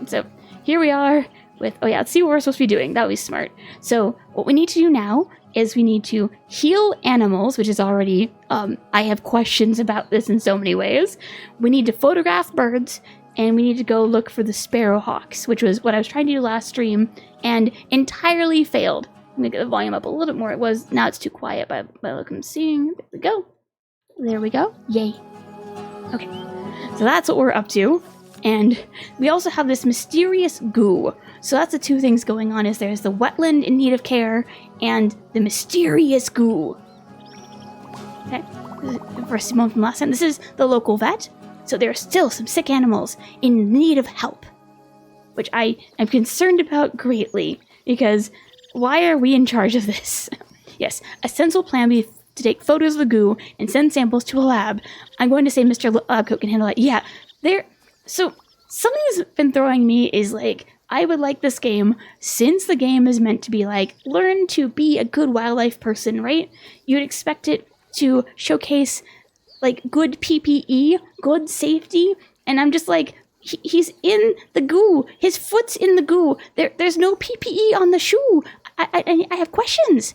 So here we are with, oh yeah, let's see what we're supposed to be doing. That would be smart. So what we need to do now is we need to heal animals, which is already, I have questions about this in so many ways. We need to photograph birds, and we need to go look for the sparrowhawks, which was what I was trying to do last stream and entirely failed. Let me get the volume up a little bit more. Now it's too quiet by look I'm seeing. There we go. There we go. Yay. Okay. So that's what we're up to. And we also have this mysterious goo. So that's the two things going on, is there's the wetland in need of care and the mysterious goo. Okay. First moment from last time. This is the local vet. So there are still some sick animals in need of help, which I am concerned about greatly, because why are we in charge of this? Yes, a sensible plan would be to take photos of the goo and send samples to a lab. I'm going to say Mr. Labcoat can handle that. Yeah, so something that's been throwing me is like, I would like this game, since the game is meant to be like, learn to be a good wildlife person, right? You'd expect it to showcase like good PPE, good safety, and I'm just like, he's in the goo. His foot's in the goo. There's no PPE on the shoe. I have questions.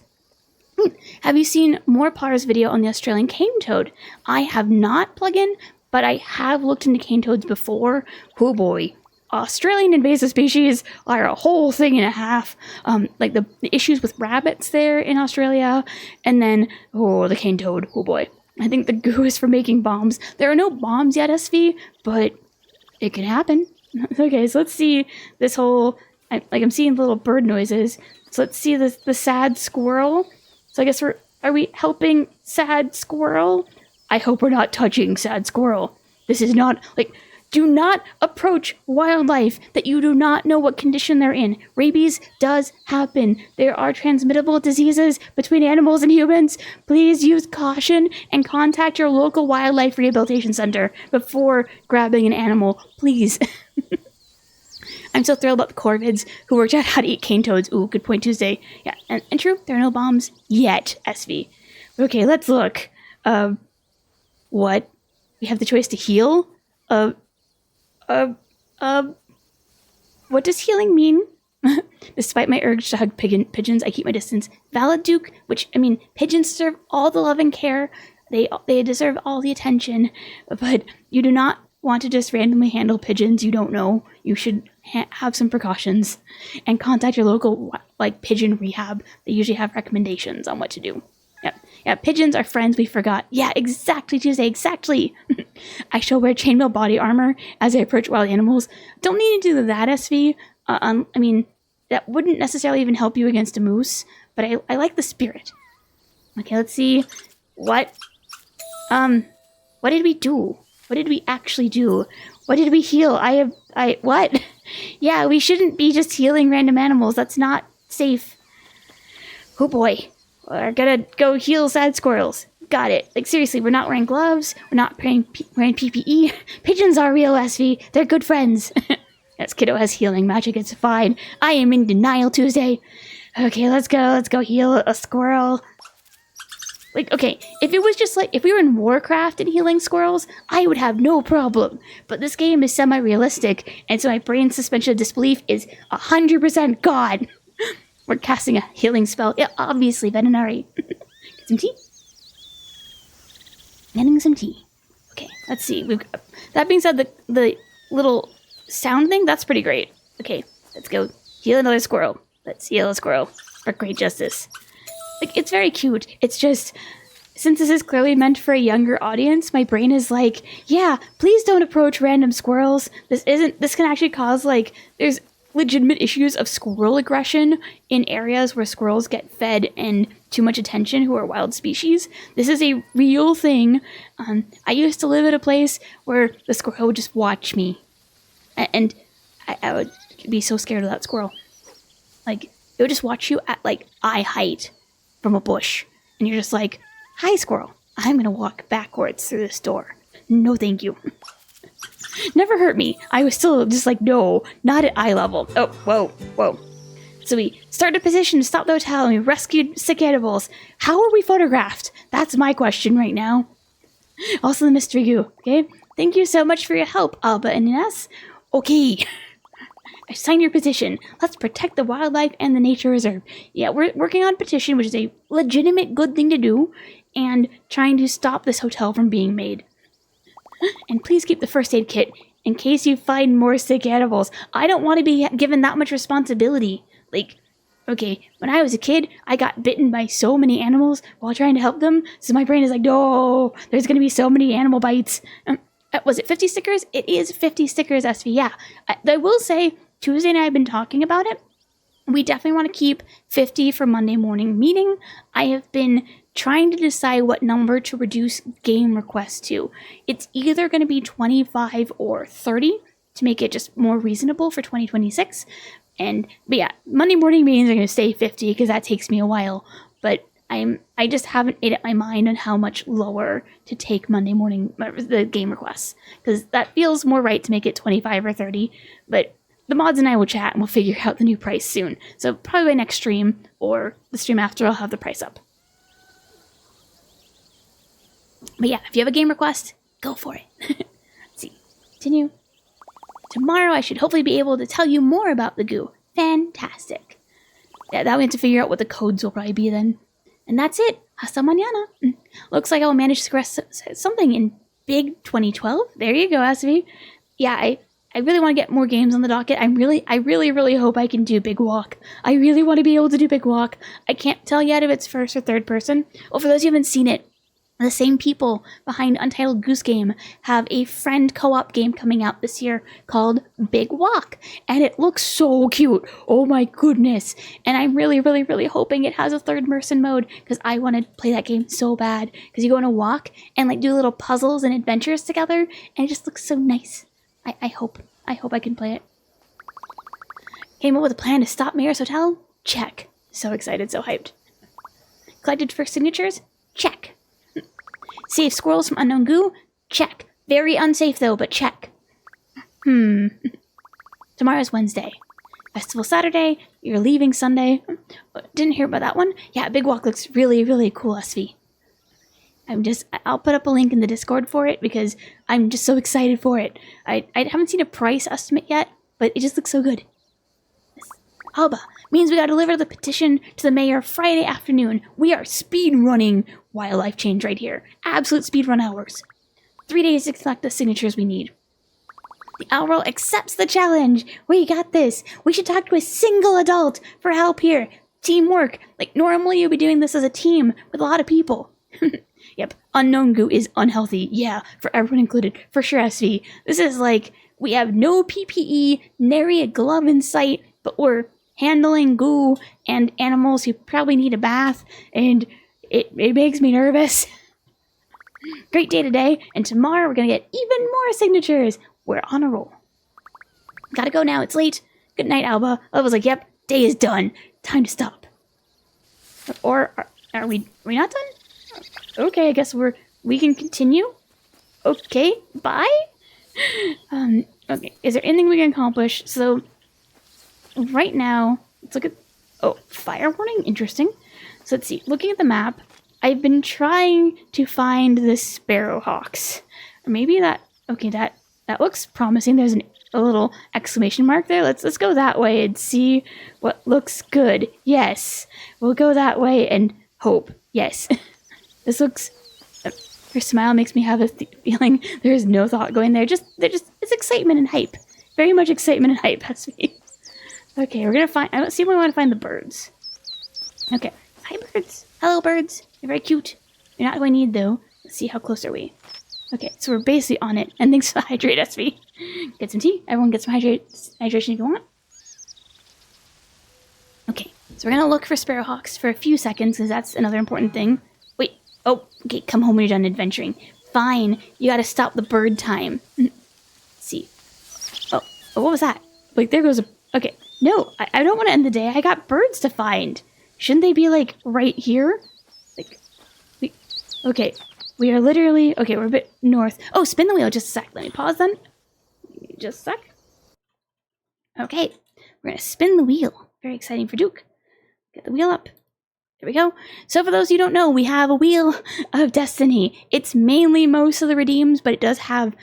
Have you seen more Potter's video on the Australian cane toad? I have not, plugin, but I have looked into cane toads before. Oh boy. Australian invasive species are a whole thing and a half. Like the issues with rabbits there in Australia. And then, the cane toad. Oh boy. I think the goo is for making bombs. There are no bombs yet, SV, but it can happen. Okay, so let's see this whole... I'm seeing little bird noises. So let's see the sad squirrel. So I guess are we helping sad squirrel? I hope we're not touching sad squirrel. This is not, like, do not approach wildlife that you do not know what condition they're in. Rabies does happen. There are transmittable diseases between animals and humans. Please use caution and contact your local wildlife rehabilitation center before grabbing an animal, please. I'm so thrilled about the corvids who worked out how to eat cane toads. Ooh, good point, Tuesday. Yeah, and true, there are no bombs yet, SV. Okay, let's look. What? We have the choice to heal? What does healing mean? Despite my urge to hug pigeons, I keep my distance. Valid Duke, pigeons deserve all the love and care. They deserve all the attention, but you do not want to just randomly handle pigeons you don't know. You should have some precautions and contact your local pigeon rehab. They usually have recommendations on what to do. Yeah, pigeons are friends we forgot. Yeah, exactly, Tuesday, exactly. I shall wear chainmail body armor as I approach wild animals. Don't need to do that, SV. That wouldn't necessarily even help you against a moose, but I like the spirit. Okay, let's see. What did we do? What did we actually do? What did we heal? What? Yeah, we shouldn't be just healing random animals. That's not safe. Oh boy. We're gonna go heal sad squirrels. Got it. Like, seriously, we're not wearing gloves. We're not wearing PPE. Pigeons are real, SV. They're good friends. Yes, kiddo has healing magic. It's fine. I am in denial, Tuesday. Okay, let's go. Let's go heal a squirrel. Like, okay, if it was just like, if we were in Warcraft and healing squirrels, I would have no problem. But this game is semi-realistic, and so my brain suspension of disbelief is 100% gone. We're casting a healing spell. Yeah, obviously, veterinary. Get some tea? Getting some tea. Okay, let's see. That being said, the little sound thing, that's pretty great. Okay, let's go heal another squirrel. Let's heal a squirrel for great justice. Like, it's very cute. It's just, since this is clearly meant for a younger audience, my brain is like, yeah, please don't approach random squirrels. This can actually cause, there's legitimate issues of squirrel aggression in areas where squirrels get fed and too much attention who are wild species. This is a real thing. I used to live at a place where the squirrel would just watch me. And I would be so scared of that squirrel. Like, it would just watch you at, eye height from a bush. And you're just like, hi, squirrel. I'm gonna walk backwards through this door. No, thank you. Never hurt me. I was still just like, no, not at eye level. Oh, whoa. So we started a petition to stop the hotel and we rescued sick animals. How are we photographed? That's my question right now. Also the mystery goo, okay? Thank you so much for your help, Alba and Ines. Okay. I signed your petition. Let's protect the wildlife and the nature reserve. Yeah, we're working on a petition, which is a legitimate good thing to do, and trying to stop this hotel from being made. And please keep the first aid kit in case you find more sick animals. I don't want to be given that much responsibility. Like, okay, when I was a kid, I got bitten by so many animals while trying to help them, so my brain is like, no, there's going to be so many animal bites. Was it 50 stickers? It is 50 stickers, SV, yeah. I will say, Tuesday and I have been talking about it. We definitely want to keep 50 for Monday morning meeting. I have been trying to decide what number to reduce game requests to. It's either going to be 25 or 30 to make it just more reasonable for 2026. But yeah, Monday morning meetings are going to stay 50 because that takes me a while. But I just haven't made up my mind on how much lower to take Monday morning the game requests, because that feels more right to make it 25 or 30. But the mods and I will chat and we'll figure out the new price soon. So probably by next stream or the stream after, I'll have the price up. But yeah, if you have a game request, go for it. Let's see. Continue. Tomorrow I should hopefully be able to tell you more about the goo. Fantastic. Yeah, that we have to figure out what the codes will probably be then. And that's it. Hasta mañana. Looks like I will manage to progress something in big 2012. There you go, SV. Yeah, I really want to get more games on the docket. I really hope I can do Big Walk. I really want to be able to do Big Walk. I can't tell yet if it's first or third person. Well, for those who haven't seen it, the same people behind Untitled Goose Game have a friend co-op game coming out this year called Big Walk. And it looks so cute. Oh my goodness. And I'm really hoping it has a third person mode, because I want to play that game so bad. Because you go on a walk and like do little puzzles and adventures together, and it just looks so nice. I hope I can play it. Came up with a plan to stop Mayor's Hotel? Check. So excited, so hyped. Collected first signatures? Check. Save squirrels from unknown goo? Check. Very unsafe though, but check. Tomorrow's Wednesday. Festival Saturday. You're leaving Sunday. Didn't hear about that one? Yeah, Big Walk looks really cool, SV. I'll put up a link in the Discord for it because I'm just so excited for it. I haven't seen a price estimate yet, but it just looks so good. Alba means we gotta deliver the petition to the mayor Friday afternoon. We are speed running wildlife change right here. Absolute speed run hours. 3 days to collect the signatures we need. The Owl accepts the challenge. We got this. We should talk to a single adult for help here. Teamwork. Like normally you'd be doing this as a team with a lot of people. Yep, unknown goo is unhealthy. Yeah, for everyone included. For sure, SV. This is like, we have no PPE, nary a glove in sight, but we're handling goo and animals who probably need a bath, and it makes me nervous. Great day today, and tomorrow we're gonna get even more signatures. We're on a roll. Gotta go now, it's late. Good night, Alba. I was like, yep, day is done. Time to stop. Or, are we not done? Okay, I guess we can continue. Okay, bye. Okay, is there anything we can accomplish? So, right now, let's look at, fire warning, interesting. So let's see, looking at the map, I've been trying to find the sparrowhawks. Or maybe that looks promising. There's a little exclamation mark there. Let's go that way and see what looks good. Yes, we'll go that way and hope. Yes. This looks, her smile makes me have a feeling there is no thought going there. It's excitement and hype. Very much excitement and hype, that's me. Okay, we're gonna find, I don't see if we want to find the birds. Okay, hi birds. Hello birds. You're very cute. You're not who I need though. Let's see, how close are we? Okay, so we're basically on it. And thanks for the hydrate, SV. Get some tea. Everyone get some hydration if you want. Okay, so we're gonna look for sparrowhawks for a few seconds because that's another important thing. Wait, okay, come home when you're done adventuring. Fine, you gotta stop the bird time. Let's see. Oh, what was that? Like, there goes a, okay. No, I don't want to end the day. I got birds to find. Shouldn't they be, like, right here? Like, okay. We are literally, okay, we're a bit north. Oh, spin the wheel, just a sec. Let me pause then. Just a sec. Okay, we're gonna spin the wheel. Very exciting for Duke. Get the wheel up. There we go. So for those who don't know, we have a Wheel of Destiny. It's mainly most of the redeems, but it does have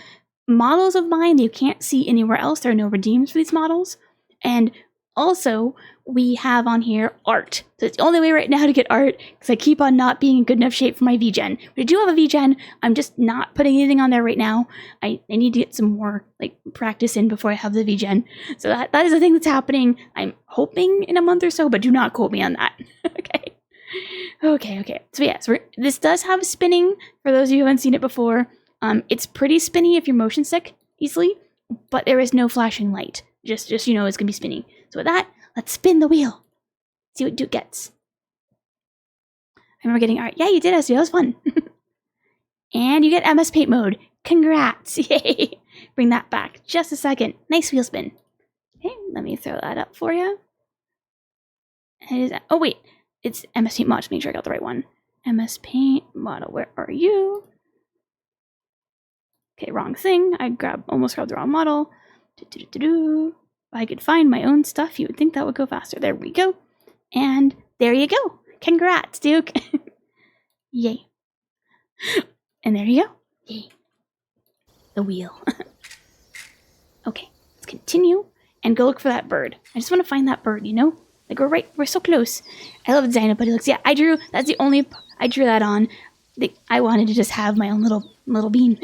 models of mine that you can't see anywhere else. There are no redeems for these models. And also, we have on here art. So it's the only way right now to get art, because I keep on not being in good enough shape for my VGen. But I do have a VGen. I'm just not putting anything on there right now. I need to get some more like practice in before I have the VGen. So that is the thing that's happening. I'm hoping in a month or so, but do not quote me on that. Okay. So yeah, this does have spinning for those of you who haven't seen it before. It's pretty spinny if you're motion sick easily, but there is no flashing light. Just it's gonna be spinning. So with that, let's spin the wheel. See what Duke gets. I remember getting art. Yeah, you did, SB. That was fun. And you get MS Paint mode. Congrats. Yay. Bring that back. Just a second. Nice wheel spin. Okay, let me throw that up for you. Oh, wait. It's MS Paint mod. Just make sure I got the right one. MS Paint model. Where are you? Okay, wrong thing. I almost grabbed the wrong model. If I could find my own stuff, you would think that would go faster. There we go. And there you go. Congrats, Duke. Yay. And there you go. Yay. The wheel. Okay, let's continue and go look for that bird. I just want to find that bird, Like we're so close. I love the design of Buddy Looks. Yeah, I drew that on. I wanted to just have my own little bean.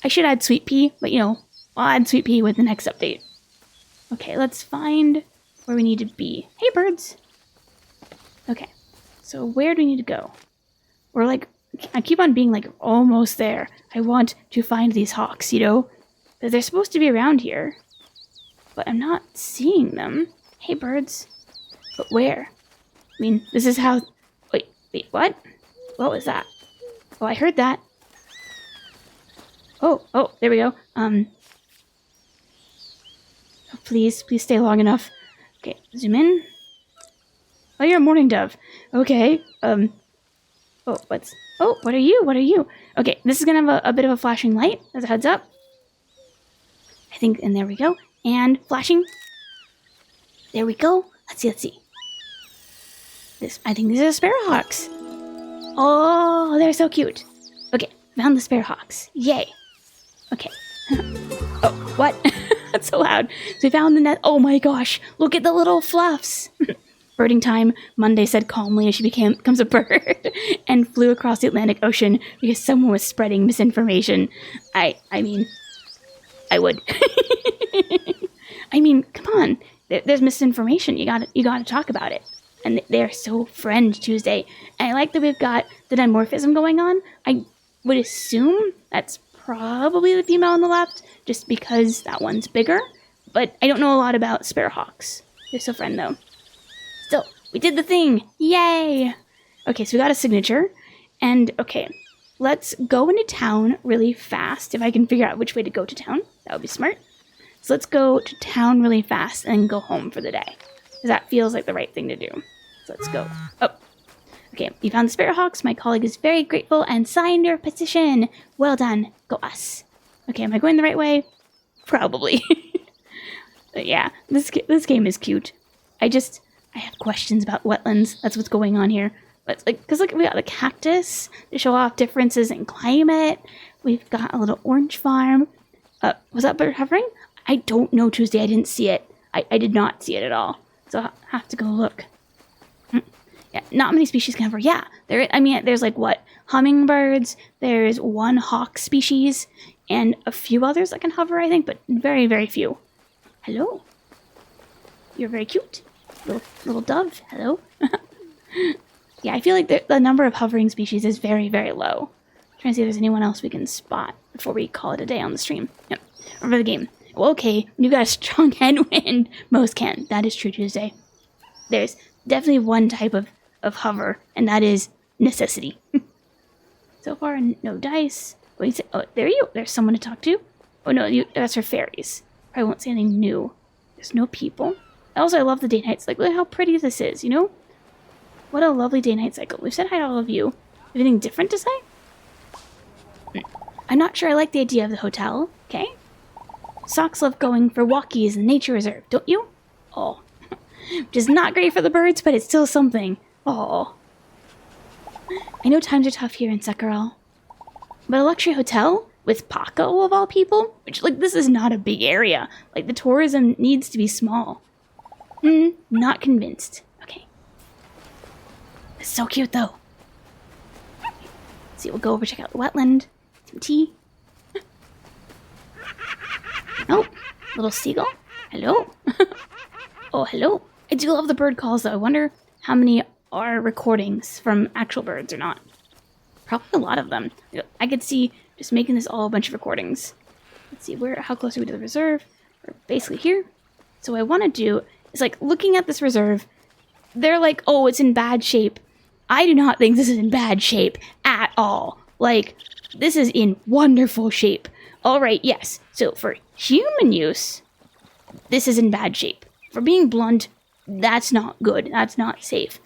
I should add Sweet Pea, but I'll add Sweet Pea with the next update. Okay, let's find where we need to be. Hey, birds! Okay, so where do we need to go? I keep on being almost there. I want to find these hawks, Because they're supposed to be around here. But I'm not seeing them. Hey, birds. But where? I mean, this is how... Wait, what? What was that? Oh, I heard that. Oh, there we go. Please stay long enough. Okay, zoom in. Oh, you're a mourning dove. Okay. What are you? Okay, this is gonna have a bit of a flashing light as a heads up. I think, and there we go. And flashing. There we go. Let's see. I think these are the sparrowhawks. Oh, they're so cute. Okay, found the sparrowhawks. Yay. Okay. Oh, what? That's so loud. So we found the net. Oh my gosh. Look at the little fluffs. Birding time, Monday said calmly as she becomes a bird and flew across the Atlantic Ocean because someone was spreading misinformation. I mean, I would. I mean, come on. There's misinformation. You gotta talk about it. And they're so Friend Tuesday. And I like that we've got the dimorphism going on. I would assume that's probably the female on the left, just because that one's bigger. But I don't know a lot about sparrowhawks. They're so Friend, though. Still, we did the thing! Yay! Okay, so we got a signature. And, okay, let's go into town really fast. If I can figure out which way to go to town, that would be smart. So let's go to town really fast and go home for the day. Because that feels like the right thing to do. So let's go. Oh, okay, we found the sparrowhawks. My colleague is very grateful and signed your petition. Well done. Go us. Okay, am I going the right way? Probably. But yeah, this game is cute. I have questions about wetlands. That's what's going on here. But because we got the cactus to show off differences in climate. We've got a little orange farm. Was that bird hovering? I don't know, Tuesday. I didn't see it. I did not see it at all. So I'll have to go look. Yeah, not many species can hover. Yeah, there's hummingbirds. There's one hawk species and a few others that can hover, I think, but very, very few. Hello. You're very cute. Little dove. Hello. Yeah, I feel like the number of hovering species is very, very low. I'm trying to see if there's anyone else we can spot before we call it a day on the stream. Yep. Remember the game. Well, okay, when you got a strong headwind, most can. That is true, Tuesday. There's definitely one type of hover, and that is necessity. So far, no dice. There's someone to talk to. Oh no, that's for fairies. I won't say anything new. There's no people. Also, I love the day-night cycle. Look how pretty this is, What a lovely day-night cycle. We've said hi to all of you. Anything different to say? I'm not sure I like the idea of the hotel, okay? Socks love going for walkies in the nature reserve, don't you? Oh. Which is not great for the birds, but it's still something. Oh. I know times are tough here in Sakharov, but a luxury hotel? with Paco of all people, which, like, this is not a big area. Like, the tourism needs to be small. Not convinced. Okay. It's so cute, though. Let's see, we'll go over, check out the wetland. Some tea. Oh, little seagull. Hello. Oh, hello. I do love the bird calls, though. I wonder how many are recordings from actual birds or not. Probably a lot of them. I could see just making this all a bunch of recordings. Let's see, how close are we to the reserve? We're basically here. So what I want to do is, like, looking at this reserve, they're like, oh, it's in bad shape. I do not think this is in bad shape at all. Like, this is in wonderful shape. All right, yes. So for human use, this is in bad shape. For being blunt, that's not good. That's not safe.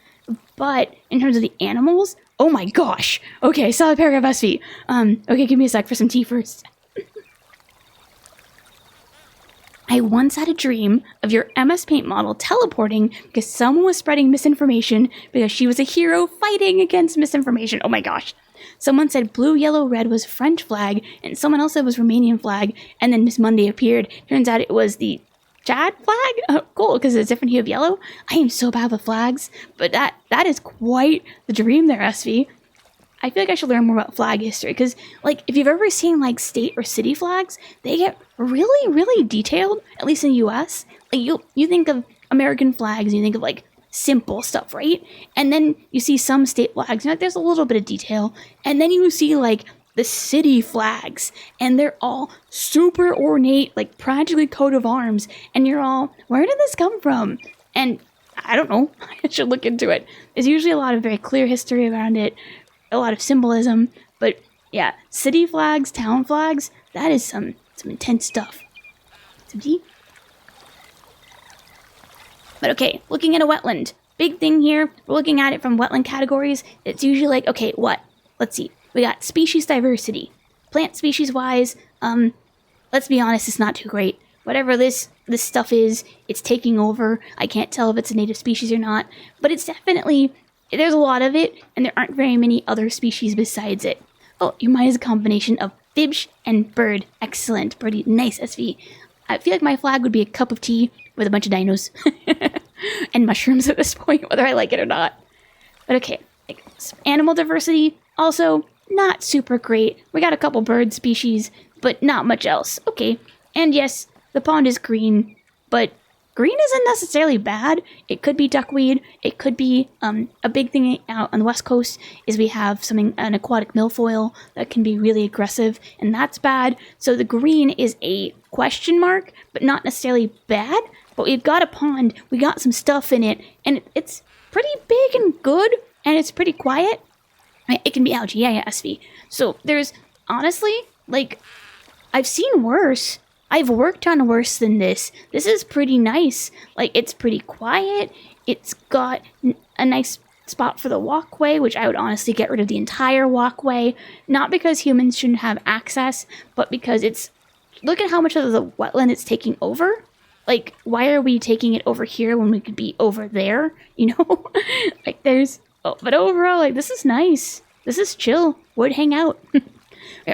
But in terms of the animals, oh my gosh. Okay, solid paragraph SV. Okay, give me a sec for some tea first. I once had a dream of your MS Paint model teleporting because someone was spreading misinformation because she was a hero fighting against misinformation. Oh my gosh. Someone said blue, yellow, red was French flag, and someone else said it was Romanian flag, and then Miss Monday appeared. Turns out it was the Chad flag? Oh, cool, because it's a different hue of yellow. I am so bad with flags, but that is quite the dream there, SV. I feel like I should learn more about flag history, because, like, if you've ever seen, like, state or city flags, they get really, really detailed, at least in the US. Like, you think of American flags, and you think of, like, simple stuff, right? And then you see some state flags, and, like, there's a little bit of detail, and then you see, like, the city flags, and they're all super ornate, like, practically coat of arms, and you're all, where did this come from? And I don't know, I should look into it. There's usually a lot of very clear history around it, a lot of symbolism, but yeah, city flags, town flags, that is some intense stuff. Some tea? But okay, looking at a wetland. Big thing here, we're looking at it from wetland categories. It's usually like, okay, what? Let's see. We got species diversity. Plant species wise, let's be honest, it's not too great. Whatever this stuff is, it's taking over. I can't tell if it's a native species or not, but it's definitely, there's a lot of it, and there aren't very many other species besides it. Oh, your mind is a combination of fish and bird. Excellent. Birdie, nice, SV. I feel like my flag would be a cup of tea with a bunch of dinos. And mushrooms at this point, whether I like it or not. But okay, like, animal diversity, also not super great. We got a couple bird species, but not much else. Okay, and yes, the pond is green, but green isn't necessarily bad. It could be duckweed. It could be a big thing out on the west coast is we have an aquatic milfoil that can be really aggressive, and that's bad. So the green is a question mark, but not necessarily bad. But we've got a pond, we got some stuff in it, and it's pretty big and good, and it's pretty quiet. It can be algae, yeah, SV. So there's, honestly, like, I've seen worse. I've worked on worse than this. This is pretty nice. Like, it's pretty quiet. It's got a nice spot for the walkway, which I would honestly get rid of the entire walkway. Not because humans shouldn't have access, but because it's, look at how much of the wetland it's taking over. Like, why are we taking it over here when we could be over there? You know? Like, there's, oh, but overall, like, this is nice. This is chill. Would hang out.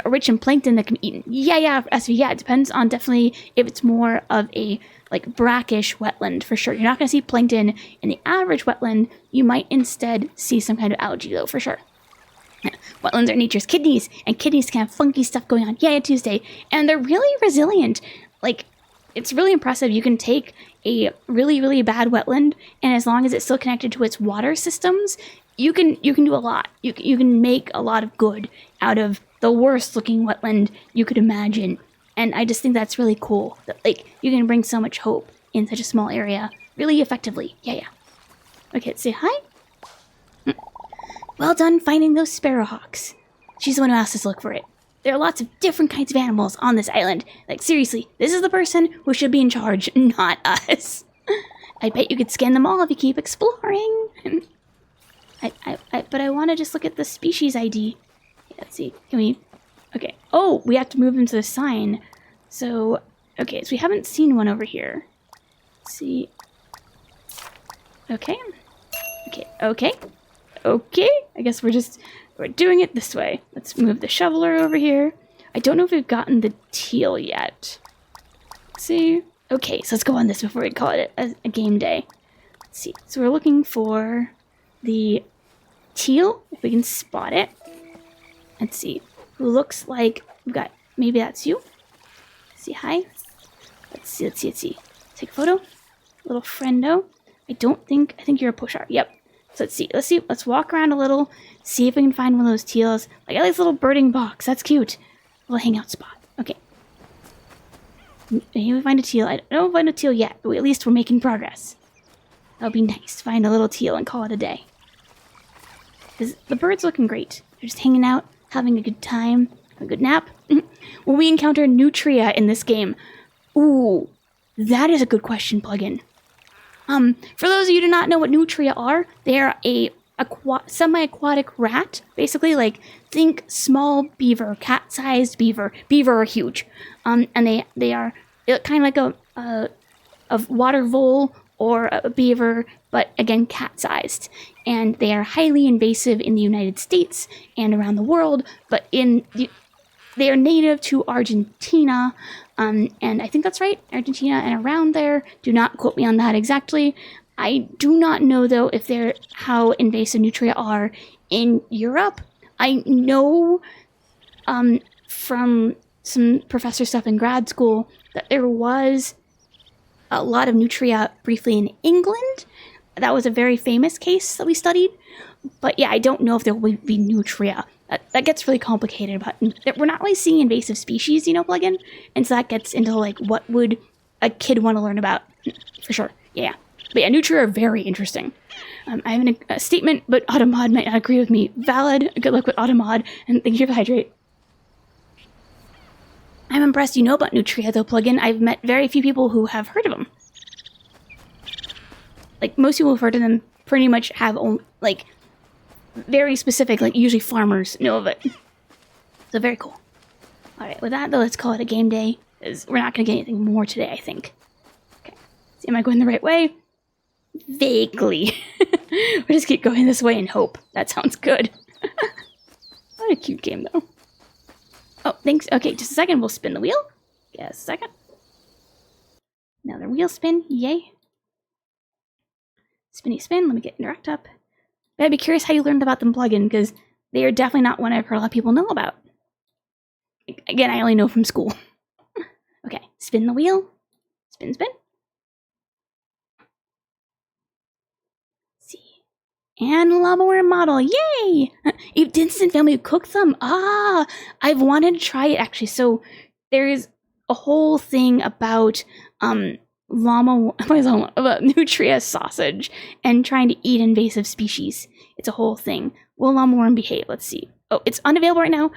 Rich in plankton that can be eaten. Yeah, SV, yeah, it depends on definitely if it's more of a, like, brackish wetland, for sure. You're not going to see plankton in the average wetland. You might instead see some kind of algae, though, for sure. Wetlands are nature's kidneys, and kidneys can have funky stuff going on. Yeah, Tuesday. And they're really resilient. Like, it's really impressive. You can take a really, really bad wetland, and as long as it's still connected to its water systems, you can do a lot. You can make a lot of good out of the worst looking wetland you could imagine. And I just think that's really cool. That, like, you can bring so much hope in such a small area really effectively. Yeah. Okay, let's say hi. Well done finding those sparrowhawks. She's the one who asked us to look for it. There are lots of different kinds of animals on this island. Like, seriously, this is the person who should be in charge, not us. I bet you could scan them all if you keep exploring. But I want to just look at the species ID. Yeah, let's see. Can we? Okay. Oh, we have to move them to the sign. So, okay, so we haven't seen one over here. Let's see. Okay. I guess we're doing it this way. Let's move the shoveler over here. I don't know if we've gotten the teal yet. Let's see. Okay, so let's go on this before we call it a game day. Let's see. So we're looking for the teal, if we can spot it. Let's see. Who looks like we've got, maybe that's you. Let's see, hi. Let's see. Take a photo. Little friendo. I think you're a push-art. Yep. So let's walk around a little, see if we can find one of those teals. Like, I like this little birding box. That's cute. Little hangout spot. Okay. Maybe we find a teal. I don't know if we find a teal yet, but at least we're making progress. That would be nice. Find a little teal and call it a day. Because the bird's looking great. They're just hanging out, having a good time, a good nap. Will we encounter nutria in this game? Ooh, that is a good question, plugin. For those of you who do not know what nutria are, they are a semi-aquatic rat. Basically, like, think small beaver, cat-sized beaver. Beaver are huge. And they are kind of like a water vole or a beaver, but again, cat-sized. And they are highly invasive in the United States and around the world, but they are native to Argentina, and I think that's right, Argentina and around there. Do not quote me on that exactly. I do not know, though, if how invasive nutria are in Europe. I know from some professor stuff in grad school that there was a lot of nutria briefly in England. That was a very famous case that we studied. But yeah, I don't know if there will be nutria. That gets really complicated, but we're not really seeing invasive species, plugin. And so that gets into, like, what would a kid want to learn about, for sure. Yeah. But yeah, nutria are very interesting. I have a statement, but Automod might not agree with me. Valid. Good luck with Automod, and thank you for the hydrate. I'm impressed you know about nutria, though, plugin. I've met very few people who have heard of them. Like, most people who've heard of them pretty much have, like, very specific, like, usually farmers know of it. So very cool. Alright, with that, though, let's call it a game day, because we're not going to get anything more today, I think. Okay. See, am I going the right way? Vaguely. We'll just keep going this way and hope. That sounds good. What a cute game, though. Oh, thanks. Okay, just a second. We'll spin the wheel. Yes, a second. Another wheel spin. Yay. Spinny spin. Let me get direct up. But I'd be curious how you learned about them plugin, because they are definitely not one I've heard a lot of people know about. Again, I only know from school. Okay, spin the wheel. Spin, spin. Let's see. And llama model. Yay! If Dinson family cooked them. Ah! I've wanted to try it, actually. So there's a whole thing about about nutria sausage and trying to eat invasive species. It's a whole thing. Will llama worm behave? Let's see. Oh, it's unavailable right now.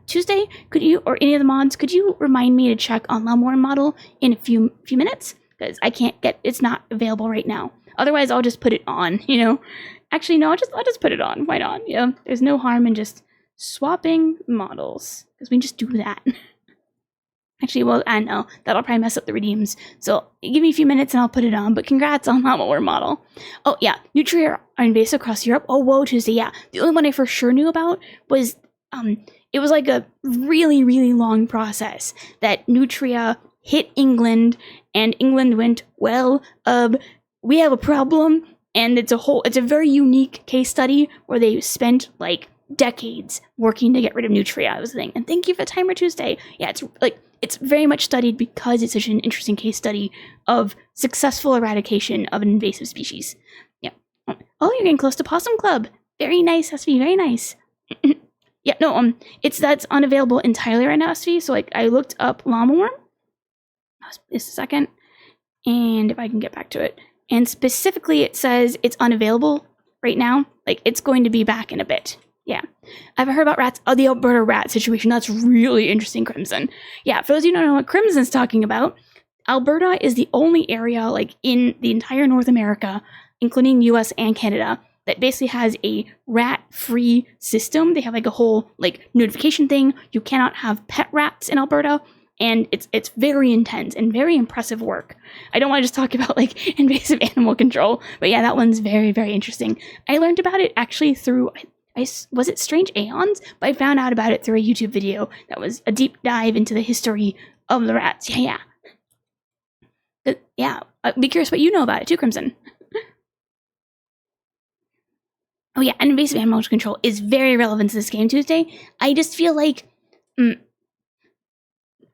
Tuesday, could you, or any of the mods, could you remind me to check on llama worm model in a few minutes? Because I can't get, it's not available right now. Otherwise, I'll just put it on, Actually, no, I'll just put it on. Why not? Yeah, there's no harm in just swapping models, because we can just do that. Actually, well, I know that'll probably mess up the redeems. So give me a few minutes and I'll put it on. But congrats on llama worm model. Oh yeah, nutria are invasive across Europe. Oh whoa, Tuesday. Yeah, the only one I for sure knew about was it was like a really, really long process that nutria hit England, and England went, well, we have a problem, and it's a very unique case study where they spent like decades working to get rid of nutria. That was the thing. And thank you for Timer Tuesday. Yeah, it's very much studied because it's such an interesting case study of successful eradication of an invasive species. Yeah. Oh, you're getting close to Possum Club. Very nice, SV. Very nice. Yeah, no, that's unavailable entirely right now, SV. So like, I looked up llama worm. Just a second, and if I can get back to it, and specifically it says it's unavailable right now. Like, it's going to be back in a bit. Yeah. I've heard about rats. Oh, the Alberta rat situation. That's really interesting, Crimson. Yeah, for those of you who don't know what Crimson's talking about, Alberta is the only area, like, in the entire North America, including US and Canada, that basically has a rat-free system. They have, like, a whole, like, notification thing. You cannot have pet rats in Alberta, and it's very intense and very impressive work. I don't want to just talk about, like, invasive animal control, but yeah, that one's very, very interesting. I learned about it, actually, through... was it Strange Aeons? But I found out about it through a YouTube video that was a deep dive into the history of the rats. Yeah. Be curious what you know about it too, Crimson. Oh yeah, and invasive animal control is very relevant to this game, Tuesday. I just feel like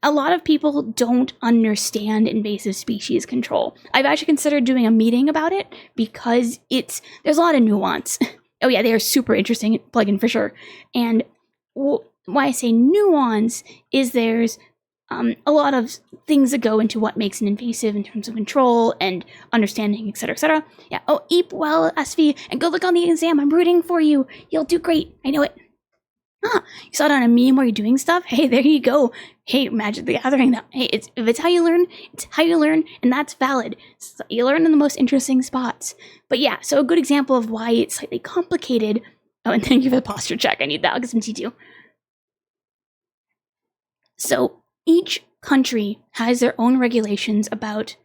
a lot of people don't understand invasive species control. I've actually considered doing a meeting about it because there's a lot of nuance. Oh yeah, they are super interesting plugin for sure. And why I say nuance is there's a lot of things that go into what makes an invasive in terms of control and understanding, etc., etc. Yeah. Oh, eat well, SV, and go look on the exam. I'm rooting for you. You'll do great. I know it. You saw it on a meme where you're doing stuff? Hey, there you go. Hey, Magic the Gathering. Hey, if it's how you learn, it's how you learn, and that's valid. So you learn in the most interesting spots. But yeah, so a good example of why it's slightly complicated. Oh, and thank you for the posture check. I need that. I'll get some T2. So each country has their own regulations about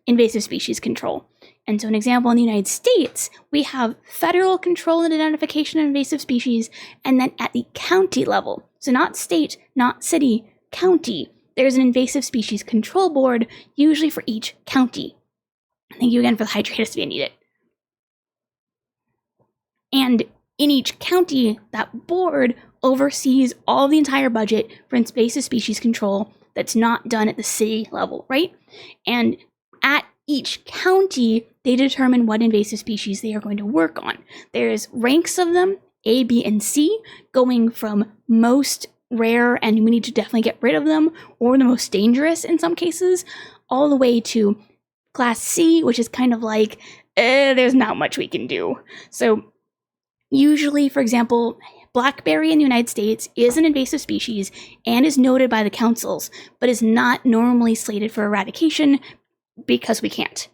invasive species control. And so an example in the United States, we have federal control and identification of invasive species, and then at the county level, so not state, not city, county, there's an invasive species control board, usually for each county. Thank you again for the hydratus if you need it. And in each county, that board oversees all the entire budget for invasive species control that's not done at the city level, right? And at each county, they determine what invasive species they are going to work on. There's ranks of them, A, B, and C, going from most rare and we need to definitely get rid of them, or the most dangerous in some cases, all the way to class C, which is kind of like, there's not much we can do. So usually, for example, blackberry in the United States is an invasive species and is noted by the councils, but is not normally slated for eradication because we can't.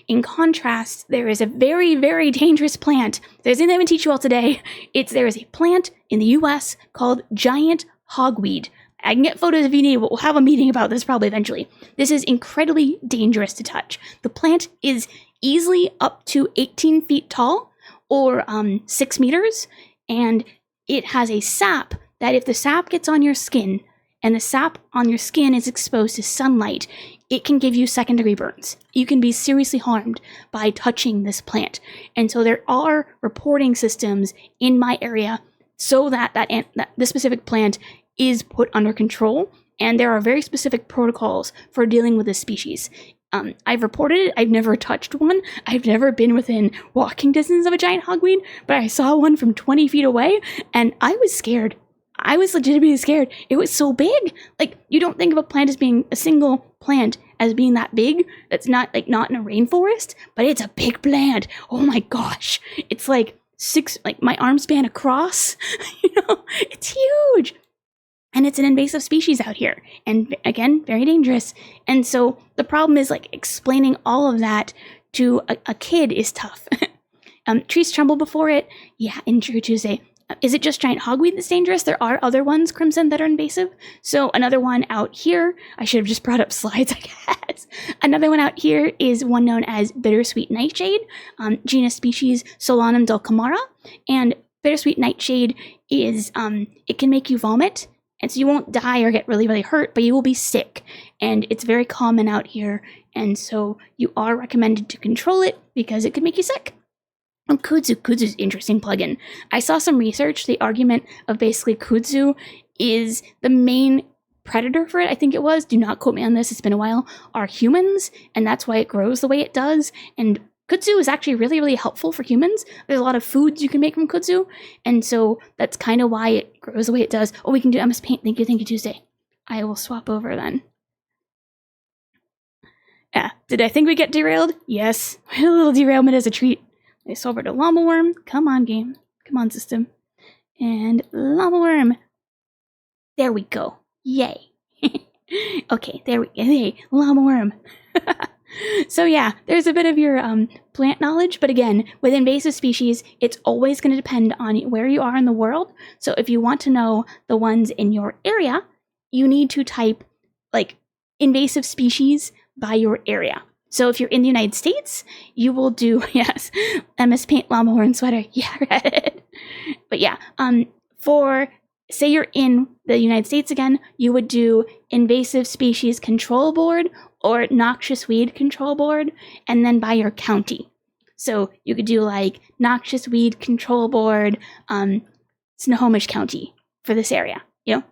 In contrast, there is a very, very dangerous plant. There's something I'm going to teach you all today. There is a plant in the US called giant hogweed. I can get photos if you need, but we'll have a meeting about this probably eventually. This is incredibly dangerous to touch. The plant is easily up to 18 feet tall, or 6 meters, and it has a sap that if the sap gets on your skin, and the sap on your skin is exposed to sunlight, it can give you second-degree burns. You can be seriously harmed by touching this plant. And so there are reporting systems in my area so that this specific plant is put under control, and there are very specific protocols for dealing with this species. I've reported it. I've never touched one. I've never been within walking distance of a giant hogweed, but I saw one from 20 feet away, and I was scared. I was legitimately scared. It was so big. Like, you don't think of a plant as being a single plant as being that big. That's not in a rainforest, but it's a big plant. Oh my gosh. It's like my arm span across. It's huge. And it's an invasive species out here. And again, very dangerous. And so the problem is explaining all of that to a kid is tough. Trees tremble before it. Yeah, in True Tuesday. Is it just giant hogweed that's dangerous? There are other ones, Crimson, that are invasive. So another one out here, I should have just brought up slides, I guess. Another one out here is one known as bittersweet nightshade, genus species Solanum dulcamara. And bittersweet nightshade is, it can make you vomit. And so you won't die or get really, really hurt, but you will be sick. And it's very common out here. And so you are recommended to control it because it could make you sick. Oh, Kudzu's interesting plugin. I saw some research. The argument of basically Kudzu is the main predator for it, I think it was. Do not quote me on this. It's been a while. Are humans, and that's why it grows the way it does. And Kudzu is actually really, really helpful for humans. There's a lot of foods you can make from Kudzu, and so that's kind of why it grows the way it does. Oh, we can do MS Paint. Thank you, Tuesday. I will swap over then. Yeah, did I think we get derailed? Yes. A little derailment is a treat. I swap over to Llama Worm. Come on, game. Come on, system. And Llama Worm. There we go. Yay. Okay, there we go. Hey, Llama Worm. So yeah, there's a bit of your plant knowledge, but again, with invasive species, it's always going to depend on where you are in the world. So if you want to know the ones in your area, you need to type invasive species by your area. So if you're in the United States, you will do, yes, MS Paint Llama Horn Sweater. Yeah, Reddit. But yeah, for say you're in the United States again, you would do invasive species control board or noxious weed control board, and then by your county. So you could do like noxious weed control board, Snohomish County for this area, you know?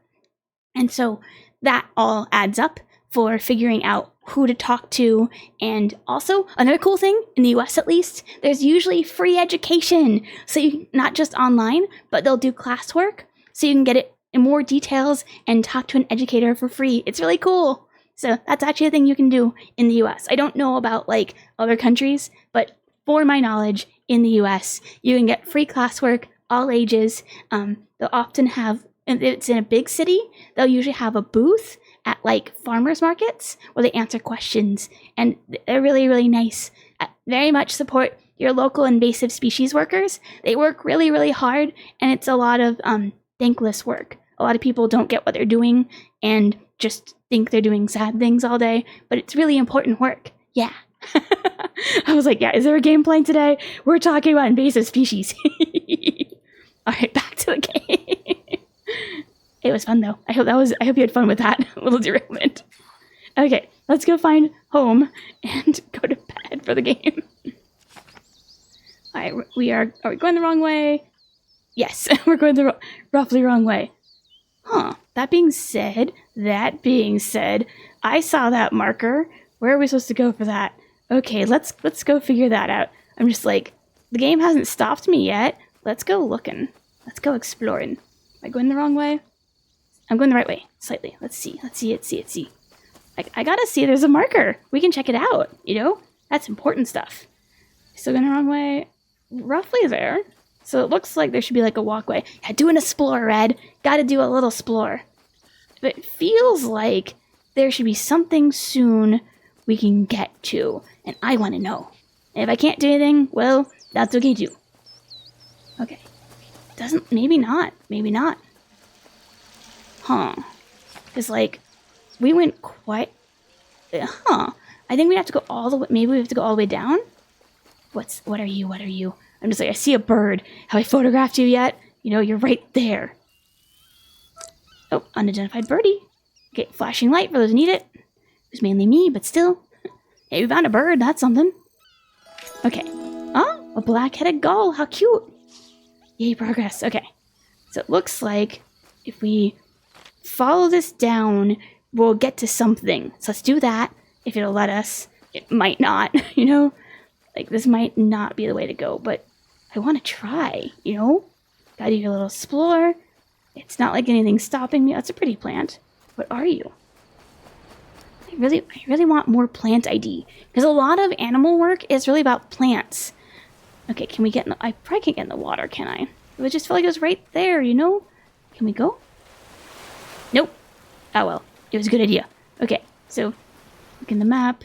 And so that all adds up for figuring out who to talk to. And also, another cool thing, in the US at least, there's usually free education. So you, not just online, but they'll do classwork, so you can get it in more details and talk to an educator for free. It's really cool. So that's actually a thing you can do in the US. I don't know about like other countries, but for my knowledge, in the US, you can get free classwork, all ages. They'll often have, if it's in a big city, they'll usually have a booth at like farmers markets where they answer questions, and they're really, really nice. Very much support your local invasive species workers. They work really, really hard, and it's a lot of thankless work. A lot of people don't get what they're doing and just think they're doing sad things all day, but it's really important work. Yeah. I was like, yeah, is there a game playing today? We're talking about invasive species. All right, back to the game. It was fun though. I hope you had fun with that little derailment. Okay, let's go find home and go to bed for the game. All right, are we going the wrong way? Yes, we're going the roughly wrong way. Huh, that being said, I saw that marker. Where are we supposed to go for that? Okay, let's go figure that out. I'm just like, the game hasn't stopped me yet. Let's go looking. Let's go exploring. Am I going the wrong way? I'm going the right way, slightly. Let's see. I gotta see there's a marker. We can check it out, you know? That's important stuff. Still going the wrong way? Roughly there. So it looks like there should be like a walkway. Yeah, do an explore, Red. Gotta do a little explore. But it feels like there should be something soon we can get to, and I want to know. And if I can't do anything, well, that's okay too. Okay. Maybe not. Huh. Because, like, we went quite... I think we have to go all the way... Maybe we have to go all the way down? What are you? I'm just like, I see a bird. Have I photographed you yet? You know, you're right there. Oh, unidentified birdie. Okay, flashing light for those who need it. It was mainly me, but still. Hey, we found a bird. That's something. Okay. Oh, a black-headed gull. How cute. Yay, progress. Okay. So it looks like if we follow this down, we'll get to something. So let's do that. If it'll let us. It might not, you know? Like, this might not be the way to go, but I want to try, you know? Gotta do your little explore. It's not like anything's stopping me. That's a pretty plant. What are you? I really want more plant ID. Because a lot of animal work is really about plants. Okay, can we get in the... I probably can't get in the water, can I? It would just feel like it was right there, you know? Can we go? Nope. Oh well. It was a good idea. Okay, so look in the map.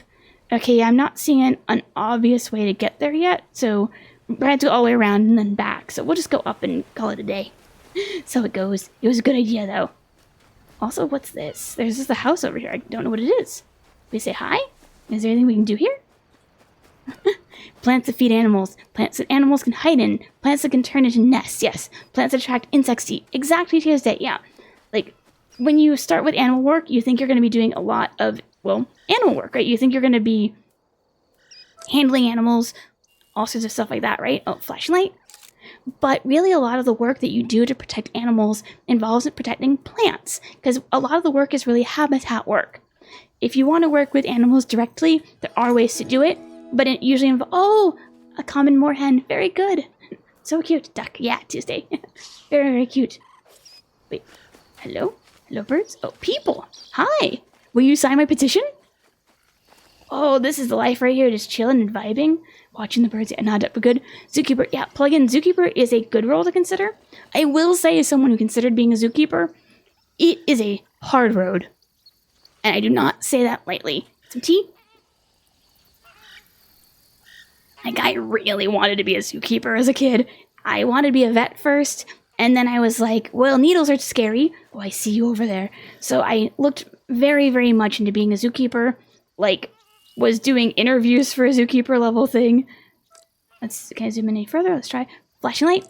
Okay, yeah, I'm not seeing an obvious way to get there yet, so I had to go all the way around and then back. So we'll just go up and call it a day. So it goes. It was a good idea, though. Also, what's this? There's just a house over here. I don't know what it is. We say hi? Is there anything we can do here? Plants that feed animals. Plants that animals can hide in. Plants that can turn into nests. Yes. Plants that attract insects to eat. Exactly Tuesday. Yeah. Like, when you start with animal work, you think you're going to be doing a lot of, well, animal work, right? You think you're going to be handling animals, all sorts of stuff like that, right? Oh, flashing light. But really, a lot of the work that you do to protect animals involves protecting plants, because a lot of the work is really habitat work. If you want to work with animals directly, there are ways to do it, but it usually involves, oh, a common moorhen. Very good. So cute. Duck. Yeah, Tuesday. Very, very cute. Wait. Hello? Hello, birds? Oh, people. Hi. Will you sign my petition? Oh, this is the life right here, just chilling and vibing. Watching the birds. Yeah, not good. Zookeeper. Yeah, plug in. Zookeeper is a good role to consider. I will say, as someone who considered being a zookeeper, it is a hard road. And I do not say that lightly. Some tea? Like, I really wanted to be a zookeeper as a kid. I wanted to be a vet first, and then I was like, well, needles are scary. Oh, I see you over there. So I looked very, very much into being a zookeeper. Like, was doing interviews for a zookeeper level thing. Can I zoom in any further? Let's try. Flashing light.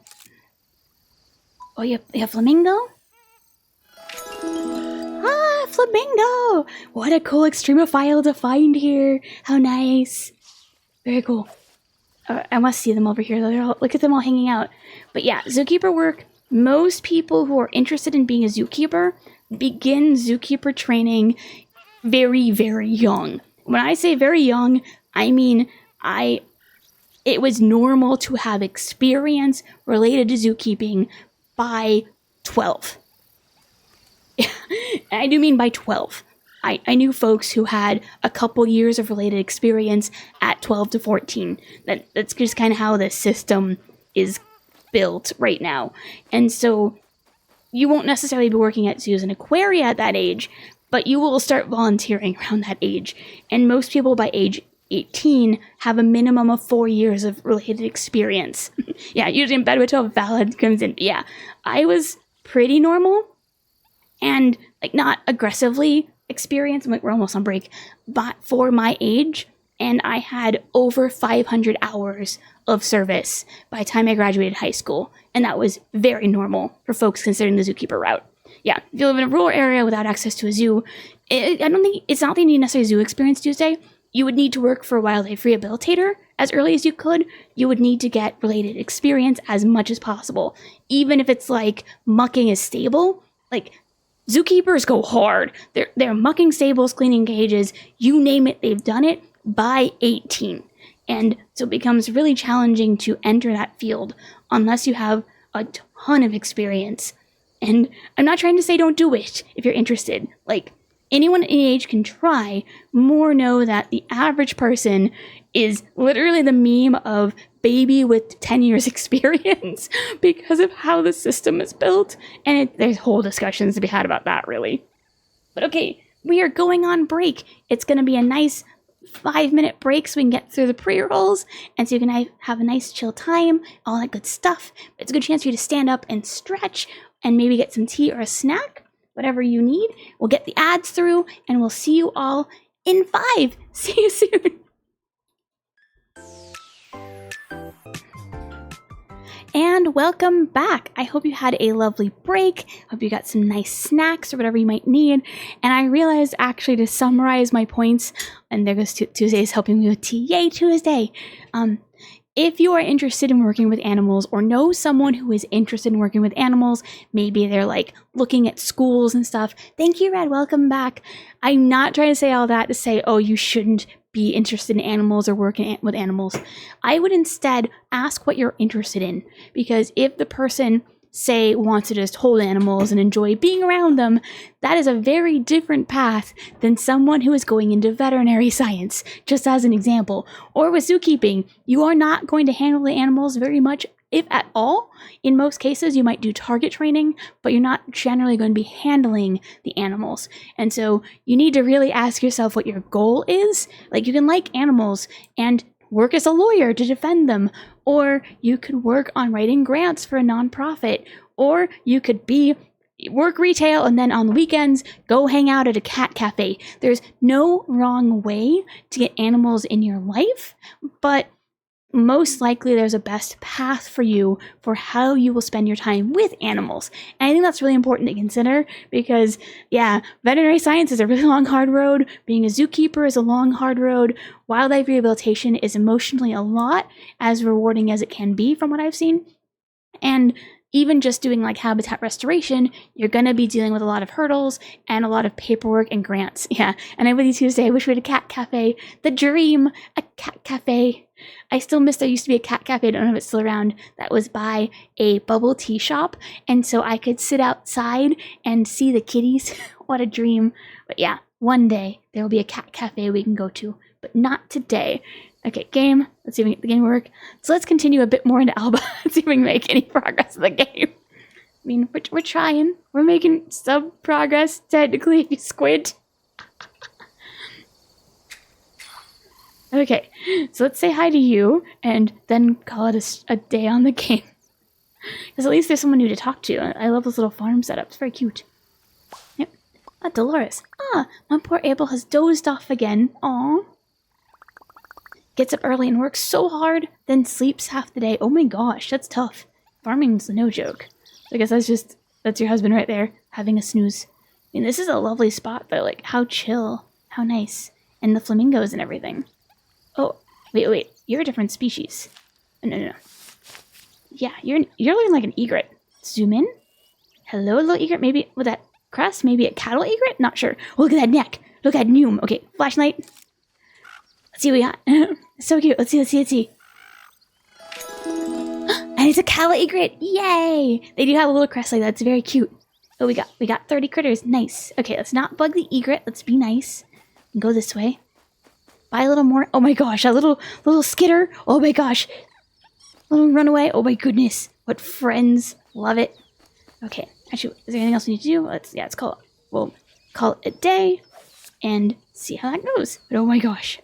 Oh, you have flamingo? Ah, flamingo! What a cool extremophile to find here. How nice. Very cool. I must see them over here. Look at them all hanging out. But yeah, zookeeper work. Most people who are interested in being a zookeeper begin zookeeper training very, very young. When I say very young, I mean it was normal to have experience related to zookeeping by 12. I do mean by 12. I knew folks who had a couple years of related experience at 12 to 14. That's just kind of how the system is built right now. And so you won't necessarily be working at zoos and aquaria at that age, but you will start volunteering around that age. And most people by age 18 have a minimum of 4 years of related experience. Yeah, usually in bed with 12 valid comes in. Yeah, I was pretty normal and like not aggressively experienced. I'm like, we're almost on break, but for my age, and I had over 500 hours of service by the time I graduated high school, and that was very normal for folks considering the zookeeper route. Yeah, if you live in a rural area without access to a zoo, I don't think it's not that you need necessarily zoo experience Tuesday. You would need to work for a wildlife rehabilitator as early as you could. You would need to get related experience as much as possible, even if it's like mucking a stable. Like, zookeepers go hard. They're mucking stables, cleaning cages, you name it, they've done it by 18. And so it becomes really challenging to enter that field unless you have a ton of experience. And I'm not trying to say don't do it if you're interested. Like, anyone at any age can try. More know that the average person is literally the meme of baby with 10 years experience because of how the system is built. And there's whole discussions to be had about that, really. But okay, we are going on break. It's going to be a nice 5-minute break so we can get through the pre-rolls and so you can have a nice chill time, all that good stuff. It's a good chance for you to stand up and stretch and maybe get some tea or a snack, whatever you need. We'll get the ads through and we'll see you all in 5. See you soon. And welcome back. I hope you had a lovely break. Hope you got some nice snacks or whatever you might need. And I realized actually to summarize my points, and there goes Tuesday's helping me with TA Tuesday. If you are interested in working with animals or know someone who is interested in working with animals, maybe they're like looking at schools and stuff. Thank you, Red. Welcome back. I'm not trying to say all that to say, oh, you shouldn't be interested in animals or working with animals. I would instead ask what you're interested in, because if the person, say, wants to just hold animals and enjoy being around them, that is a very different path than someone who is going into veterinary science, just as an example. Or with zookeeping, you are not going to handle the animals very much, if at all. In most cases, you might do target training, but you're not generally going to be handling the animals. And so you need to really ask yourself what your goal is. Like, you can like animals and work as a lawyer to defend them, or you could work on writing grants for a nonprofit, or you could work retail and then on the weekends go hang out at a cat cafe. There's no wrong way to get animals in your life, but most likely there's a best path for you for how you will spend your time with animals. And I think that's really important to consider because, yeah, veterinary science is a really long, hard road. Being a zookeeper is a long, hard road. Wildlife rehabilitation is emotionally a lot as rewarding as it can be from what I've seen. And even just doing like habitat restoration, you're going to be dealing with a lot of hurdles and a lot of paperwork and grants. Yeah. And I really Tuesday, I wish we had a cat cafe. The dream, a cat cafe. I still miss there used to be a cat cafe, I don't know if it's still around, that was by a bubble tea shop. And so I could sit outside and see the kitties. What a dream. But yeah, one day there will be a cat cafe we can go to, but not today. Okay, game. Let's see if we can get the game to work. So let's continue a bit more into Alba and see if we can make any progress in the game. I mean, we're trying. We're making some progress, technically, if you squint. Okay, so let's say hi to you, and then call it a day on the game. Because at least there's someone new to talk to. I love this little farm setup. It's very cute. Yep. Ah, Dolores. Ah, my poor Abel has dozed off again. Aww. Gets up early and works so hard, then sleeps half the day. Oh my gosh, that's tough. Farming's no joke. I guess that's your husband right there, having a snooze. I mean, this is a lovely spot, though. Like, how chill. How nice. And the flamingos and everything. Oh, wait. You're a different species. No. Yeah, you're looking like an egret. Zoom in. Hello, little egret. Maybe with that crest, maybe a cattle egret? Not sure. Oh, look at that neck. Look at Noom. Okay, flashlight. Let's see what we got. So cute. Let's see. And it's a cattle egret. Yay! They do have a little crest like that. It's very cute. Oh, we got 30 critters. Nice. Okay, let's not bug the egret. Let's be nice. And go this way. Buy a little more. Oh my gosh, a little skitter. Oh my gosh. Little runaway. Oh my goodness. What friends. Love it. Okay. Actually, is there anything else we need to do? We'll call it a day and see how that goes. But oh my gosh.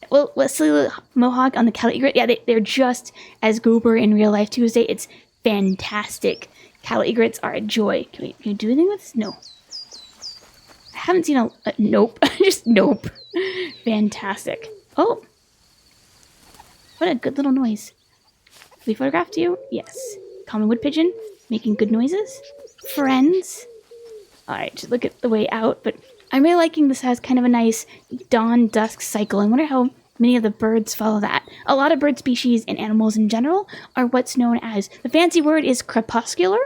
Well, silly little mohawk on the cattle egret. Yeah, they're just as goober in real life Tuesday. It's fantastic. Cattle egrets are a joy. Can we do anything with this? No. I haven't seen a nope. Just nope. Fantastic. Oh. What a good little noise. We photographed you? Yes. Common wood pigeon, making good noises. Friends. Alright, just look at the way out, but I'm really liking this has kind of a nice dawn-dusk cycle. I wonder how many of the birds follow that. A lot of bird species and animals in general are what's known as, the fancy word is crepuscular,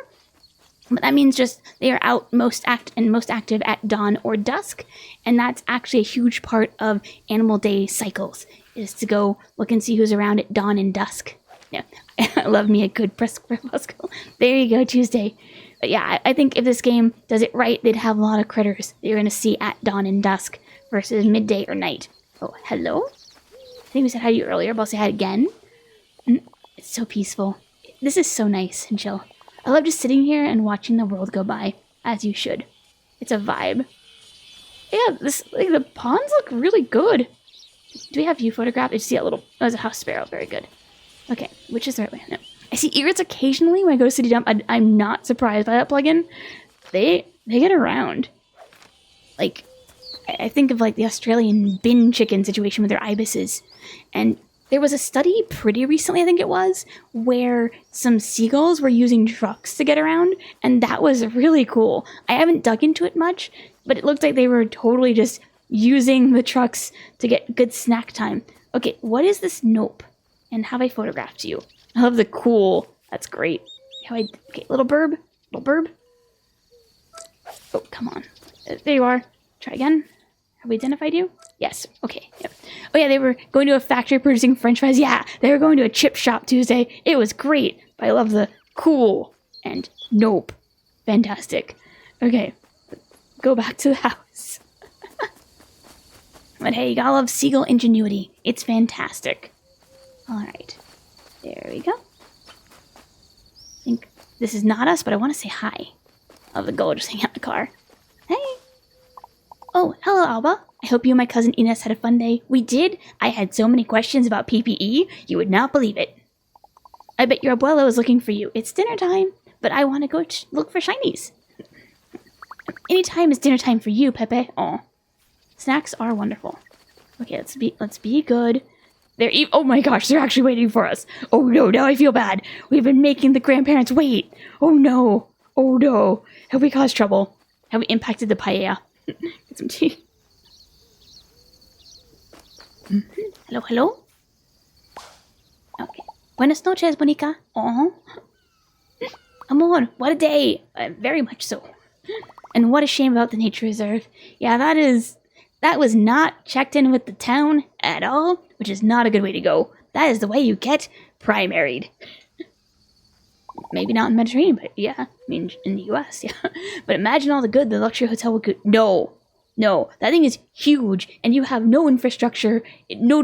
but that means just they are out most active at dawn or dusk, and that's actually a huge part of animal day cycles, is to go look and see who's around at dawn and dusk. Yeah, I love me a good crepuscle. There you go, Tuesday. But yeah, I think if this game does it right, they'd have a lot of critters that you're going to see at dawn and dusk versus midday or night. Oh, hello? I think we said hi to you earlier, but I'll say hi again. It's so peaceful. This is so nice and chill. I love just sitting here and watching the world go by, as you should. It's a vibe. Yeah, the ponds look really good. Do we have you photographed? I just see a little, oh, there's a house sparrow. Very good. Okay, which is the right way? No. I see egrets occasionally when I go to City Dump. I'm not surprised by that plugin. They get around. Like, I think of like the Australian bin chicken situation with their ibises. And there was a study pretty recently, I think it was, where some seagulls were using trucks to get around. And that was really cool. I haven't dug into it much, but it looked like they were totally just using the trucks to get good snack time. Okay, what is this nope? And have I photographed you? I love the cool. That's great. Okay, little burb. Oh, come on. There you are. Try again. Have we identified you? Yes. Okay. Yep. Oh yeah, they were going to a factory producing French fries. Yeah, they were going to a chip shop Tuesday. It was great. But I love the cool and nope. Fantastic. Okay, go back to the house. But hey, you gotta love seagull ingenuity. It's fantastic. Alright, there we go. I think this is not us, but I want to say hi. Of the gull just hanging out in the car. Hey! Oh, hello, Alba. I hope you and my cousin Ines had a fun day. We did. I had so many questions about PPE, you would not believe it. I bet your abuelo is looking for you. It's dinner time, but I want to go look for shinies. Anytime is dinner time for you, Pepe. Aw. Snacks are wonderful. Okay, let's be good. Oh my gosh, they're actually waiting for us. Oh no, now I feel bad. We've been making the grandparents wait. Oh no. Have we caused trouble? Have we impacted the paella? Get some tea. Hello? Okay. Buenas noches, Bonica. Oh. Amor, what a day. Very much so. And what a shame about the nature reserve. Yeah, that was not checked in with the town at all, which is not a good way to go. That is the way you get primaried. Maybe not in the Mediterranean, but yeah. I mean, in the US, yeah. But imagine all the good the luxury hotel would do. No. That thing is huge, and you have no infrastructure. No.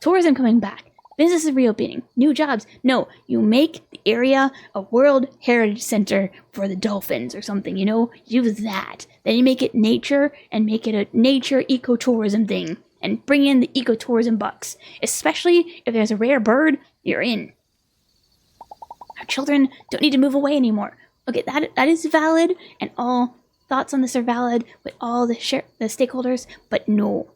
Tourism coming back. Business is reopening. New jobs. No, you make the area a World Heritage Center for the dolphins or something, Use that. Then you make it nature and make it a nature ecotourism thing. And bring in the ecotourism bucks. Especially if there's a rare bird, you're in. Our children don't need to move away anymore. Okay, that is valid, and all thoughts on this are valid with all the stakeholders, but no.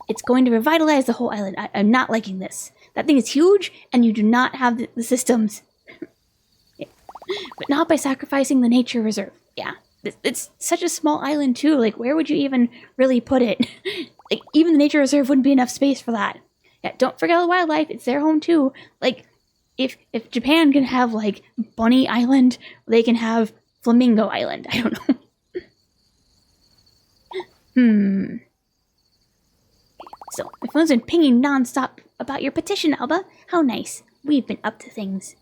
It's going to revitalize the whole island. I'm not liking this. That thing is huge, and you do not have the systems. Yeah. But not by sacrificing the nature reserve. Yeah. It's such a small island, too. Like, where would you even really put it? Like, even the nature reserve wouldn't be enough space for that. Yeah, don't forget the wildlife. It's their home, too. Like, if Japan can have, like, Bunny Island, they can have Flamingo Island. I don't know. So, my phone's been pinging nonstop about your petition, Alba. How nice. We've been up to things.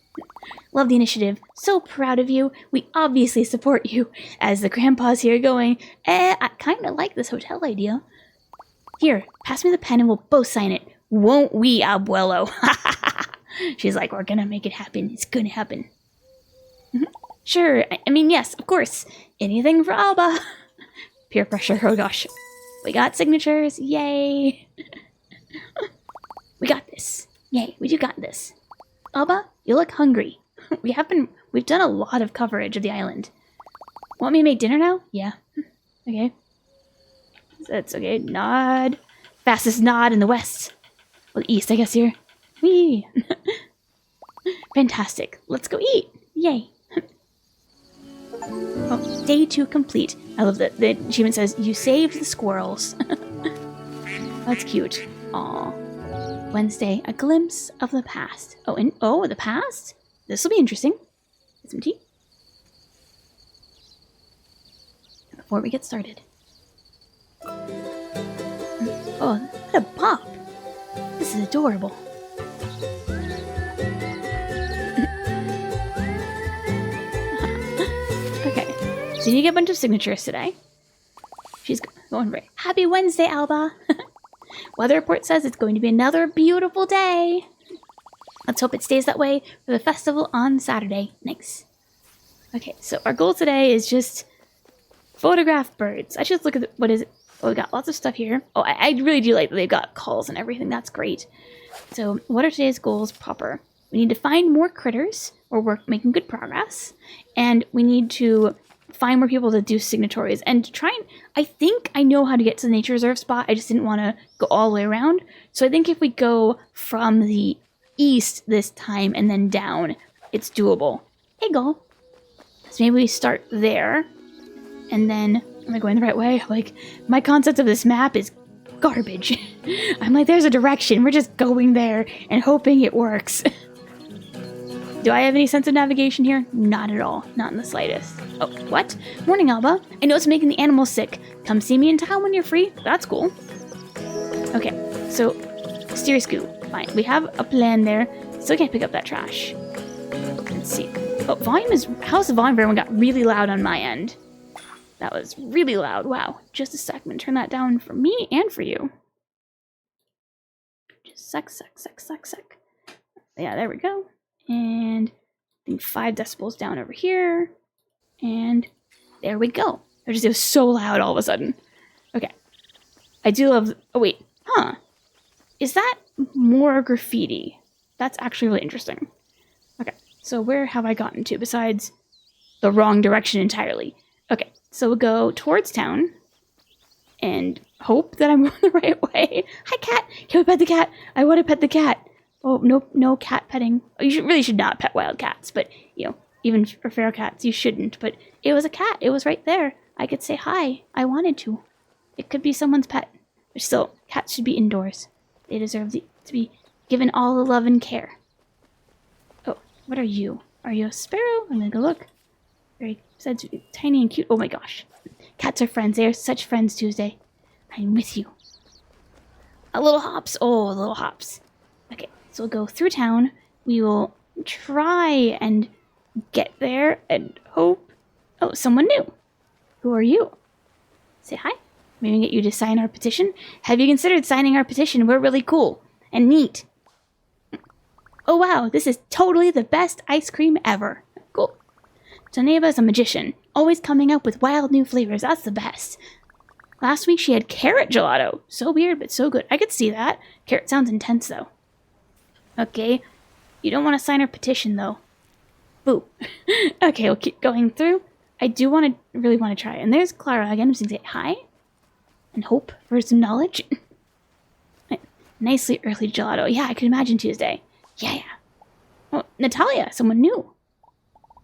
Love the initiative. So proud of you. We obviously support you. As the grandpa's here going, I kind of like this hotel idea. Here, pass me the pen and we'll both sign it. Won't we, abuelo? She's like, we're gonna make it happen. It's gonna happen. Sure. I mean, yes, of course. Anything for Alba. Peer pressure. Oh gosh. We got signatures. Yay. We got this. Yay. We do got this. Alba, you look hungry. We've done a lot of coverage of the island. Want me to make dinner now? Yeah. Okay. That's okay. Nod. Fastest nod in the west. Well, east, I guess here. Whee. Fantastic. Let's go eat. Yay. Oh, day 2 complete. I love that the achievement says, you saved the squirrels. That's cute. Aw. Wednesday, a glimpse of the past. Oh, the past? This will be interesting. Get some tea. Before we get started. Oh, what a pop. This is adorable. Okay, so you get a bunch of signatures today. She's going right. Happy Wednesday, Alba. Weather report says it's going to be another beautiful day. Let's hope it stays that way for the festival on Saturday. Nice. Okay, so our goal today is just photograph birds. I should look at what is it. Oh, we got lots of stuff here. Oh, I really do like that they've got calls and everything. That's great. So what are today's goals proper? We need to find more critters, or we're making good progress. And we need to find more people to do signatories and to try and, I think I know how to get to the nature reserve spot. I just didn't want to go all the way around. So I think if we go from the east this time and then down, it's doable. Hey, go. So maybe we start there. And then, am I going the right way? Like, my concept of this map is garbage. I'm like, there's a direction. We're just going there and hoping it works. Do I have any sense of navigation here? Not at all. Not in the slightest. Oh, what? Morning, Alba. I know it's making the animals sick. Come see me in town when you're free. That's cool. Okay, so steer scoot. Fine. We have a plan there. Still can't pick up that trash. Let's see. Oh, volume is... How's the volume for everyone got really loud on my end? That was really loud. Wow. Just a sec. I'm going to turn that down for me and for you. Just sec. Yeah, there we go. And I think 5 decibels down over here. And there we go. It was so loud all of a sudden. Okay. I do love... Oh, wait. Huh. Is that more graffiti? That's actually really interesting. Okay. So where have I gotten to besides the wrong direction entirely? Okay. So we'll go towards town. And hope that I'm going the right way. Hi, cat. Can we pet the cat? I want to pet the cat. Oh, no cat petting. Oh, you really should not pet wild cats, but, you know, even for feral cats, you shouldn't. But it was a cat. It was right there. I could say hi. I wanted to. It could be someone's pet. But still, cats should be indoors. They deserve to be given all the love and care. Oh, what are you? Are you a sparrow? I'm gonna go look. Very tiny and cute. Oh my gosh. Cats are friends. They are such friends, Tuesday. I'm with you. A little hops. Oh, little hops. Okay. So we'll go through town. We will try and get there and hope. Oh, someone new. Who are you? Say hi. Maybe get you to sign our petition. Have you considered signing our petition? We're really cool and neat. Oh wow, this is totally the best ice cream ever. Cool. Geneva is a magician, always coming up with wild new flavors. That's the best. Last week she had carrot gelato. So weird, but so good. I could see that. Carrot sounds intense though. Okay, you don't want to sign our petition, though. Boo. Okay, we'll keep going through. I do really want to try. And there's Clara again, who's going to say hi. And hope for some knowledge. Nicely early gelato. Yeah, I could imagine Tuesday. Yeah. Oh, Natalia, someone new.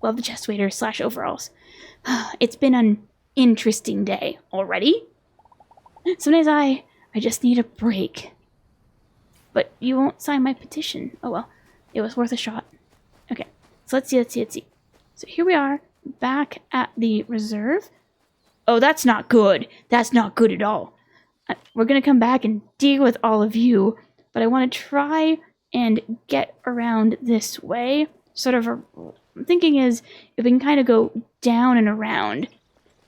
Love the chest waiter / overalls. It's been an interesting day already. Sometimes I just need a break. But you won't sign my petition. Oh well, it was worth a shot. Okay, so let's see. So here we are, back at the reserve. Oh, that's not good. That's not good at all. We're gonna come back and deal with all of you, but I want to try and get around this way. Sort of, I'm thinking is if we can kind of go down and around.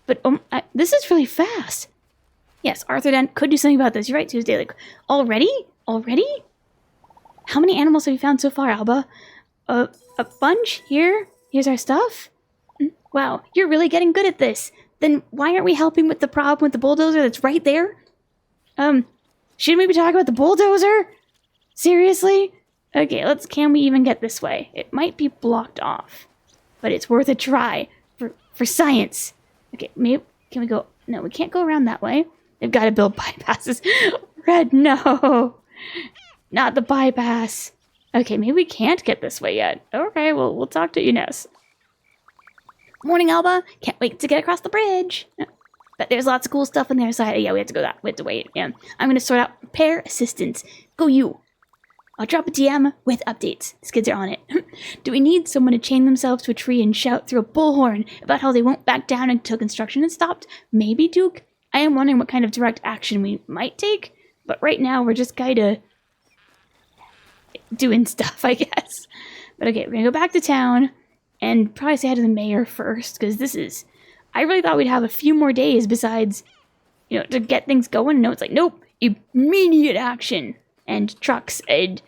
But this is really fast. Yes, Arthur Dent could do something about this. You're right, Tuesday. Like, already? How many animals have you found so far, Alba? A bunch? Here's our stuff? Wow, you're really getting good at this. Then why aren't we helping with the problem with the bulldozer that's right there? Shouldn't we be talking about the bulldozer? Seriously? Okay, can we even get this way? It might be blocked off, but it's worth a try for science. Okay, maybe, can we go? No, we can't go around that way. They've got to build bypasses. Red, no. Not the bypass. Okay, maybe we can't get this way yet. Okay, well, we'll talk to Ines. Morning, Alba. Can't wait to get across the bridge. But there's lots of cool stuff on the other side. Yeah, we have to go that. We have to wait. Yeah, I'm going to sort out pair assistance. Go you. I'll drop a DM with updates. The skids are on it. Do we need someone to chain themselves to a tree and shout through a bullhorn about how they won't back down until construction is stopped? Maybe, Duke? I am wondering what kind of direct action we might take, but right now we're just kind of doing stuff, I guess. But okay, we're gonna go back to town and probably say hi to the mayor first, because this is... I really thought we'd have a few more days besides, to get things going. No, it's like, nope, immediate action. And trucks, and,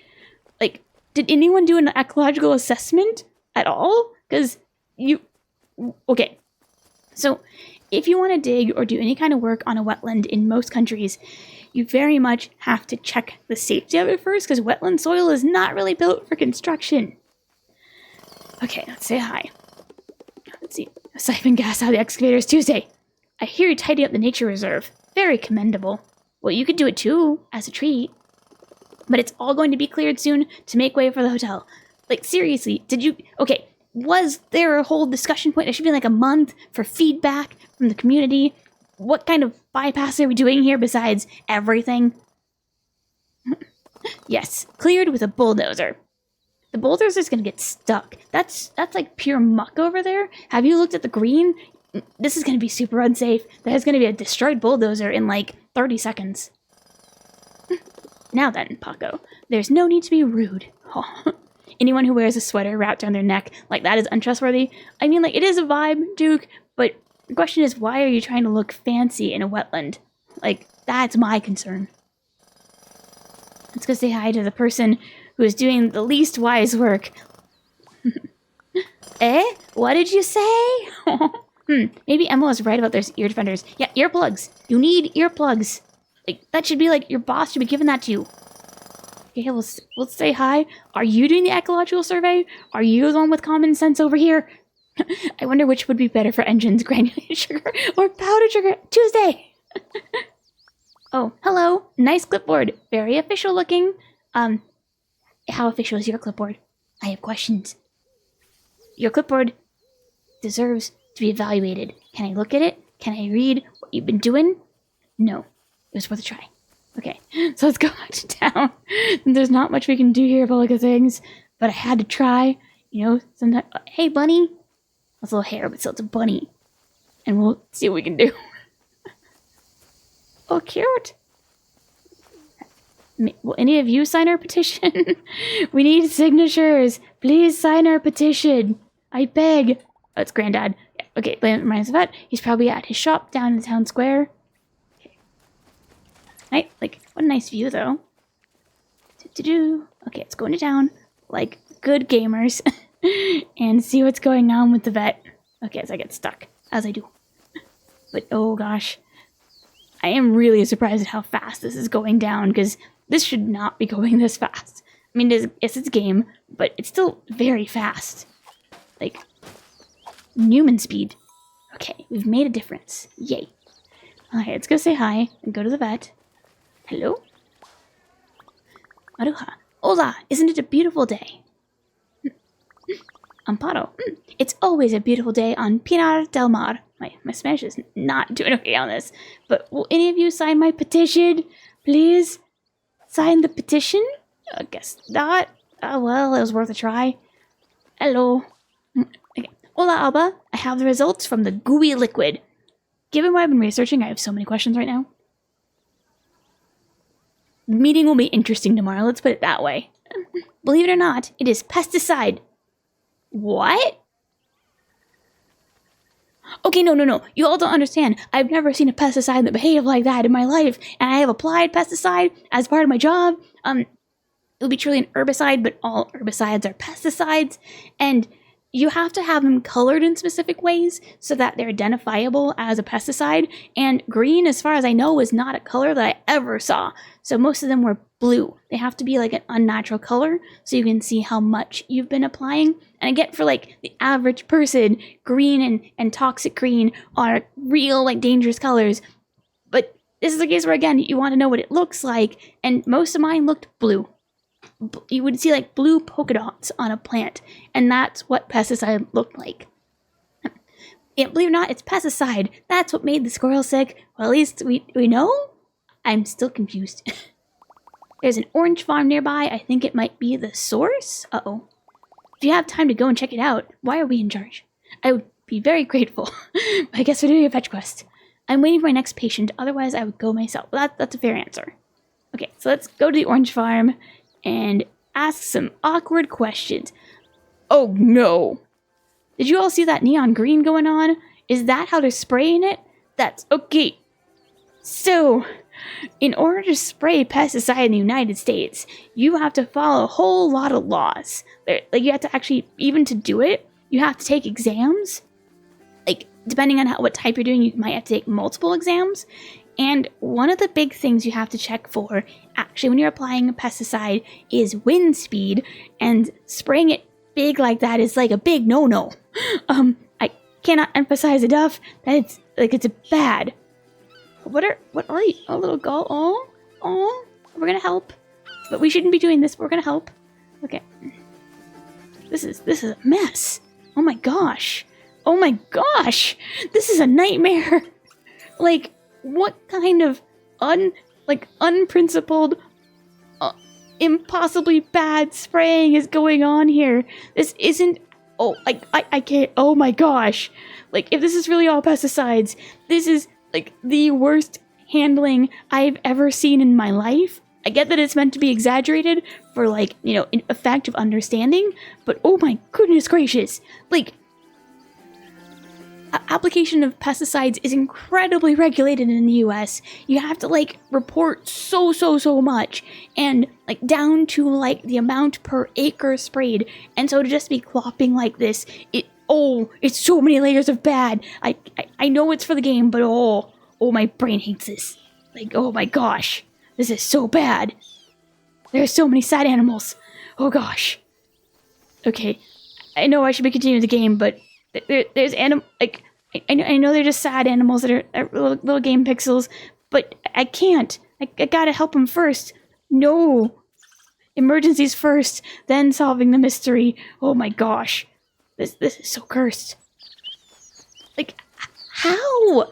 did anyone do an ecological assessment at all? Because okay, so if you want to dig or do any kind of work on a wetland in most countries, you very much have to check the safety of it first, because wetland soil is not really built for construction. Okay, let's say hi. Let's see. Siphon gas out of the excavators Tuesday. I hear you tidy up the nature reserve. Very commendable. Well, you could do it too, as a treat. But it's all going to be cleared soon to make way for the hotel. Seriously, okay, was there a whole discussion point? There should be a month for feedback from the community. What kind of bypass are we doing here besides everything? Yes, cleared with a bulldozer. The bulldozer's gonna get stuck. That's pure muck over there. Have you looked at the green? This is gonna be super unsafe. There's gonna be a destroyed bulldozer in 30 seconds. Now then, Paco, there's no need to be rude. Oh. Anyone who wears a sweater wrapped around their neck like that is untrustworthy. I mean, it is a vibe, Duke, but the question is, why are you trying to look fancy in a wetland? That's my concern. Let's go say hi to the person who is doing the least wise work. Eh? What did you say? Maybe Emma was right about those ear defenders. Yeah, earplugs. You need earplugs. That should be your boss should be giving that to you. Okay, let's say hi. Are you doing the ecological survey? Are you the one with common sense over here? I wonder which would be better for engines, granulated sugar or powdered sugar. Tuesday! Oh, hello. Nice clipboard. Very official looking. How official is your clipboard? I have questions. Your clipboard deserves to be evaluated. Can I look at it? Can I read what you've been doing? No. It was worth a try. Okay, so let's go back to town. There's not much we can do here about things, but I had to try. Sometimes... Hey, bunny! That's a little hair, but still it's a bunny. And we'll see what we can do. Oh, cute! Will any of you sign our petition? We need signatures. Please sign our petition. I beg. Oh, it's Granddad. Okay, reminds of that. He's probably at his shop down in the town square. Right, what a nice view, though. Okay, let's go into town, good gamers, and see what's going on with the vet. Okay, as I get stuck, as I do. But, oh gosh. I am really surprised at how fast this is going down, because this should not be going this fast. I mean, it's a game, but it's still very fast. Newman speed. Okay, we've made a difference. Yay. Alright, let's go say hi and go to the vet. Hello? Maruha. Hola, isn't it a beautiful day? Amparo. It's always a beautiful day on Pinar del Mar. My Spanish is not doing okay on this. But will any of you sign my petition? Please? Sign the petition? I guess not. Oh, well, it was worth a try. Hello. Okay. Hola, Alba. I have the results from the gooey liquid. Given what I've been researching, I have so many questions right now. The meeting will be interesting tomorrow, let's put it that way. Believe it or not, it is pesticide. What? Okay, no. You all don't understand. I've never seen a pesticide that behaved like that in my life, and I have applied pesticide as part of my job. It would be truly an herbicide, but all herbicides are pesticides, and you have to have them colored in specific ways so that they're identifiable as a pesticide, and green, as far as I know, is not a color that I ever saw. So most of them were blue. They have to be like an unnatural color so you can see how much you've been applying. And again, for like the average person, green and toxic green are real like dangerous colors. But this is a case where, again, you want to know what it looks like, and most of mine looked blue. You would see like blue polka dots on a plant, and that's what pesticide looked like. Yeah, believe it or not, it's pesticide. That's what made the squirrel sick. Well, at least we know? I'm still confused. There's an orange farm nearby. I think it might be the source. Uh-oh. If you have time to go and check it out, why are we in charge? I would be very grateful. I guess we're doing a fetch quest. I'm waiting for my next patient, otherwise I would go myself. Well, that's a fair answer. Okay, so let's go to the orange farm and ask some awkward questions. Oh no! Did you all see that neon green going on? Is that how they're spraying it? That's okay. So, in order to spray pesticide in the United States, you have to follow a whole lot of laws. Like, you have to actually, even to do it, you have to take exams. Like, depending on what type you're doing, you might have to take multiple exams. And one of the big things you have to check for, actually, when you're applying a pesticide, is wind speed, and spraying it big like that is like a big no-no. I cannot emphasize enough that it's bad. What are you? A little gull? Oh, we're gonna help. But we shouldn't be doing this, we're gonna help. Okay. This is a mess. Oh my gosh. This is a nightmare. Like, what kind of unprincipled, impossibly bad spraying is going on here? This isn't. Oh, I can't. Oh my gosh! Like, if this is really all pesticides, this is like the worst handling I've ever seen in my life. I get that it's meant to be exaggerated for, like, you know, an effect of understanding, but oh my goodness gracious! Like, application of pesticides is incredibly regulated in the US. You have to, like, report so much, and, like, down to, like, the amount per acre sprayed. And so to just be clopping like this, it's so many layers of bad. I know it's for the game, but oh, my brain hates this. Like, oh my gosh, this is so bad. There's so many sad animals. Oh gosh. Okay, I know I should be continuing the game, but there's like, I know they're just sad animals that are little game pixels, but I can't. I gotta help them first. No. Emergencies first, then solving the mystery. Oh my gosh. This is so cursed. Like, how?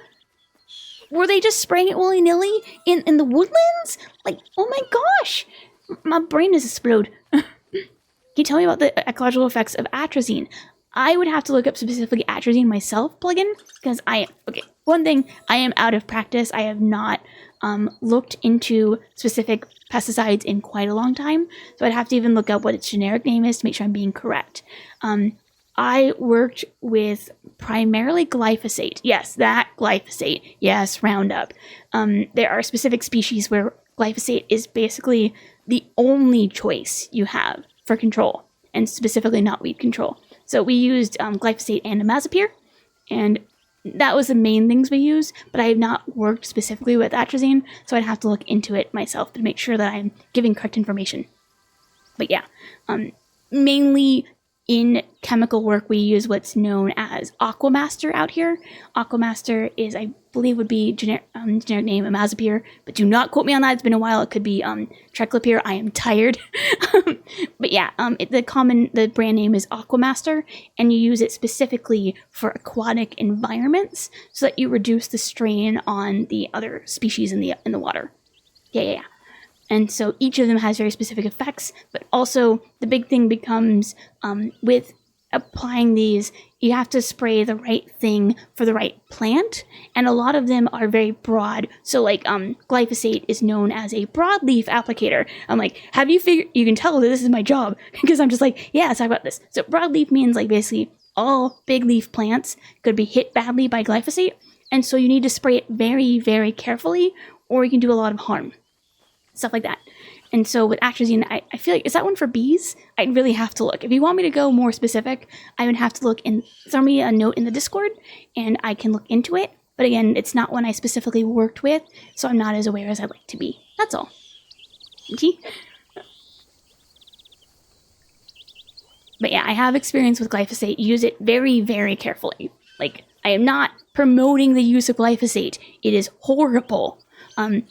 Were they just spraying it willy-nilly in the woodlands? Like, oh my gosh. My brain is explode. Can you tell me about the ecological effects of atrazine? I would have to look up specifically atrazine myself plugin, because one thing, I am out of practice. I have not looked into specific pesticides in quite a long time, so I'd have to even look up what its generic name is to make sure I'm being correct. I worked with primarily glyphosate. Yes, that glyphosate. Yes, Roundup. There are specific species where glyphosate is basically the only choice you have for control, and specifically not weed control. So we used glyphosate and imazapyr, and that was the main things we used, but I have not worked specifically with atrazine, so I'd have to look into it myself to make sure that I'm giving correct information. But yeah, mainly in chemical work, we use what's known as Aquamaster out here. Aquamaster is, I believe, would be generic name imazapyr, but do not quote me on that. It's been a while. It could be treclopyr. I am tired. But yeah, the brand name is Aquamaster, and you use it specifically for aquatic environments so that you reduce the strain on the other species in the water. Yeah. And so each of them has very specific effects, but also the big thing becomes with applying these, you have to spray the right thing for the right plant, and a lot of them are very broad. So like glyphosate is known as a broadleaf applicator. I'm like, have you figured, you can tell that this is my job, because I'm just like, yeah, let's talk about this. So broadleaf means like basically all big leaf plants could be hit badly by glyphosate, and so you need to spray it very, very carefully, or you can do a lot of harm. Stuff like that. And so with atrazine, I feel like, is that one for bees? I'd really have to look. If you want me to go more specific, I would have to look and throw me a note in the Discord and I can look into it. But again, it's not one I specifically worked with, so I'm not as aware as I'd like to be. That's all. Okay? But yeah, I have experience with glyphosate. Use it very, very carefully. Like, I am not promoting the use of glyphosate. It is horrible.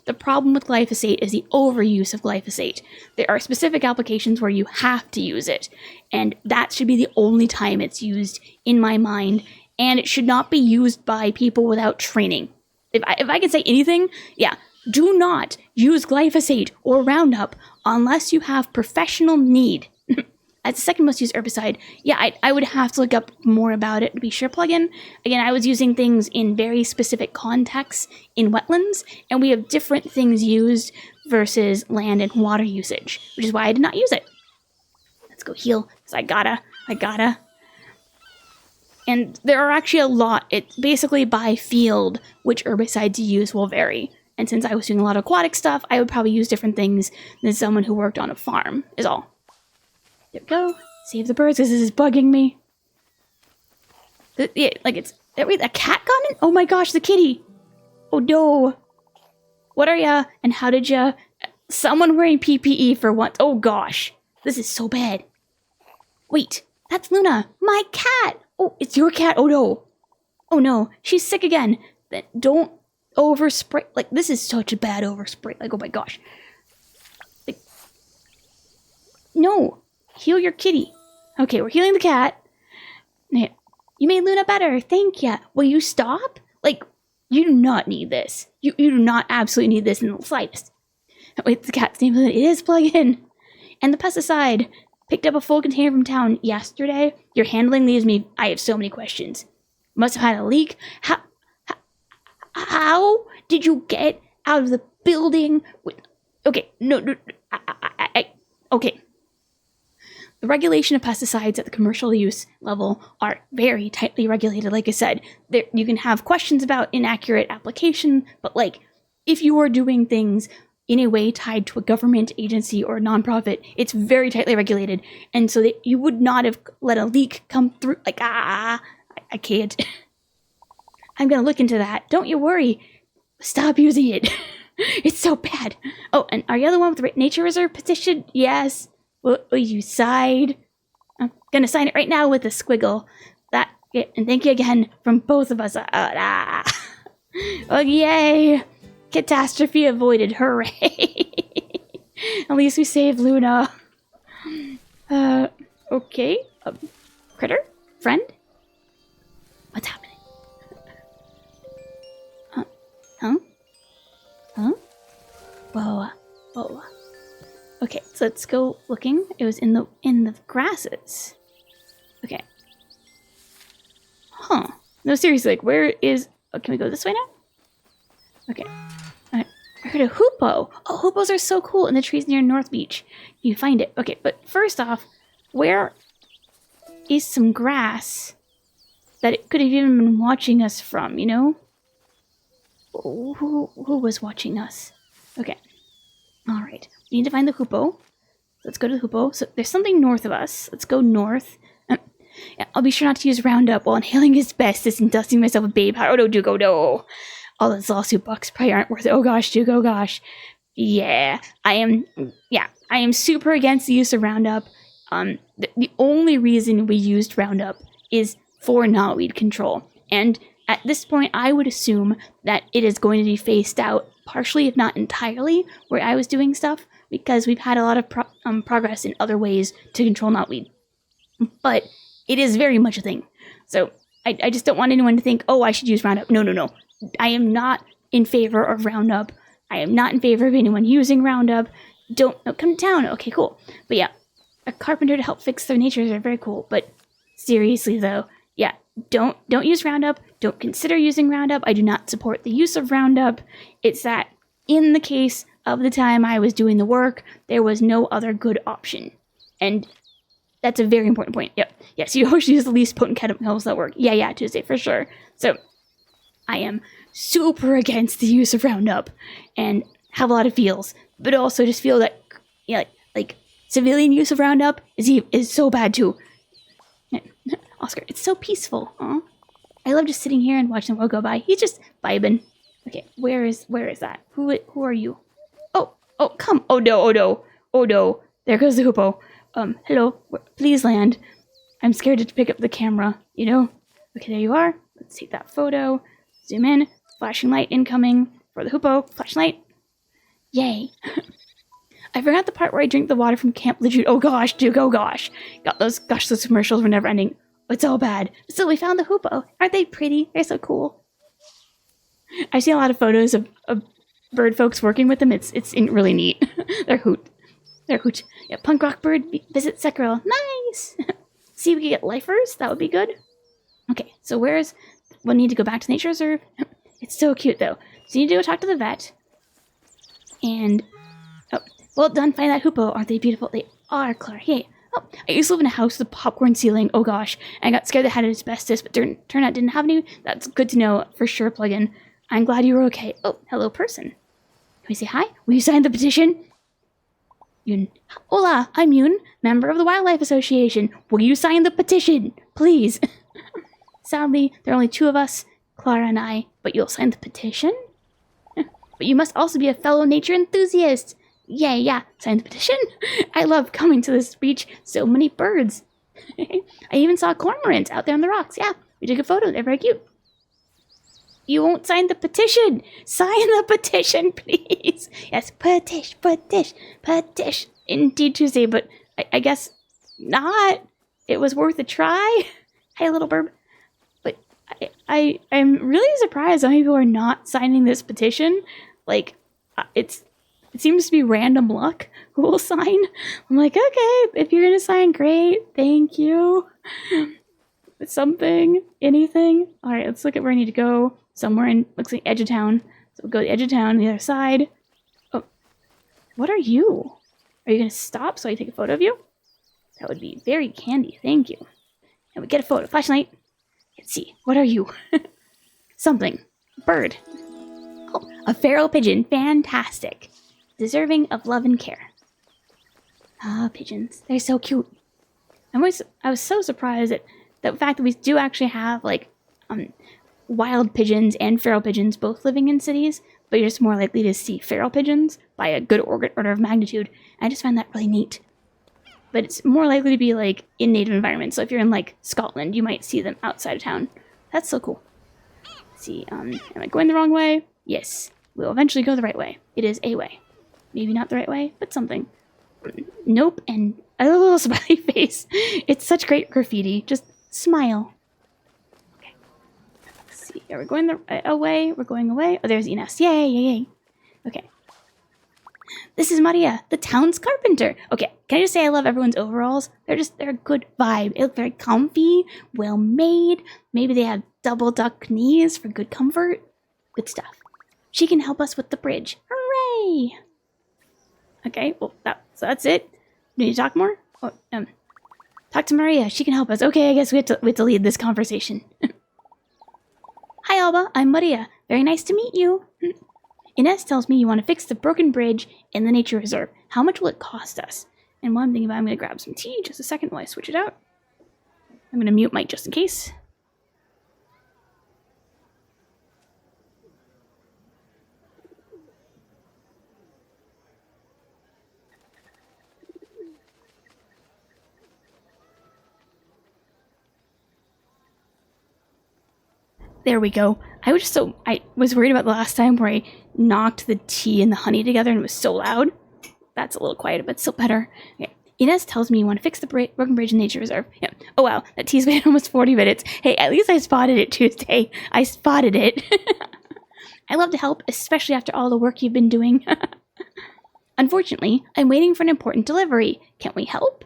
The problem with glyphosate is the overuse of glyphosate. There are specific applications where you have to use it, and that should be the only time it's used in my mind, and it should not be used by people without training. If I can say anything, yeah, do not use glyphosate or Roundup unless you have professional need. As the second most used herbicide, yeah, I would have to look up more about it to be sure. Plugin. Again, I was using things in very specific contexts in wetlands, and we have different things used versus land and water usage, which is why I did not use it. Let's go heal, because I gotta. And there are actually a lot. It's basically by field, which herbicides you use will vary. And since I was doing a lot of aquatic stuff, I would probably use different things than someone who worked on a farm, is all. There we go. Save the birds, because this is bugging me. Yeah, like it's... A cat got in? Oh my gosh, the kitty! Oh no! What are ya? And how did ya... Someone wearing PPE for once. Oh gosh. This is so bad. Wait, that's Luna. My cat! Oh, it's your cat? Oh no. Oh no, she's sick again. Don't overspray. Like, this is such a bad overspray. Like, oh my gosh. Like, no. Heal your kitty. Okay, we're healing the cat. You made Luna better. Thank ya. Will you stop? Like, you do not need this. You do not absolutely need this in the slightest. Wait, the cat's name is Plug-in. And the pesticide. Picked up a full container from town yesterday. Your handling leaves me... I have so many questions. Must have had a leak. How did you get out of the building? Okay, no. Okay. The regulation of pesticides at the commercial use level are very tightly regulated. Like I said, you can have questions about inaccurate application, but like, if you are doing things in a way tied to a government agency or a nonprofit, it's very tightly regulated. And so that you would not have let a leak come through. Like, I can't. I'm going to look into that. Don't you worry. Stop using it. It's so bad. Oh, and are you the one with the nature reserve petition? Yes. Will you sign? I'm gonna sign it right now with a squiggle. And thank you again from both of us. Oh, yay! Catastrophe avoided. Hooray! At least we saved Luna. Okay. Critter? Friend? What's happening? Huh? Whoa. Okay, so let's go looking. It was in the grasses. Okay. Huh. No, seriously, like, where is... Oh, can we go this way now? Okay. I heard a hoopoe. Oh, hoopos are so cool in the trees near North Beach. You find it. Okay, but first off, where is some grass that it could have even been watching us from, you know? Who was watching us? Okay. All right. We need to find the hoopoe. Let's go to the hoopoe. So there's something north of us. Let's go north. Yeah, I'll be sure not to use Roundup while inhaling asbestos and dusting myself with baby powder. Oh no, Duke, oh no. All those lawsuit bucks probably aren't worth it. Oh gosh, Duke, oh gosh. Yeah, I am super against the use of Roundup. The only reason we used Roundup is for knotweed control. And at this point, I would assume that it is going to be phased out partially, if not entirely, where I was doing stuff, because we've had a lot of progress in other ways to control knotweed. But it is very much a thing. So I just don't want anyone to think, oh, I should use Roundup. No. I am not in favor of Roundup. I am not in favor of anyone using Roundup. Don't come to town. Okay, cool. But yeah, a carpenter to help fix their natures are very cool. But seriously though, yeah, don't use Roundup. Don't consider using Roundup. I do not support the use of Roundup. It's that in the case of the time I was doing the work, there was no other good option. And that's a very important point. Yep. Yes, you always use the least potent chemicals that work. Yeah, Tuesday, for sure. So, I am super against the use of Roundup and have a lot of feels, but also just feel that, yeah, like civilian use of Roundup is so bad too. Oscar, it's so peaceful. Huh? I love just sitting here and watching the world go by. He's just vibing. Okay, where is that? Who are you? Oh, come. Oh no. There goes the hoopoe. Hello, please land. I'm scared to pick up the camera, you know? Okay, there you are. Let's take that photo. Zoom in. Flashing light incoming for the hoopoe. Flashlight. Yay. I forgot the part where I drink the water from Camp Lejeune. Oh gosh, dude, oh gosh. Those commercials were never ending. It's all bad. Still, we found the hoopoe. Aren't they pretty? They're so cool. I've seen a lot of photos of bird folks working with them. It's really neat. They're hoot. Yeah, punk rock bird visit Sekiro. Nice! See if we can get lifers. That would be good. Okay, so we'll need to go back to nature reserve. It's so cute though. So you need to go talk to the vet. And well done, find that hoopoe. Aren't they beautiful? They are, Clara. Yay. Oh, I used to live in a house with a popcorn ceiling. Oh gosh. I got scared they had asbestos, but turned out didn't have any. That's good to know for sure, plugin. I'm glad you were okay. Oh, hello person. Can we say hi? Will you sign the petition? Yun. Hola, I'm Yun, member of the Wildlife Association. Will you sign the petition? Please. Sadly, there are only two of us, Clara and I, but you'll sign the petition? But you must also be a fellow nature enthusiast. Yeah, sign the petition. I love coming to this beach. So many birds. I even saw cormorants out there on the rocks. Yeah, we took a photo. They're very cute. You won't sign the petition. Sign the petition, please. Yes, petition. Indeed, Tuesday, but I guess not. It was worth a try. Hey, little bird. But I'm really surprised how many people are not signing this petition. Like, it seems to be random luck who will sign. I'm like, okay, if you're gonna sign, great, thank you. Something, anything. All right, let's look at where I need to go. Somewhere in, looks like edge of town. So we'll go to the edge of town on the other side. Oh, what are you? Are you gonna stop so I take a photo of you? That would be very candy, thank you. And we get a photo, flashlight. Let's see, what are you? Something, bird. Oh, a feral pigeon, fantastic. Deserving of love and care. Ah, pigeons, they're so cute. I was so surprised at the fact that we do actually have like wild pigeons and feral pigeons both living in cities, but you're just more likely to see feral pigeons by a good order of magnitude. And I just find that really neat. But it's more likely to be like in native environments. So if you're in like Scotland, you might see them outside of town. That's so cool. Let's see, am I going the wrong way? Yes, we'll eventually go the right way. It is a way. Maybe not the right way, but something. Nope, and a little smiley face. It's such great graffiti. Just smile. Okay. Let's see. Are we going away? We're going away. Oh, there's Ines. Yay. Okay. This is Maria, the town's carpenter. Okay, can I just say I love everyone's overalls? They're a good vibe. They look very comfy, well made. Maybe they have double duck knees for good comfort. Good stuff. She can help us with the bridge. Hooray! Okay, well, that's it. Do you need to talk more? Oh, talk to Maria. She can help us. Okay, I guess we have to lead this conversation. Hi, Alba. I'm Maria. Very nice to meet you. Ines tells me you want to fix the broken bridge in the nature reserve. How much will it cost us? And one thing about I'm going to grab some tea. Just a second while I switch it out. I'm going to mute Mike just in case. There we go. I was worried about the last time where I knocked the tea and the honey together and it was so loud. That's a little quieter, but still better. Okay. Inez tells me you want to fix the broken bridge in nature reserve. Yeah. Oh wow, that tea's been almost 40 minutes. Hey, at least I spotted it Tuesday. I spotted it. I love to help, especially after all the work you've been doing. Unfortunately, I'm waiting for an important delivery. Can't we help?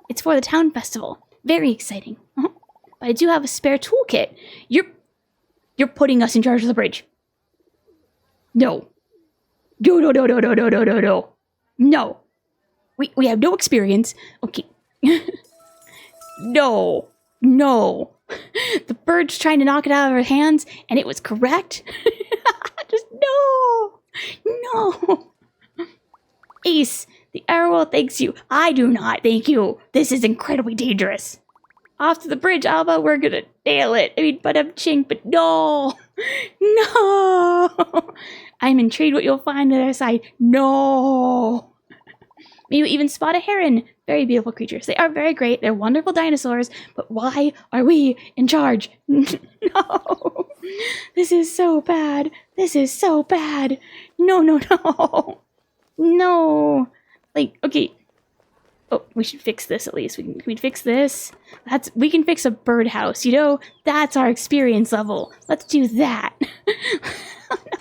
It's for the town festival. Very exciting. But I do have a spare toolkit. You're putting us in charge of the bridge. No. No. No. We have no experience. Okay. No. The bird's trying to knock it out of her hands, and it was correct. Just no. Ace, the arrow thanks you. I do not thank you. This is incredibly dangerous. Off to the bridge, Alba. We're gonna nail it. But no. I'm intrigued what you'll find on the other side. No. Maybe even spot a heron. Very beautiful creatures. They are very great. They're wonderful dinosaurs. But why are we in charge? No. This is so bad. No. No. Like, okay. Oh, we should fix this at least. Can we fix this? We can fix a birdhouse. That's our experience level. Let's do that.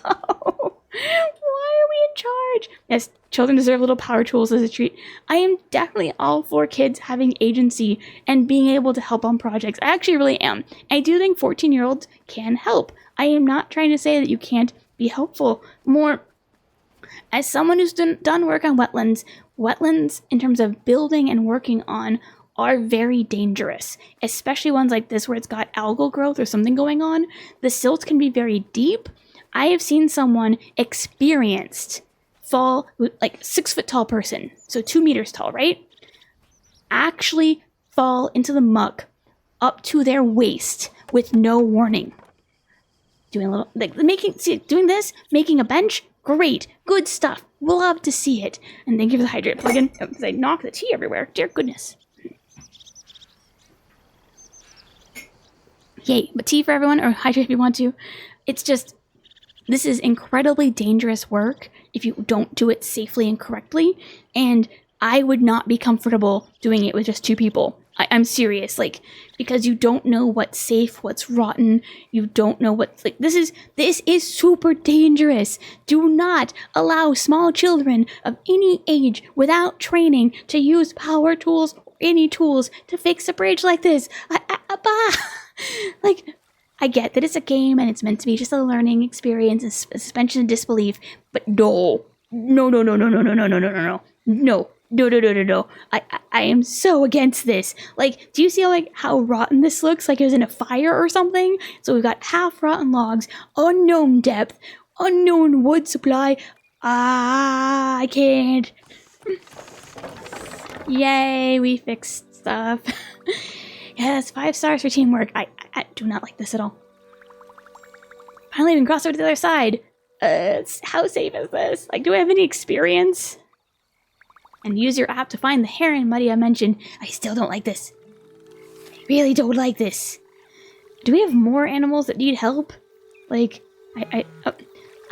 No. Why are we in charge? Yes, children deserve little power tools as a treat. I am definitely all for kids having agency and being able to help on projects. I actually really am. I do think 14-year-olds can help. I am not trying to say that you can't be helpful. More, as someone who's done work on wetlands in terms of building and working on are very dangerous, especially ones like this where it's got algal growth or something going on. The silts can be very deep. I have seen someone experienced fall, like 6 foot tall person, so 2 meters tall, right? Actually fall into the muck up to their waist with no warning. Doing a little, doing this, making a bench, great, good stuff. We'll love to see it. And thank you for the hydrate plugin, because I knocked the tea everywhere. Dear goodness. Yay, but tea for everyone, or hydrate if you want to. It's just, this is incredibly dangerous work if you don't do it safely and correctly, and I would not be comfortable doing it with just 2 people. I'm serious, because you don't know what's safe, what's rotten, you don't know what's, this is super dangerous. Do not allow small children of any age without training to use power tools or any tools to fix a bridge like this. I get that it's a game and it's meant to be just a learning experience and suspension of disbelief, but no. I am so against this. Do you see how rotten this looks? Like it was in a fire or something? So we've got half rotten logs, unknown depth, unknown wood supply. I can't. Yay, we fixed stuff. Yes, 5 stars for teamwork. I do not like this at all. Finally, we can cross over to the other side. How safe is this? Do I have any experience? And use your app to find the heron Maria mentioned. I still don't like this. I really don't like this. Do we have more animals that need help?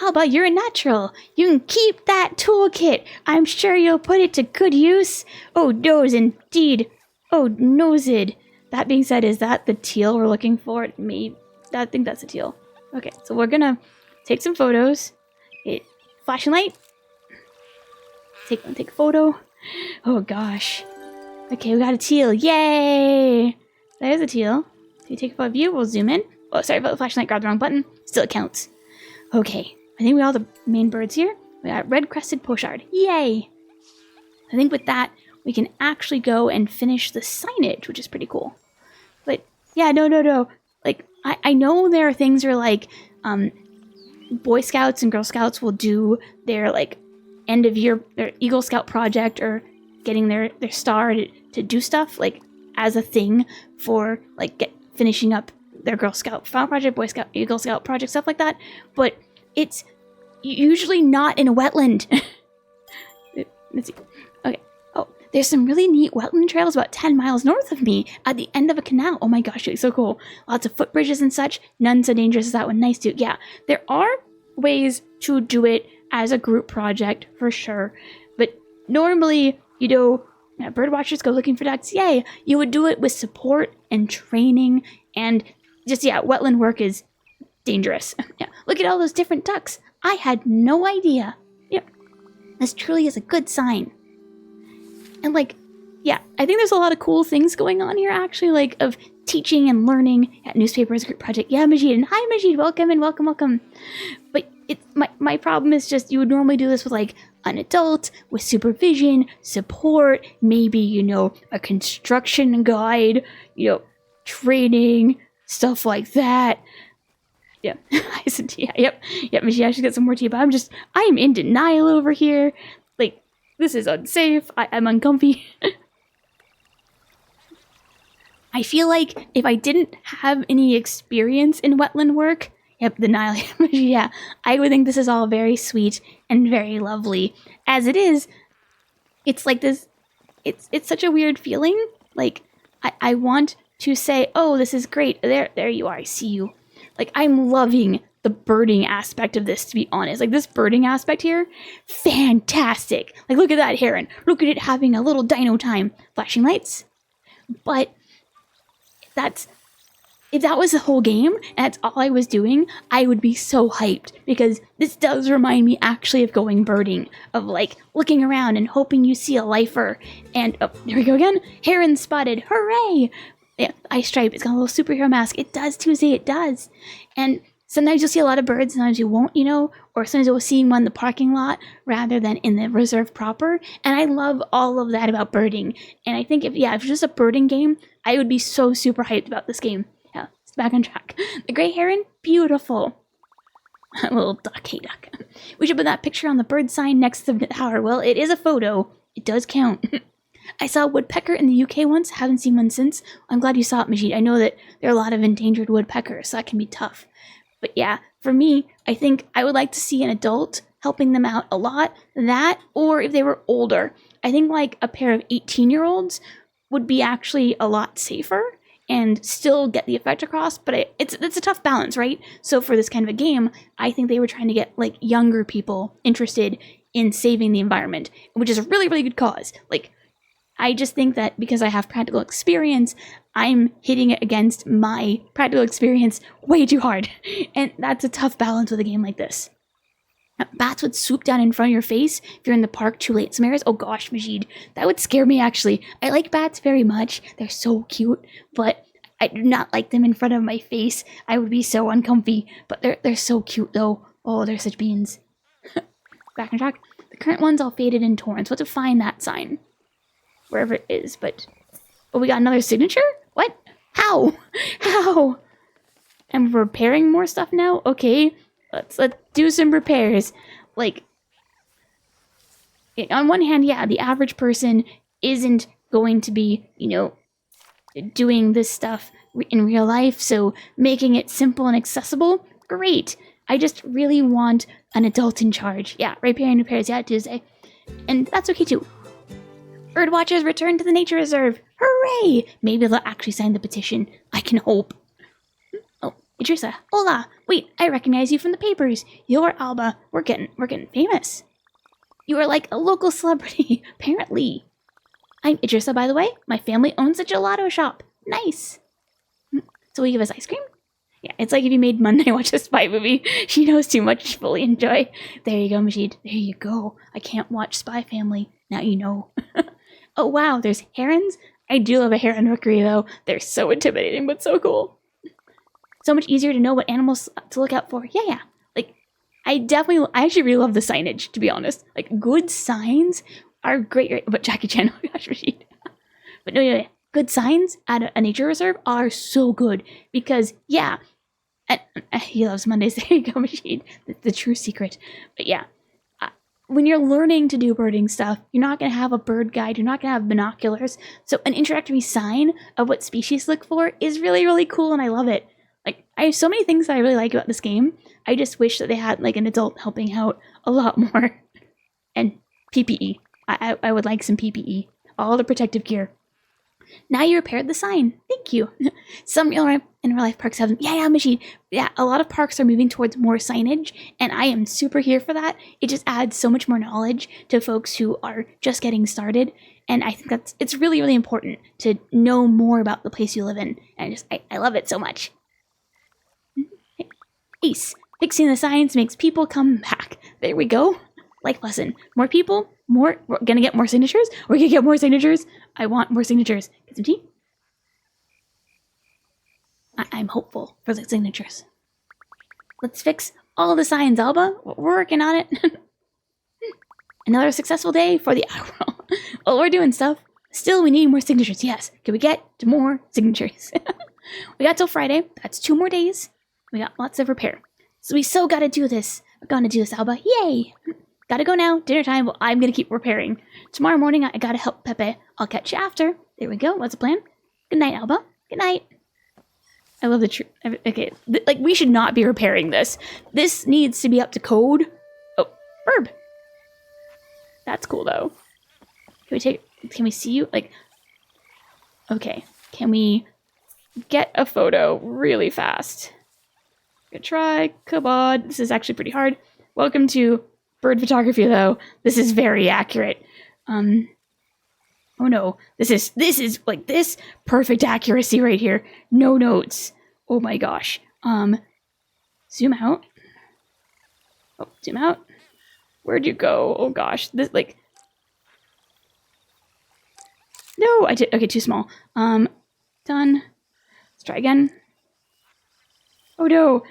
Alba, you're a natural. You can keep that toolkit. I'm sure you'll put it to good use. Oh, noes, indeed. Oh, nosed. That being said, is that the teal we're looking for? Maybe. I think that's a teal. Okay, so we're gonna take some photos. Flashing light. Take a photo. Oh gosh. Okay, we got a teal. Yay! There's a teal. If you take a photo of you, we'll zoom in. Oh, sorry about the flashlight. Grabbed the wrong button. Still it counts. Okay, I think we got all the main birds here. We got red-crested pochard. Yay! I think with that, we can actually go and finish the signage, which is pretty cool. But yeah, no. I know there are things where Boy Scouts and Girl Scouts will do their end of year, their Eagle Scout project or getting their star to do stuff as a thing for finishing up their Girl Scout final project, Boy Scout, Eagle Scout project, stuff like that. But it's usually not in a wetland. Let's see. Okay. Oh, there's some really neat wetland trails about 10 miles north of me at the end of a canal. Oh my gosh, it's so cool. Lots of footbridges and such. None so dangerous as that one. Nice too. Yeah, there are ways to do it as a group project for sure. But normally, bird watchers go looking for ducks. Yay. You would do it with support and training and just, wetland work is dangerous. Yeah, look at all those different ducks. I had no idea. Yep. This truly is a good sign. And I think there's a lot of cool things going on here, actually, of teaching and learning at Newspapers Group Project. Yeah, Majid. And hi, Majid. Welcome and welcome. But my problem is just you would normally do this with, an adult, with supervision, support, maybe, a construction guide, training, stuff like that. Yeah, I said, yep, Majid, I should get some more tea, but I am in denial over here. This is unsafe. I'm uncomfy. I feel like if I didn't have any experience in wetland work, denial, yeah, I would think this is all very sweet and very lovely. As it is, it's like this, it's such a weird feeling. I want to say, oh, this is great. There you are. I see you. I'm loving the birding aspect of this, to be honest. This birding aspect here, fantastic. Look at that heron. Look at it having a little dino time. Flashing lights. But if that was the whole game, and that's all I was doing, I would be so hyped. Because this does remind me actually of going birding. Of looking around and hoping you see a lifer. And, oh, there we go again. Heron spotted. Hooray! Yeah, eye stripe. It's got a little superhero mask. It does, Tuesday. It does. And sometimes you'll see a lot of birds, sometimes you won't, or sometimes you'll see one in the parking lot rather than in the reserve proper. And I love all of that about birding. And I think if it's just a birding game, I would be so super hyped about this game. Yeah, it's back on track. The gray heron, beautiful. A little duck, hey duck. We should put that picture on the bird sign next to the tower. Well, it is a photo. It does count. I saw a woodpecker in the UK once, haven't seen one since. I'm glad you saw it, Majid. I know that there are a lot of endangered woodpeckers, so that can be tough. But yeah, for me, I think I would like to see an adult helping them out a lot. That, or if they were older. I think a pair of 18-year-olds would be actually a lot safer and still get the effect across. But it's a tough balance, right? So for this kind of a game, I think they were trying to get younger people interested in saving the environment, which is a really, really good cause. I just think that because I have practical experience, I'm hitting it against my practical experience way too hard. And that's a tough balance with a game like this. Bats would swoop down in front of your face if you're in the park too late. Some areas, oh gosh, Majid, that would scare me actually. I like bats very much. They're so cute, but I do not like them in front of my face. I would be so uncomfy, but they're so cute though. Oh, they're such beans. Back on track. The current one's all faded and torn, so let's find that sign. Wherever it is, but... Oh, we got another signature? What? How? How? And we're repairing more stuff now? Okay, let's do some repairs. On one hand, yeah, the average person isn't going to be, doing this stuff in real life, so making it simple and accessible, great. I just really want an adult in charge. Yeah, repairing repairs, yeah, Tuesday. And that's okay too. Bird watchers return to the nature reserve. Hooray! Maybe they'll actually sign the petition. I can hope. Oh, Idrissa. Hola. Wait, I recognize you from the papers. You're Alba. We're getting famous. You are like a local celebrity, apparently. I'm Idrissa, by the way. My family owns a gelato shop. Nice. So will you give us ice cream? Yeah, it's like if you made Monday watch a spy movie. She knows too much to fully enjoy. There you go, Majid. There you go. I can't watch Spy Family. Now you know. Oh, wow, there's herons? I do love a heron rookery, though. They're so intimidating, but so cool. So much easier to know what animals to look out for. Yeah. I actually really love the signage, to be honest. Good signs are great, right? But Jackie Chan, oh gosh, Rashid. But no, good signs at a nature reserve are so good. Because, yeah, he loves Mondays. There you go, Rashid. The true secret. But yeah. When you're learning to do birding stuff, you're not going to have a bird guide, you're not going to have binoculars. So an introductory sign of what species to look for is really, really cool, and I love it. I have so many things that I really like about this game. I just wish that they had an adult helping out a lot more. And PPE. I would like some PPE. all the protective gear. Now you repaired the sign. Thank you. Some in real life parks have them. Yeah, machine. Yeah, a lot of parks are moving towards more signage, and I am super here for that. It just adds so much more knowledge to folks who are just getting started, and I think it's really, really important to know more about the place you live in. And I love it so much. Ace. Fixing the signs makes people come back. There we go. Life lesson. More people, we're gonna get more signatures. We're gonna get more signatures. I want more signatures. Get some tea? I'm hopeful for the signatures. Let's fix all the signs, Alba. We're working on it. Another successful day for the Admiral. Well, we're doing stuff. Still, we need more signatures. Yes. Can we get to more signatures? We got till Friday. That's 2 more days. We got lots of repair. So we so gotta do this. We're gonna do this, Alba. Yay! Gotta go now. Dinner time. Well, I'm gonna keep repairing. Tomorrow morning, I gotta help Pepe. I'll catch you after. There we go. What's the plan? Good night, Alba. Good night. I love the tree. Okay, like we should not be repairing this. This needs to be up to code. Oh, herb. That's cool though. Can we see you? Like, okay. Can we get a photo really fast? Good try. Kabod. This is actually pretty hard. Welcome to bird photography though. This is very accurate. Oh no. This is like this perfect accuracy right here. No notes. Oh my gosh. Zoom out. Oh, zoom out. Where'd you go? Oh gosh. This like no, I did okay, too small. Done. Let's try again. Oh no.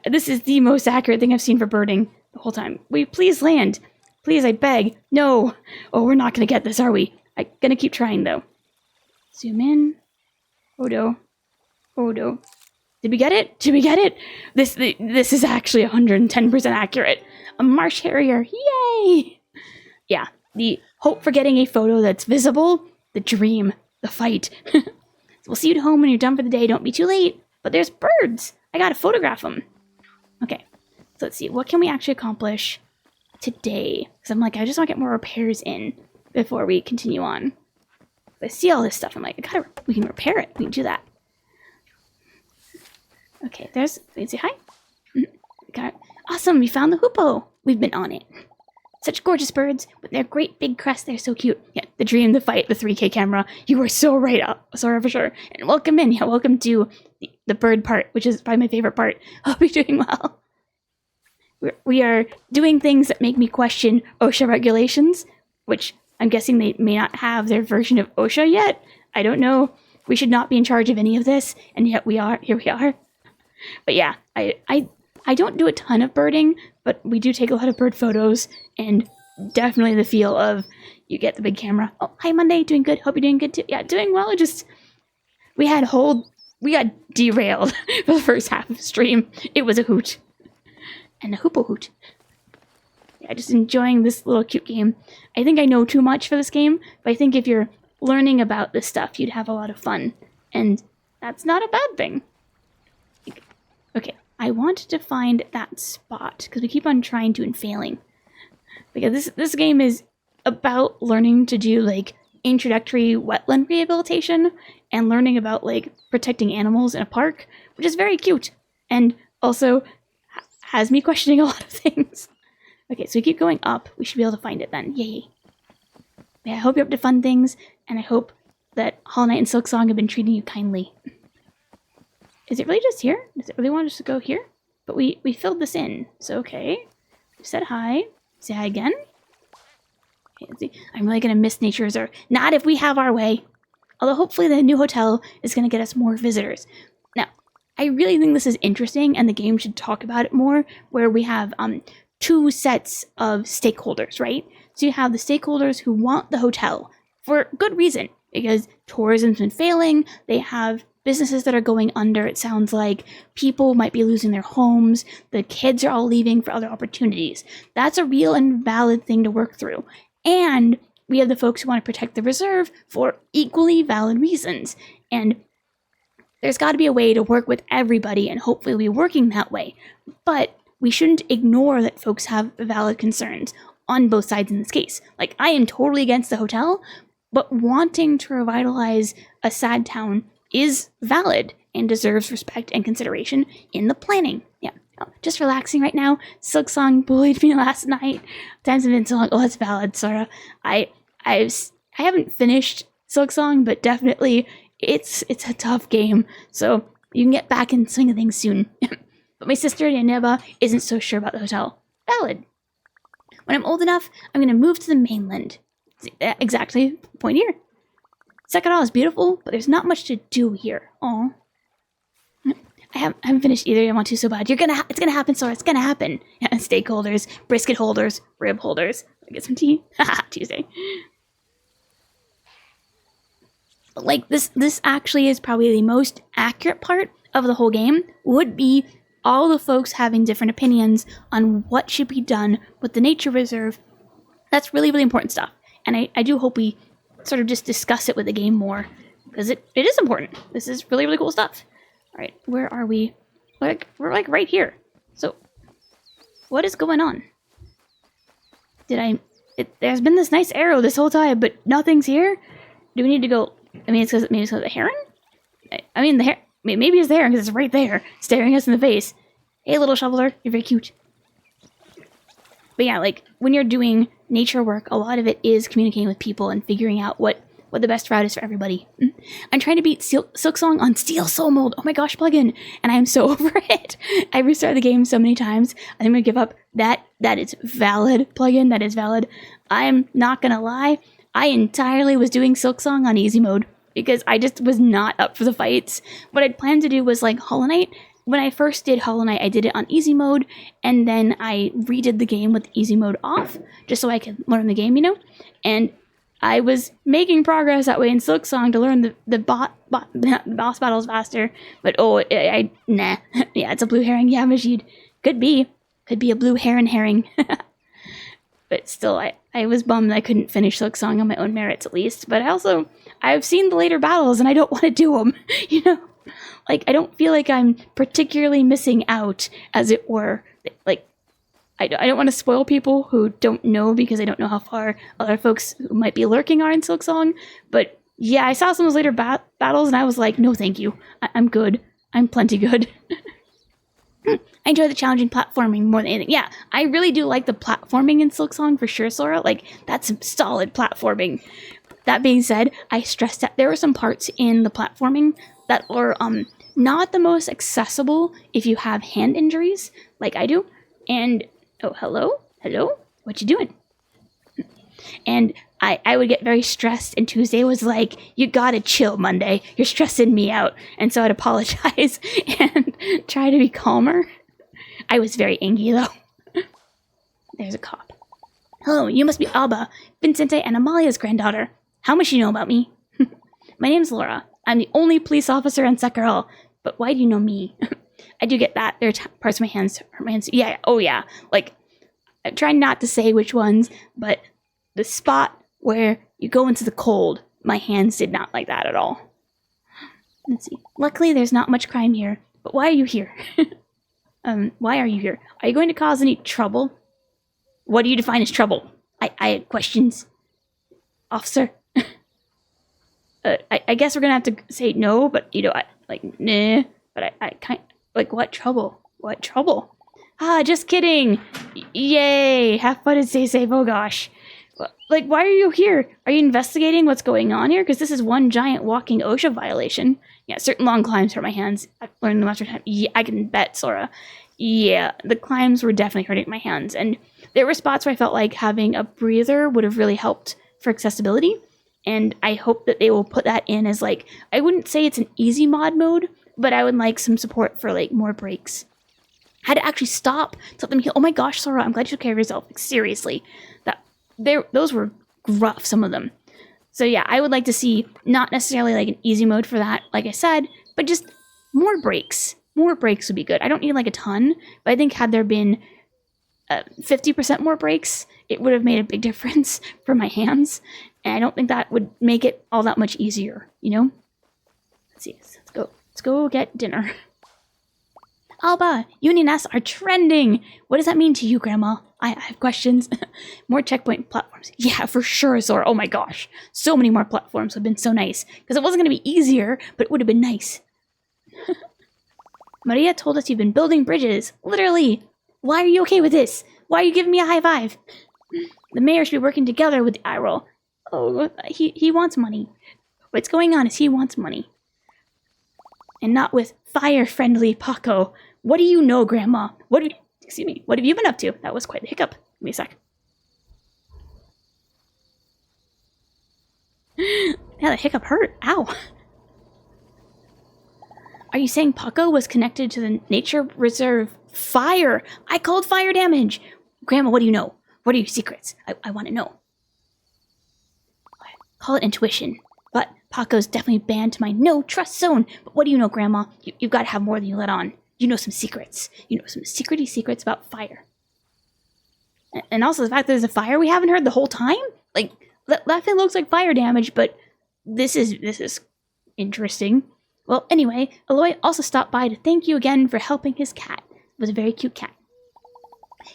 This is the most accurate thing I've seen for birding the whole time. Will you please land? Please, I beg. No. Oh, we're not gonna get this, are we? I'm gonna keep trying though. Zoom in. Oh no. Oh no. Did we get it? Did we get it? This is actually 110% accurate. A marsh harrier. Yay! Yeah. The hope for getting a photo that's visible. The dream. The fight. So we'll see you at home when you're done for the day. Don't be too late. But there's birds. I gotta photograph them. Okay. So let's see. What can we actually accomplish today? Because I'm like, I just want to get more repairs in before we continue on. I see all this stuff. I'm like, we can repair it. We can do that. Okay, we can say hi. Got it. Awesome, we found the hoopoe. We've been on it. Such gorgeous birds with their great big crests. They're so cute. Yeah, the dream, the fight, the 3K camera. You were so right, Sora, for sure. And welcome in. Yeah, welcome to the bird part, which is probably my favorite part. Hope you're doing well. We are doing things that make me question OSHA regulations, which I'm guessing they may not have their version of OSHA yet. I don't know. We should not be in charge of any of this, and yet we are. Here we are. But yeah, I don't do a ton of birding, but we do take a lot of bird photos, and definitely the feel of you get the big camera. Oh, hi Monday, doing good. Hope you're doing good too. Yeah, doing well. We got derailed for the first half of the stream. It was a hoot. And a hoopoe hoot. Yeah, just enjoying this little cute game. I think I know too much for this game, but I think if you're learning about this stuff, you'd have a lot of fun. And that's not a bad thing. Okay, I want to find that spot, because we keep on trying to and failing. Because this game is about learning to do, like, introductory wetland rehabilitation, and learning about, like, protecting animals in a park, which is very cute. And also has me questioning a lot of things. Okay, so we keep going up. We should be able to find it then. Yay. Yeah, I hope you're up to fun things, and I hope that Hollow Knight and Silk Song have been treating you kindly. Is it really just here? Does it really want us to go here? But we filled this in, so okay. We said hi. Say hi again. Okay, let's see. I'm really gonna miss nature reserve. Not if we have our way. Although hopefully the new hotel is gonna get us more visitors. Now, I really think this is interesting, and the game should talk about it more, where we have 2 sets of stakeholders, right? So you have the stakeholders who want the hotel for good reason, because tourism's been failing. They have businesses that are going under. It sounds like people might be losing their homes. The kids are all leaving for other opportunities. That's a real and valid thing to work through. And we have the folks who want to protect the reserve for equally valid reasons. And there's got to be a way to work with everybody, and hopefully we'll be working that way. But we shouldn't ignore that folks have valid concerns on both sides in this case. Like, I am totally against the hotel, but wanting to revitalize a sad town is valid and deserves respect and consideration in the planning. Yeah, just relaxing right now. Silksong bullied me last night. Times have been so long. Oh, that's valid, Sora. I haven't finished Silksong, but definitely it's a tough game. So you can get back in the swing of things soon. But my sister Yaneba isn't so sure about the hotel. Valid. When I'm old enough, I'm going to move to the mainland. Exactly. Point here. Sekiro is beautiful, but there's not much to do here. Aw. I haven't finished either. I want to so bad. It's gonna happen, Sora. It's gonna happen. Yeah, steakholders, brisket holders, rib holders. Get some tea. Tuesday. Like this actually is probably the most accurate part of the whole game. Would be all the folks having different opinions on what should be done with the nature reserve. That's really, really important stuff. And I do hope we sort of just discuss it with the game more, because it is important. This is really, really cool stuff. All right, where are we? We're like right here. So what is going on? There's been this nice arrow this whole time, but nothing's here. Do we need to go? I mean, it's because the heron? I mean, maybe it's there because it's right there, staring us in the face. Hey, little shoveler, you're very cute. But yeah, like, when you're doing nature work, a lot of it is communicating with people and figuring out what the best route is for everybody. I'm trying to beat Silksong on Steel Soul Mode. Oh my gosh, plugin. And I am so over it. I restarted the game so many times. I'm going to give up. That is valid, plugin. That is valid. I'm not going to lie. I entirely was doing Silksong on easy mode because I just was not up for the fights. What I'd planned to do was like Hollow Knight. When I first did Hollow Knight, I did it on easy mode, and then I redid the game with easy mode off, just so I could learn the game, you know? And I was making progress that way in Silksong to learn the boss battles faster, but nah. Yeah, it's a blue herring. Yeah, Majid. Could be a blue herring. But still, I was bummed I couldn't finish Silksong on my own merits at least. But I've seen the later battles and I don't want to do them, you know? Like, I don't feel like I'm particularly missing out, as it were. Like, I don't want to spoil people who don't know because I don't know how far other folks who might be lurking are in Silksong. But yeah, I saw some of those later battles and I was like, no thank you. I'm good. I'm plenty good. I enjoy the challenging platforming more than anything. Yeah, I really do like the platforming in Silksong for sure, Sora. Like, that's some solid platforming. That being said, I stressed that there were some parts in the platforming that are not the most accessible if you have hand injuries, like I do. And, oh, hello? What you doing? And I would get very stressed, and Tuesday was like, you gotta chill, Monday. You're stressing me out. And so I'd apologize and try to be calmer. I was very angry, though. There's a cop. Hello, you must be Alba, Vincente and Amalia's granddaughter. How much you know about me? My name's Laura. I'm the only police officer in Sekiro. But why do you know me? I do get that. There are parts of my hands. Yeah, oh yeah. Like, I'm trying not to say which ones, but the spot where you go into the cold, my hands did not like that at all. Let's see. Luckily, there's not much crime here. But why are you here? Why are you here? Are you going to cause any trouble? What do you define as trouble? I had questions. Officer? I guess we're gonna have to say no, but you know, nah. But I kind like, what trouble? What trouble? Ah, just kidding. Yay! Have fun and stay safe. Oh gosh. Like, why are you here? Are you investigating what's going on here? Because this is one giant walking OSHA violation. Yeah, certain long climbs hurt my hands. I've learned them after time. Yeah, I can bet, Sora. Yeah, the climbs were definitely hurting my hands, and there were spots where I felt like having a breather would have really helped for accessibility. And I hope that they will put that in as, like, I wouldn't say it's an easy mod mode, but I would like some support for, like, more breaks. I had to actually stop to let them heal. Oh my gosh, Sora, I'm glad you took care of yourself. Like, seriously. Those were rough, some of them. So yeah, I would like to see not necessarily, like, an easy mode for that, like I said, but just more breaks. More breaks would be good. I don't need, like, a ton, but I think had there been 50% more breaks, it would have made a big difference for my hands. And I don't think that would make it all that much easier, you know? Let's see. Let's go get dinner. Alba, Union S are trending. What does that mean to you, Grandma? I have questions. More checkpoint platforms. Yeah, for sure, Sora. Oh my gosh. So many more platforms would have been so nice. Because it wasn't going to be easier, but it would have been nice. Maria told us you've been building bridges. Literally. Why are you okay with this? Why are you giving me a high five? The mayor should be working together with the eye roll. Oh, he wants money. What's going on is he wants money. And not with fire-friendly Paco. What do you know, Grandma? Excuse me, what have you been up to? That was quite a hiccup. Give me a sec. Yeah, that hiccup hurt. Ow. Are you saying Paco was connected to the nature reserve fire? I called fire damage. Grandma, what do you know? What are your secrets? I want to know. Call it intuition. But Paco's definitely banned to my no-trust zone. But what do you know, Grandma? You've got to have more than you let on. You know some secrets. You know some secrety secrets about fire. And also the fact that there's a fire we haven't heard the whole time? Like, that thing looks like fire damage, but this is interesting. Well, anyway, Aloy also stopped by to thank you again for helping his cat. It was a very cute cat.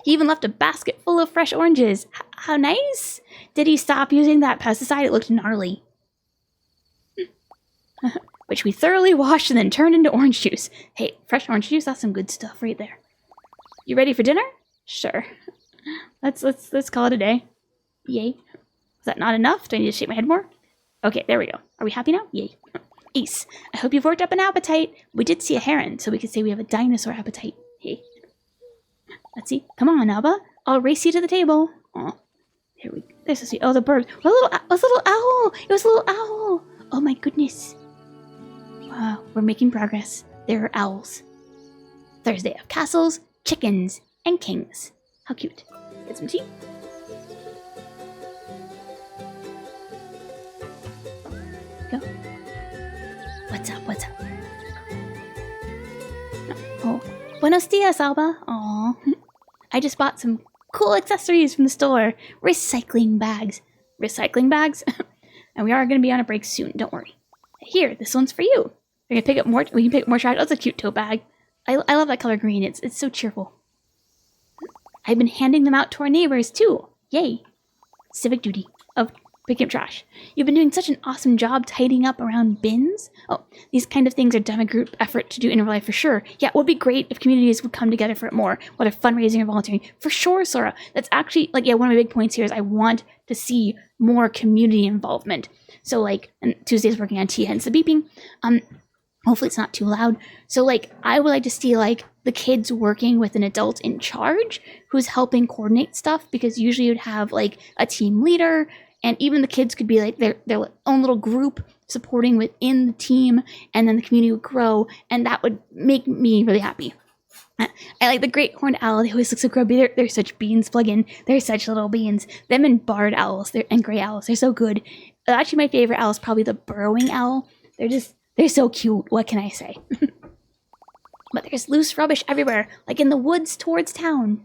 He even left a basket full of fresh oranges. How nice! Did he stop using that pesticide? It looked gnarly. Which we thoroughly washed and then turned into orange juice. Hey, fresh orange juice, that's some good stuff right there. You ready for dinner? Sure. Let's call it a day. Yay. Is that not enough? Do I need to shake my head more? Okay, there we go. Are we happy now? Yay. Ace, I hope you've worked up an appetite. We did see a heron, so we could say we have a dinosaur appetite. Hey. Let's see. Come on, Alba. I'll race you to the table. Oh, here we go. There's a sweet. Oh, the bird. A little owl. It was a little owl. Oh my goodness. Wow, we're making progress. There are owls. Thursday of castles, chickens, and kings. How cute. Get some tea. Go. What's up? What's up? Oh, buenos dias, Alba. Aw. I just bought some cool accessories from the store. Recycling bags. Recycling bags? And we are going to be on a break soon, don't worry. Here, this one's for you. We can pick up more trash. Oh, it's a cute tote bag. I love that color green. It's so cheerful. I've been handing them out to our neighbors, too. Yay. Civic duty of picking up trash. You've been doing such an awesome job tidying up around bins. Oh, these kind of things are done a group effort to do in real life for sure. Yeah, it would be great if communities would come together for it more, whether fundraising or volunteering. For sure, Sora. That's actually, one of my big points here is I want to see more community involvement. So, and Tuesday's working on tea, hence the beeping. Hopefully it's not too loud. So, I would like to see, the kids working with an adult in charge who's helping coordinate stuff, because usually you'd have, a team leader, and even the kids could be, their own little group supporting within the team, and then the community would grow, and that would make me really happy. I like the great horned owl. They always look so grubby. They're such beans plug-in. They're such little beans. Them and barred owls and gray owls. They're so good. Actually, my favorite owl is probably the burrowing owl. They're so cute. What can I say? But there's loose rubbish everywhere, like in the woods towards town.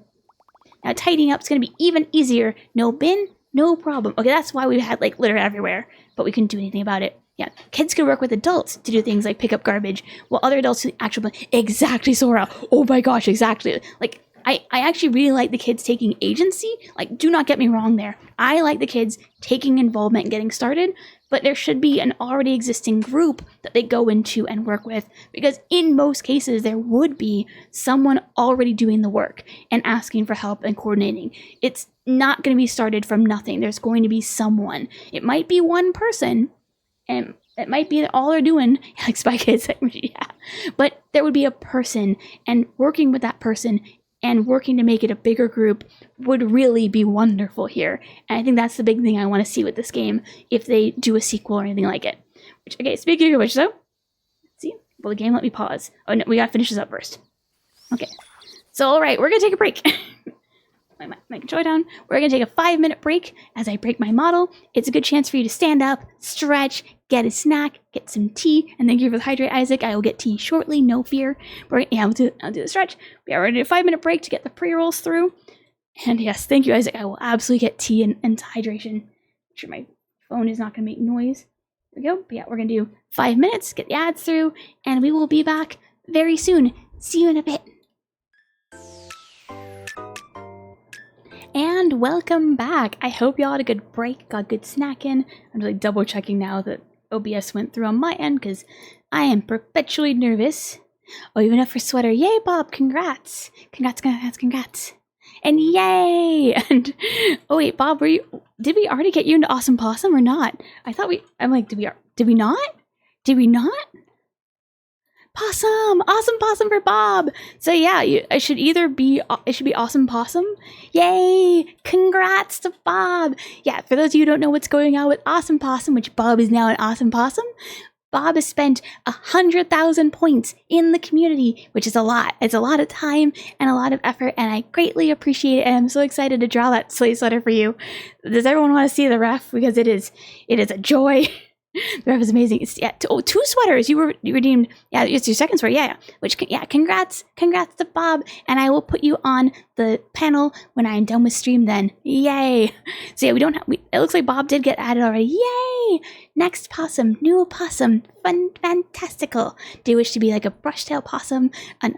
Now tidying up's going to be even easier. No bin, no problem. Okay, that's why we had litter everywhere, but we couldn't do anything about it. Yeah, kids could work with adults to do things like pick up garbage, while other adults do the actual... Exactly, Sora. Oh my gosh, exactly. I actually really like the kids taking agency. Do not get me wrong there. I like the kids taking involvement and getting started, but there should be an already existing group that they go into and work with, because in most cases there would be someone already doing the work and asking for help and coordinating. It's not going to be started from nothing. There's going to be someone. It might be one person, and it might be that all they're doing, like Spy Kids, yeah. But there would be a person, and working with that person and working to make it a bigger group would really be wonderful here. And I think that's the big thing I want to see with this game, if they do a sequel or anything like it. Which, okay, speaking of which, though, let's see. Will the game let me pause? Oh, no, we gotta finish this up first. Okay. So, alright, we're gonna take a break. My controller down. We're gonna take a 5-minute break as I break my model. It's a good chance for you to stand up, stretch, get a snack, get some tea, and thank you for the hydrate, Isaac. I will get tea shortly, no fear. I'll do the stretch. Yeah, we're gonna do a 5-minute break to get the pre-rolls through. And yes, thank you, Isaac. I will absolutely get tea and hydration. Make sure my phone is not gonna make noise. There we go. But yeah, we're gonna do 5 minutes, get the ads through, and we will be back very soon. See you in a bit. And welcome back. I hope y'all had a good break, got good snacking. I'm really double checking now that OBS went through on my end because I am perpetually nervous. Oh, even up for sweater. Yay, Bob. Congrats. Congrats. And yay! And oh wait, Bob, did we already get you into Awesome Possum or not? I'm like, did we not? Did we not? Possum! Awesome Possum for Bob! So yeah, it should be Awesome Possum. Yay! Congrats to Bob! Yeah, for those of you who don't know what's going on with Awesome Possum, which Bob is now an Awesome Possum, Bob has spent 100,000 points in the community, which is a lot. It's a lot of time and a lot of effort, and I greatly appreciate it, and I'm so excited to draw that sleigh sweater for you. Does everyone want to see the ref? Because it is a joy. The ref is amazing. It's two sweaters. You redeemed. Yeah, it's your second sweater. Yeah. Congrats to Bob. And I will put you on the panel when I am done with stream. Then, yay. So yeah, it looks like Bob did get added already. Yay. Next possum, new possum, fantastical. Do you wish to be like a brush-tailed possum, an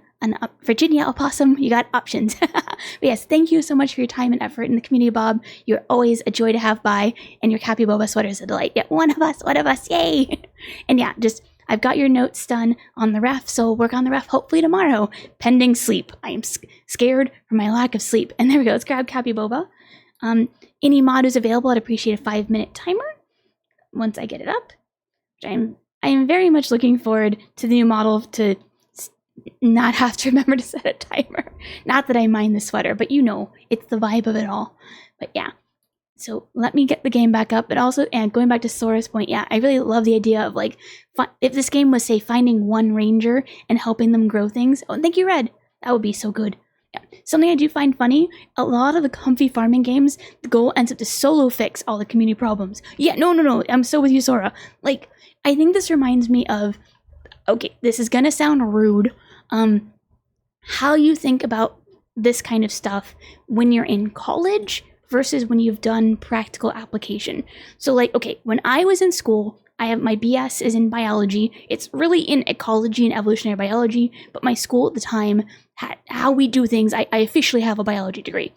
Virginia opossum? You got options. But yes, thank you so much for your time and effort in the community, Bob. You're always a joy to have by, and your Cappy Boba sweater is a delight. Yeah, one of us, yay! And yeah, I've got your notes done on the ref, so we'll work on the ref hopefully tomorrow, pending sleep. I am scared for my lack of sleep. And there we go, let's grab Cappy Boba. Any mod who's available, I'd appreciate a 5-minute timer once I get it up. I am very much looking forward to the new model to not have to remember to set a timer. Not that I mind the sweater, but it's the vibe of it all. But yeah, so let me get the game back up. But also, and going back to Sora's point, yeah, I really love the idea of like, if this game was, say, finding one ranger and helping them grow things. Oh, thank you, Red. That would be so good. Yeah. Something I do find funny, a lot of the comfy farming games, the goal ends up to solo fix all the community problems. Yeah, no, I'm so with you, Sora. Like, I think this reminds me of, okay, this is gonna sound rude, how you think about this kind of stuff when you're in college versus when you've done practical application. So like, okay, when I was in school, I have my BS is in biology. It's really in ecology and evolutionary biology, but my school at the time had how we do things. I officially have a biology degree.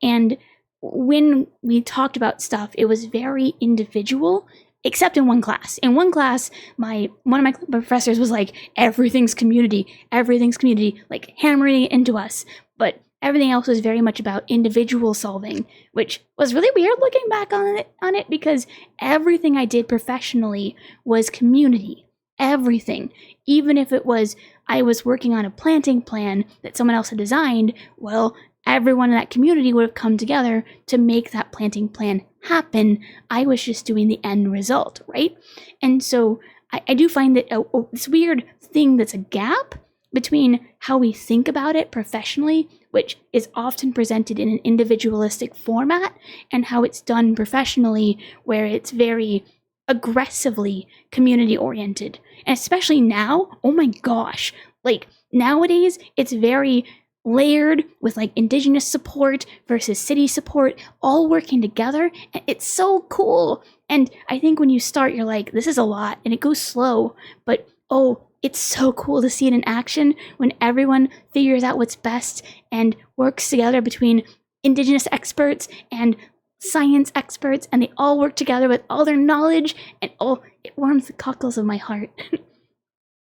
And when we talked about stuff, it was very individual, except in one class. In one class, one of my professors was like, everything's community, like hammering it into us. But everything else was very much about individual solving, which was really weird looking back on it because everything I did professionally was community. Everything. Even if it was I was working on a planting plan that someone else had designed, well, everyone in that community would have come together to make that planting plan happen. I was just doing the end result, right? And so I do find that this weird thing that's a gap between how we think about it professionally, which is often presented in an individualistic format, and how it's done professionally, where it's very aggressively community-oriented. And especially now, oh my gosh, like nowadays, it's very layered with like indigenous support versus city support all working together, and it's so cool. And I think when you start, you're like, this is a lot, and it goes slow, but it's so cool to see it in action when everyone figures out what's best and works together between indigenous experts and science experts, and they all work together with all their knowledge, and it warms the cockles of my heart.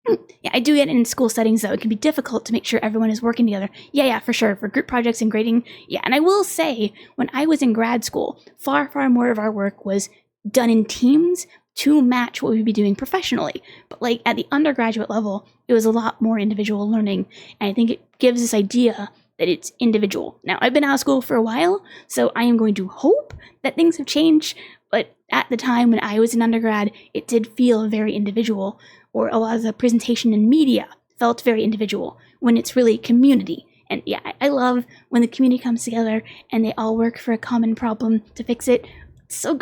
Yeah, I do get it in school settings, though. It can be difficult to make sure everyone is working together. Yeah, for sure. For group projects and grading. Yeah, and I will say, when I was in grad school, far, far more of our work was done in teams to match what we'd be doing professionally. But like at the undergraduate level, it was a lot more individual learning. And I think it gives this idea that it's individual. Now, I've been out of school for a while, so I am going to hope that things have changed. But at the time when I was an undergrad, it did feel very individual, or a lot of the presentation in media felt very individual when it's really community. And yeah, I love when the community comes together and they all work for a common problem to fix it. It's so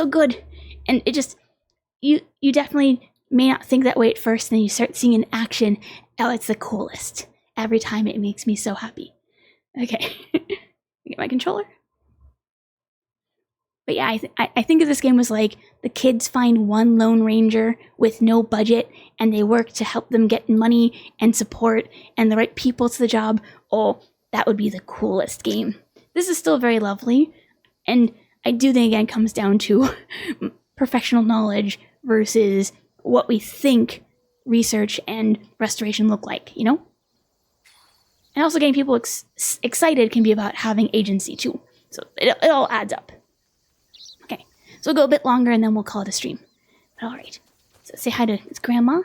good. And it just, you definitely may not think that way at first, and then you start seeing in action, it's the coolest. Every time it makes me so happy. Okay, get my controller. But yeah, I think of this game was like the kids find one lone ranger with no budget and they work to help them get money and support and the right people to the job. Oh, that would be the coolest game. This is still very lovely. And I do think, again, it comes down to professional knowledge versus what we think research and restoration look like, you know? And also getting people excited can be about having agency too. So it all adds up. Okay, so we'll go a bit longer and then we'll call it a stream. But all right, so say hi to his grandma.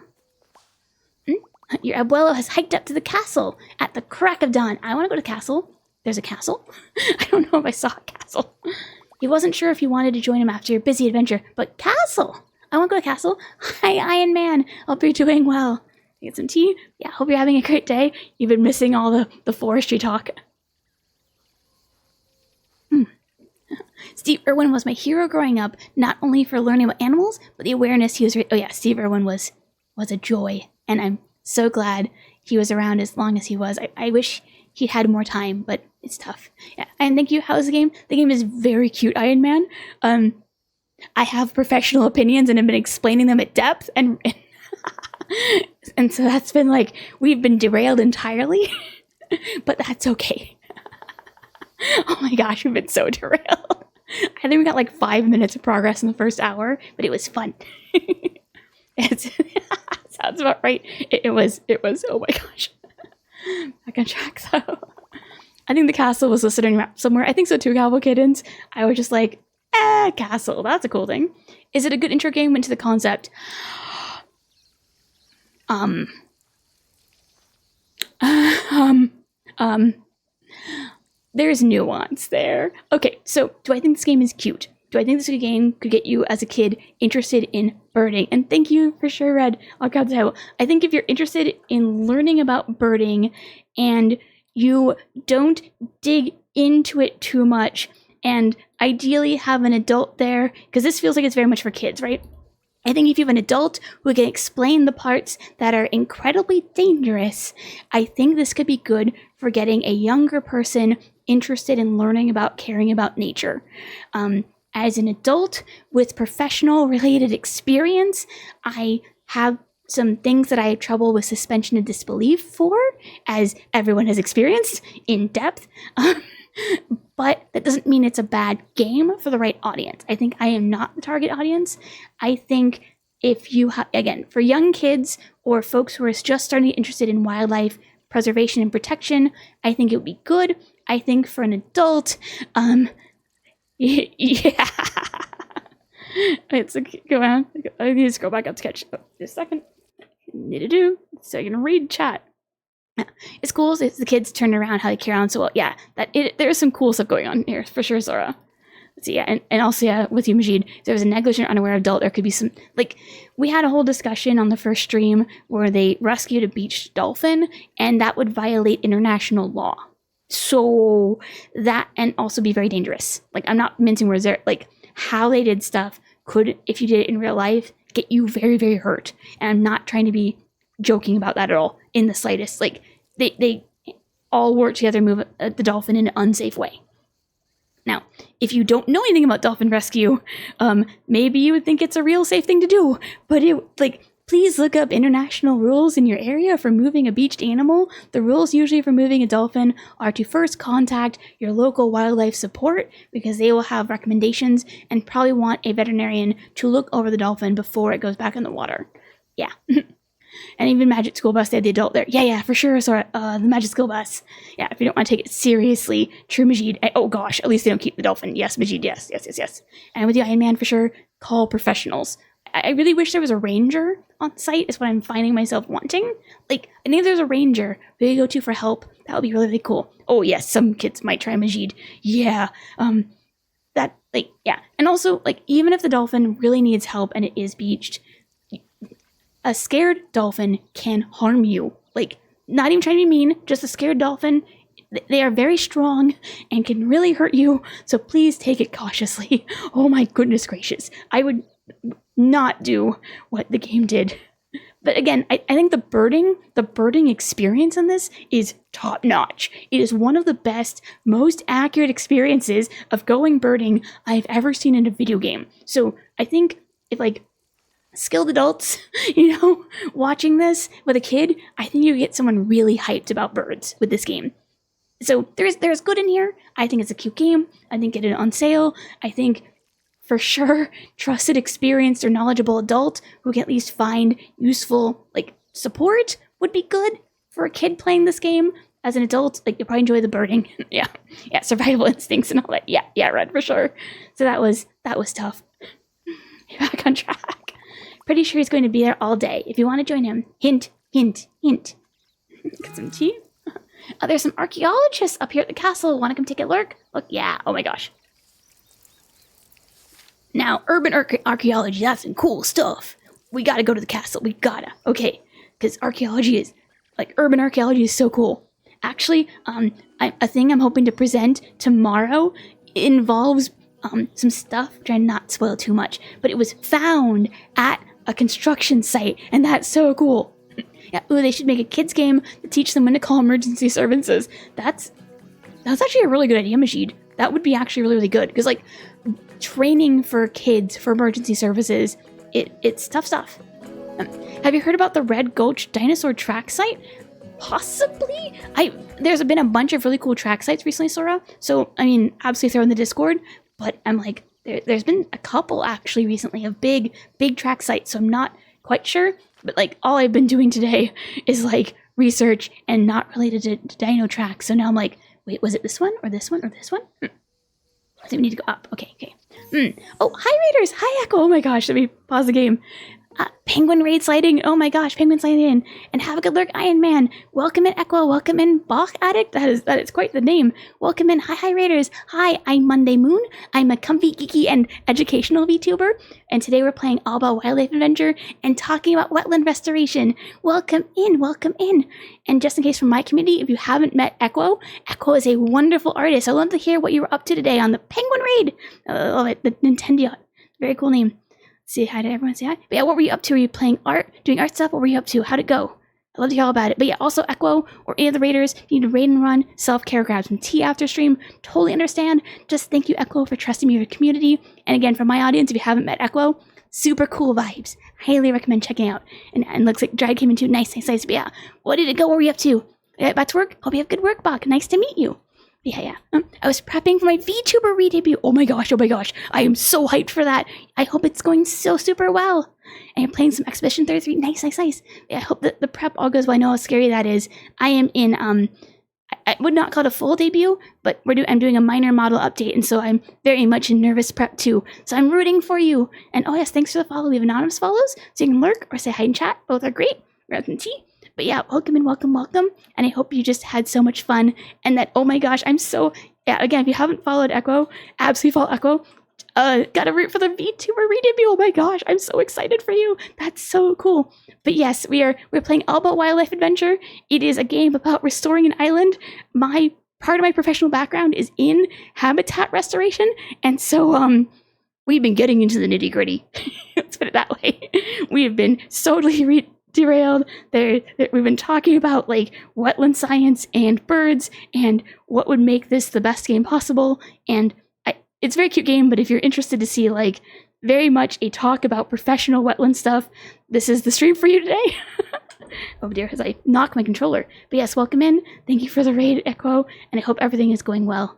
Your abuelo has hiked up to the castle at the crack of dawn. I want to go to the castle. There's a castle? I don't know if I saw a castle. He wasn't sure if he wanted to join him after your busy adventure, but castle! I want to go to castle. Hi, Iron Man. Hope you're doing well. Get some tea? Yeah, hope you're having a great day. You've been missing all the forestry talk. Steve Irwin was my hero growing up, not only for learning about animals, but the awareness he was... oh yeah, Steve Irwin was a joy, and I'm so glad he was around as long as he was. I wish he had more time, but it's tough. Yeah, and thank you. How's the game? The game is very cute, Iron Man. I have professional opinions and have been explaining them at depth, and and so that's been like, we've been derailed entirely, but that's okay. Oh my gosh, we've been so derailed. I think we got like 5 minutes of progress in the first hour, but it was fun. Sounds about right. It was, oh my gosh. Back on track though. I think the castle was listed on your map somewhere. I think so too, Cowboy Kittens. I was just like, castle, that's a cool thing. Is it a good intro game into the concept? There's nuance there. Okay, so do I think this game is cute? Do I think this game could get you as a kid interested in birding? And thank you for sure, Red. I'll grab the title. I think if you're interested in learning about birding and you don't dig into it too much and ideally have an adult there, because this feels like it's very much for kids, right? I think if you have an adult who can explain the parts that are incredibly dangerous, I think this could be good for getting a younger person interested in learning about caring about nature. As an adult with professional related experience, I have some things that I have trouble with suspension of disbelief for, as everyone has experienced in depth. But that doesn't mean it's a bad game for the right audience. I think I am not the target audience. I think if you again, for young kids or folks who are just starting to get interested in wildlife preservation and protection, I think it would be good. I think for an adult, yeah. It's like, go on. I need to scroll back up to catch. Oh, just a second. Need to do. So I can read chat. It's cool. It's the kids turn around how they carry on so well. Yeah, there's some cool stuff going on here for sure, Zora. Let's see, yeah, and also yeah, with you, Majid, if there was a negligent, unaware adult, there could be some, like, we had a whole discussion on the first stream where they rescued a beached dolphin, and that would violate international law. So that, and also be very dangerous. Like, I'm not mincing words there. Like, how they did stuff could, if you did it in real life, get you very, very hurt. And I'm not trying to be joking about that at all in the slightest. Like, they all work together, move the dolphin in an unsafe way. Now, if you don't know anything about dolphin rescue, maybe you would think it's a real safe thing to do, but please look up international rules in your area for moving a beached animal. The rules usually for moving a dolphin are to first contact your local wildlife support, because they will have recommendations and probably want a veterinarian to look over the dolphin before it goes back in the water. Yeah. And even Magic School Bus, they had the adult there. Yeah, for sure. So the Magic School Bus. Yeah, if you don't want to take it seriously, true Majid. Oh gosh, at least they don't keep the dolphin. Yes, Majid, yes. And with the Iron Man, for sure, call professionals. I really wish there was a ranger on site, is what I'm finding myself wanting. Like, I think if there's a ranger who you go to for help, that would be really, really cool. Oh yes, some kids might try Majid. Yeah, yeah. And also, like, even if the dolphin really needs help and it is beached, a scared dolphin can harm you. Like, not even trying to be mean, just a scared dolphin. They are very strong and can really hurt you. So please take it cautiously. Oh my goodness gracious. I would not do what the game did. But again, I think the birding experience in this is top notch. It is one of the best, most accurate experiences of going birding I've ever seen in a video game. So I think if like skilled adults, watching this with a kid, I think you get someone really hyped about birds with this game. So there's good in here. I think it's a cute game. I think get it on sale. I think for sure, trusted, experienced, or knowledgeable adult who can at least find useful like support would be good for a kid playing this game. As an adult, like you'll probably enjoy the birding. yeah, survival instincts and all that. Yeah, Red, for sure. So that was tough. Back on track. Pretty sure he's going to be there all day. If you want to join him, hint, hint, hint. Get some tea. Oh, there's some archaeologists up here at the castle. Want to come take a lurk? Look, yeah. Oh my gosh. Now, urban archaeology, that's some cool stuff. We gotta go to the castle. We gotta. Okay. Because urban archaeology is so cool. Actually, a thing I'm hoping to present tomorrow involves some stuff, trying not to spoil too much, but it was found at a construction site, and that's so cool. Yeah, ooh, they should make a kids game to teach them when to call emergency services. That's actually a really good idea, Majid. That would be actually really, really good, because like training for kids for emergency services, it's tough stuff. Have you heard about the Red Gulch dinosaur track site? Possibly. There's been a bunch of really cool track sites recently, Sora. So I mean, absolutely throw in the Discord. But I'm like, there's been a couple actually recently of big track sites. So I'm not quite sure. But like all I've been doing today is like research and not related to dino tracks. So now I'm like, wait, was it this one or this one or this one? I think we need to go up. Okay. Oh, hi Raiders. Hi Echo. Oh my gosh. Let me pause the game. Penguin raid sliding. Oh my gosh, penguin sliding in. And have a good lurk, Iron Man. Welcome in, Echo. Welcome in, Bach Addict. That is quite the name. Welcome in. Hi, Raiders. Hi, I'm Monday Moon. I'm a comfy, geeky, and educational VTuber. And today we're playing Alba Wildlife Adventure and talking about wetland restoration. Welcome in. And just in case from my community, if you haven't met Echo is a wonderful artist. I'd love to hear what you were up to today on the penguin raid. I love it. The Nintendo. Very cool name. Say hi to everyone, say hi. But yeah, what were you up to? Were you playing art, doing art stuff? What were you up to? How'd it go? I'd love to hear all about it. But yeah, also Echo or any of the Raiders, if you need to raid and run, self-care, grab some tea after stream. Totally understand. Just thank you, Echo, for trusting me with your community. And again, for my audience, if you haven't met Echo, super cool vibes. Highly recommend checking out. And looks like Drag came in too. Nice. But yeah, what did it go? What were you up to? Back to work? Hope you have good work, Bach. Nice to meet you. Yeah. I was prepping for my VTuber re-debut. Oh my gosh. I am so hyped for that. I hope it's going so super well. And you're playing some Expedition 33. Nice. Yeah, I hope that the prep all goes well. I know how scary that is. I am in, I would not call it a full debut, but I'm doing a minor model update, and so I'm very much in nervous prep too. So I'm rooting for you. And oh yes, thanks for the follow. We have anonymous follows, so you can lurk or say hi in chat. Both are great. Grab some tea. But yeah, welcome. And I hope you just had so much fun. And that, oh my gosh, again, if you haven't followed Echo, absolutely follow Echo. Gotta root for the VTuber re-debut. Oh my gosh, I'm so excited for you. That's so cool. But yes, we're playing Alba Wildlife Adventure. It is a game about restoring an island. Part of my professional background is in habitat restoration. And so, we've been getting into the nitty gritty. Let's put it that way. We have been totally derailed. We've been talking about like wetland science and birds and what would make this the best game possible. And it's a very cute game, but if you're interested to see like very much a talk about professional wetland stuff, this is the stream for you today. Oh dear, as I knock my controller. But yes, welcome in. Thank you for the raid, Echo, and I hope everything is going well.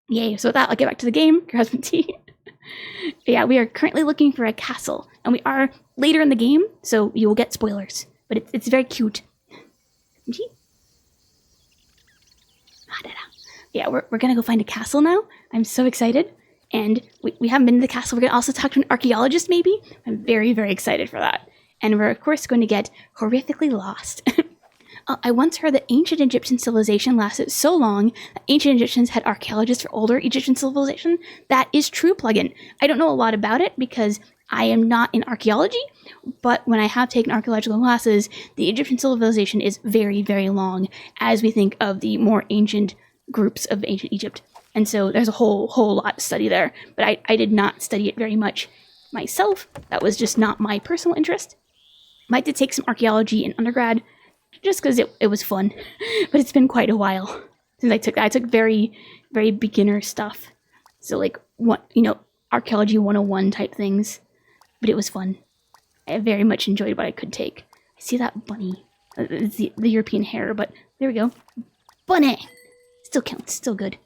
Yay. So with that, I'll get back to the game. Grab some tea. Yeah, we are currently looking for a castle, and we are later in the game, so you will get spoilers. But it's very cute. Yeah, we're gonna go find a castle now. I'm so excited, and we haven't been to the castle. We're gonna also talk to an archaeologist, maybe. I'm very, very excited for that. And we're of course going to get horrifically lost. I once heard that ancient Egyptian civilization lasted so long that ancient Egyptians had archaeologists for older Egyptian civilization. That is true, plugin. I don't know a lot about it because I am not in archaeology, but when I have taken archaeological classes, the Egyptian civilization is very, very long as we think of the more ancient groups of ancient Egypt. And so there's a whole lot to study there, but I did not study it very much myself. That was just not my personal interest. Might have to take some archaeology in undergrad, just because it was fun. But it's been quite a while since I took that. I took very, very beginner stuff. So like, what, archaeology 101 type things. But it was fun. I very much enjoyed what I could take. I see that bunny. It's the European hare, but there we go. Bunny! Still counts, still good.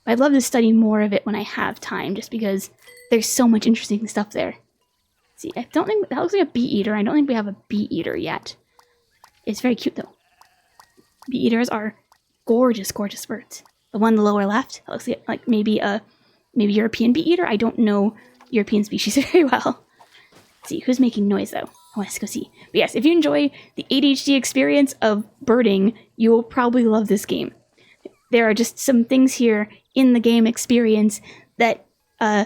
I'd love to study more of it when I have time, just because there's so much interesting stuff there. See, I don't think, that looks like a bee eater. I don't think we have a bee eater yet. It's very cute though. Bee eaters are gorgeous, gorgeous birds. The one in the lower left, that looks like maybe European bee eater. I don't know European species very well. Let's see, who's making noise though? I want us to go see. But yes, if you enjoy the ADHD experience of birding, you will probably love this game. There are just some things here in the game experience that are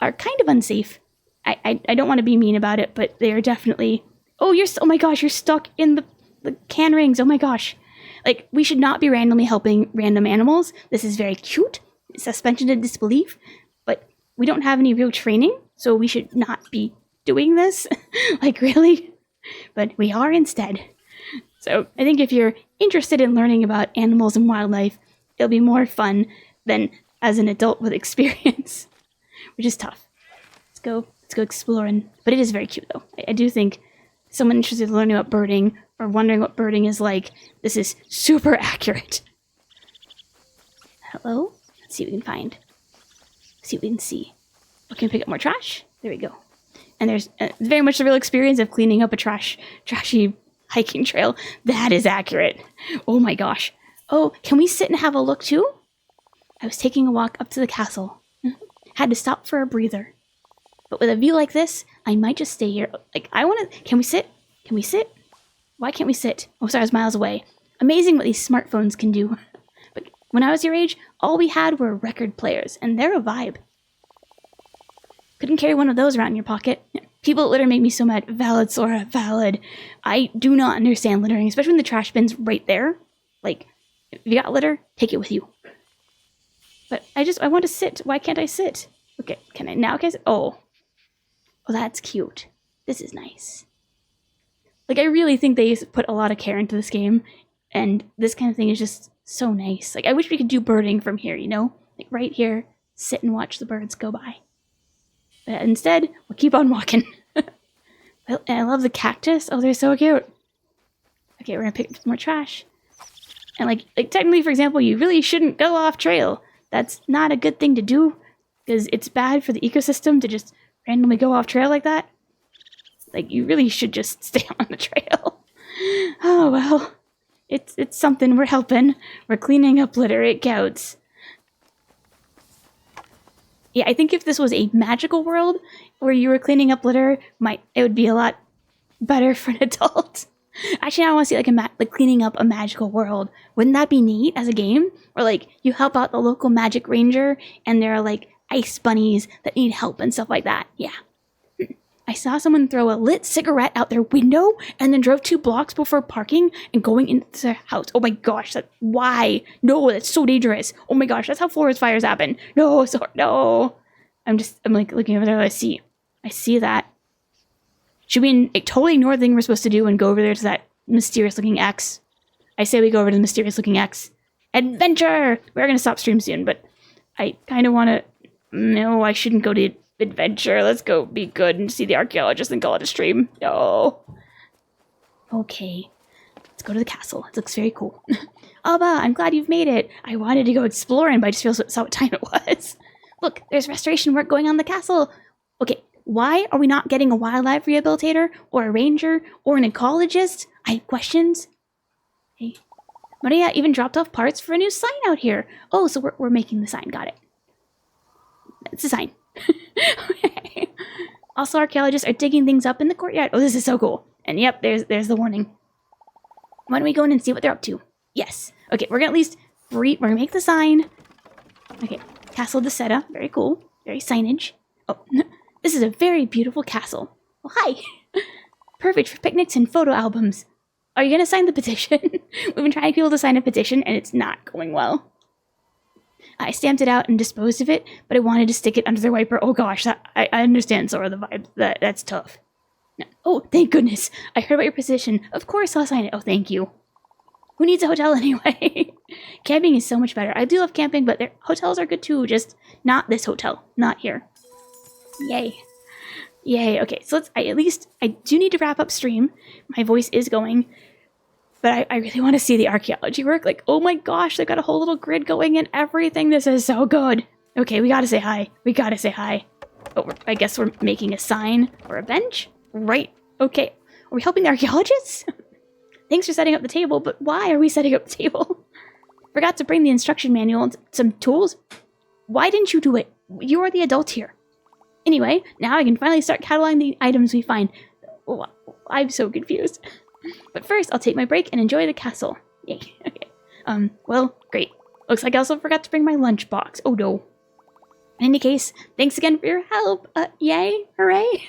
kind of unsafe. I don't want to be mean about it, but they are definitely... Oh my gosh, you're stuck in the can rings. Oh my gosh. Like, we should not be randomly helping random animals. This is very cute. Suspension of disbelief. But we don't have any real training, so we should not be doing this. Like, really? But we are instead. So I think if you're interested in learning about animals and wildlife, it'll be more fun than as an adult with experience, which is tough. Let's go exploring. But it is very cute though. I do think someone interested in learning about birding or wondering what birding is like, this is super accurate. Hello? Let's see what we can find. See what we can see. We can pick up more trash. There we go. And there's very much the real experience of cleaning up a trashy hiking trail. That is accurate. Oh my gosh. Oh, can we sit and have a look too? I was taking a walk up to the castle. Had to stop for a breather. But with a view like this, I might just stay here. Like, can we sit? Can we sit? Why can't we sit? Oh, sorry, I was miles away. Amazing what these smartphones can do. But when I was your age, all we had were record players, and they're a vibe. Couldn't carry one of those around in your pocket. People at litter make me so mad. Valid, Sora, valid. I do not understand littering, especially when the trash bin's right there. Like, if you got litter, take it with you. But I want to sit. Why can't I sit? Okay, can I now? Oh, that's cute. This is nice. Like, I really think they put a lot of care into this game, and this kind of thing is just so nice. Like, I wish we could do birding from here, Like, right here, sit and watch the birds go by. But instead, we'll keep on walking. I love the cactus. Oh, they're so cute. Okay, we're gonna pick up some more trash. And like technically, for example, you really shouldn't go off trail. That's not a good thing to do, because it's bad for the ecosystem to just randomly go off trail like that. Like, you really should just stay on the trail. Oh, well. It's something. We're helping. We're cleaning up litter. It counts. Yeah, I think if this was a magical world where you were cleaning up litter, it would be a lot better for an adult. Actually, I want to see like cleaning up a magical world. Wouldn't that be neat as a game? Or like you help out the local magic ranger and there are like ice bunnies that need help and stuff like that. Yeah. I saw someone throw a lit cigarette out their window and then drove 2 blocks before parking and going into their house. Oh my gosh, why? No, that's so dangerous. Oh my gosh, that's how forest fires happen. No, no. I'm like looking over there. I see that. Should we totally ignore the thing we're supposed to do and go over there to that mysterious looking X? I say we go over to the mysterious looking X. Adventure! We're gonna stop stream soon, but I kind of want to... No, I shouldn't go to adventure. Let's go be good and see the archaeologist and call it a stream. No. Okay. Let's go to the castle. It looks very cool. Alba, I'm glad you've made it. I wanted to go exploring, but I just saw what time it was. Look, there's restoration work going on in the castle. Okay, why are we not getting a wildlife rehabilitator or a ranger or an ecologist? I have questions. Hey. Maria even dropped off parts for a new sign out here. Oh, so we're making the sign. Got it. It's a sign. Okay. Also, archaeologists are digging things up in the courtyard. Oh, this is so cool. And yep, there's the warning. Why don't we go in and see what they're up to? Yes. Okay, we're gonna at least we're gonna make the sign. Okay, Castle de Seta. Very cool. Very signage. Oh, this is a very beautiful castle. Oh, hi. Perfect for picnics and photo albums. Are you gonna sign the petition? We've been trying to get people to sign a petition, and it's not going well. I stamped it out and disposed of it, but I wanted to stick it under their wiper. Oh gosh, I understand Sora, the vibe. That's tough. Oh, thank goodness. I heard about your position. Of course I'll sign it. Oh, thank you. Who needs a hotel anyway? Camping is so much better. I do love camping, but their hotels are good too. Just not this hotel. Not here. Yay. Yay. Okay, so I do need to wrap up stream. My voice is going. But I really want to see the archaeology work. Like, oh my gosh, they've got a whole little grid going and everything. This is so good. Okay, we gotta say hi. We gotta say hi. Oh, I guess we're making a sign or a bench? Right. Okay. Are we helping the archaeologists? Thanks for setting up the table, but why are we setting up the table? Forgot to bring the instruction manual and some tools? Why didn't you do it? You are the adult here. Anyway, now I can finally start cataloging the items we find. Oh, I'm so confused. But first, I'll take my break and enjoy the castle. Yay. Okay. Well, great. Looks like I also forgot to bring my lunchbox. Oh no. In any case, thanks again for your help. Yay. Hooray.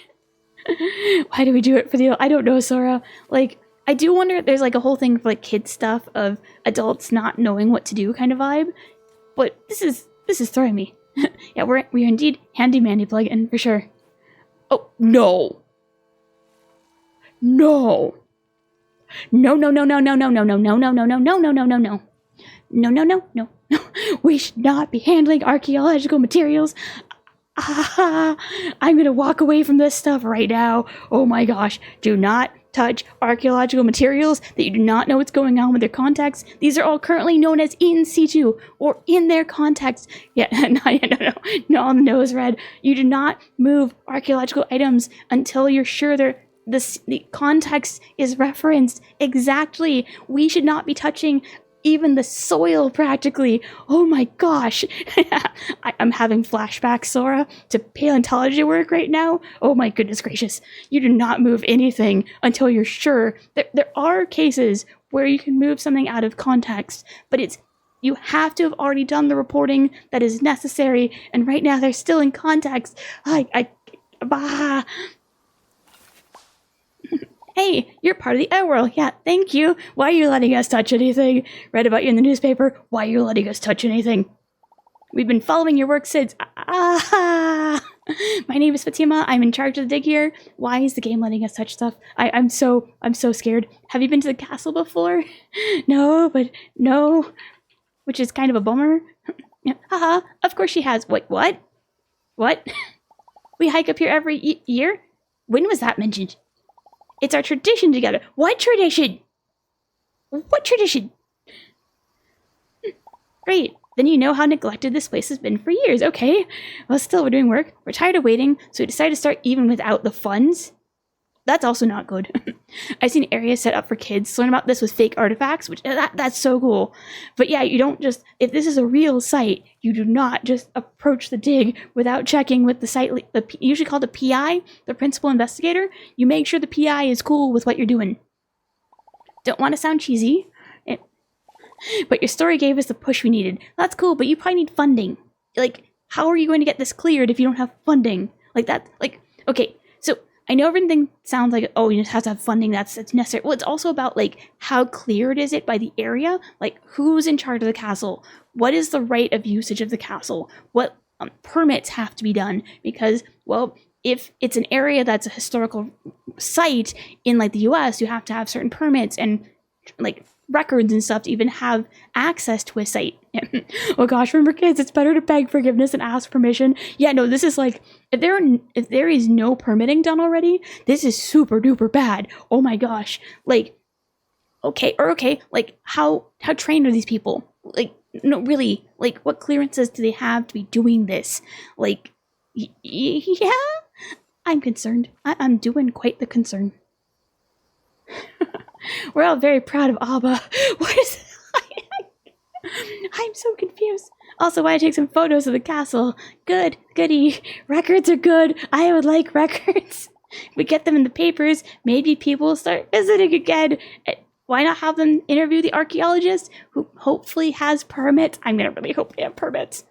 Why do we do it for the... I don't know, Sora. Like, I do wonder if there's like a whole thing for like kids stuff of adults not knowing what to do kind of vibe. But this is throwing me. Yeah, we're indeed handy-mandy plug-in for sure. Oh, no. No. No, no, no, no, no, no, no, no, no, no, no, no, no, no, no, no, no. No, no, no, no, no. We should not be handling archaeological materials. I'm gonna walk away from this stuff right now. Oh my gosh. Do not touch archaeological materials that you do not know what's going on with their context. These are all currently known as in situ or in their context. Yeah, no, on the nose red. You do not move archaeological items until you're sure the context is referenced exactly. We should not be touching even the soil practically. Oh my gosh. I'm having flashbacks, Sora, to paleontology work right now. Oh my goodness gracious. You do not move anything until you're sure. There are cases where you can move something out of context, but you have to have already done the reporting that is necessary, and right now they're still in context. Bah. Hey, you're part of the world. Yeah, thank you. Why are you letting us touch anything? Read about you in the newspaper. Why are you letting us touch anything? We've been following your work since... My name is Fatima. I'm in charge of the dig here. Why is the game letting us touch stuff? I'm so scared. Have you been to the castle before? No. Which is kind of a bummer. Haha, of course she has. Wait, what? What? We hike up here every year? When was that mentioned? It's our tradition together. What tradition? What tradition? Great. Then you know how neglected this place has been for years. Okay. Well, still, we're doing work. We're tired of waiting, so we decided to start even without the funds. That's also not good. I've seen areas set up for kids to learn about this with fake artifacts, which that's so cool. But yeah, you don't just... If this is a real site, you do not just approach the dig without checking with the site... usually called a PI, the principal investigator. You make sure the PI is cool with what you're doing. Don't want to sound cheesy, but your story gave us the push we needed. That's cool, but you probably need funding. Like, how are you going to get this cleared if you don't have funding? Like that... Okay, so... I know everything sounds like, oh, you just have to have funding, that's necessary. Well, it's also about, like, how cleared is it by the area? Like, who's in charge of the castle? What is the right of usage of the castle? What permits have to be done? Because, well, if it's an area that's a historical site in, like, the US, you have to have certain permits and, like, records and stuff to even have access to a site. Oh gosh, remember kids, it's better to beg forgiveness and ask permission. Yeah, no, this is like, if there is no permitting done already, this is super duper bad. Oh my gosh. Like, okay, like, how trained are these people? Like, no, really, like, what clearances do they have to be doing this? Like, yeah, I'm concerned. I'm doing quite the concern. We're all very proud of Alba. What is... I'm so confused. Also, why I take some photos of the castle. Goody. Records are good. I would like records. We get them in the papers. Maybe people will start visiting again. Why not have them interview the archaeologist who hopefully has permits? I'm gonna really hope they have permits.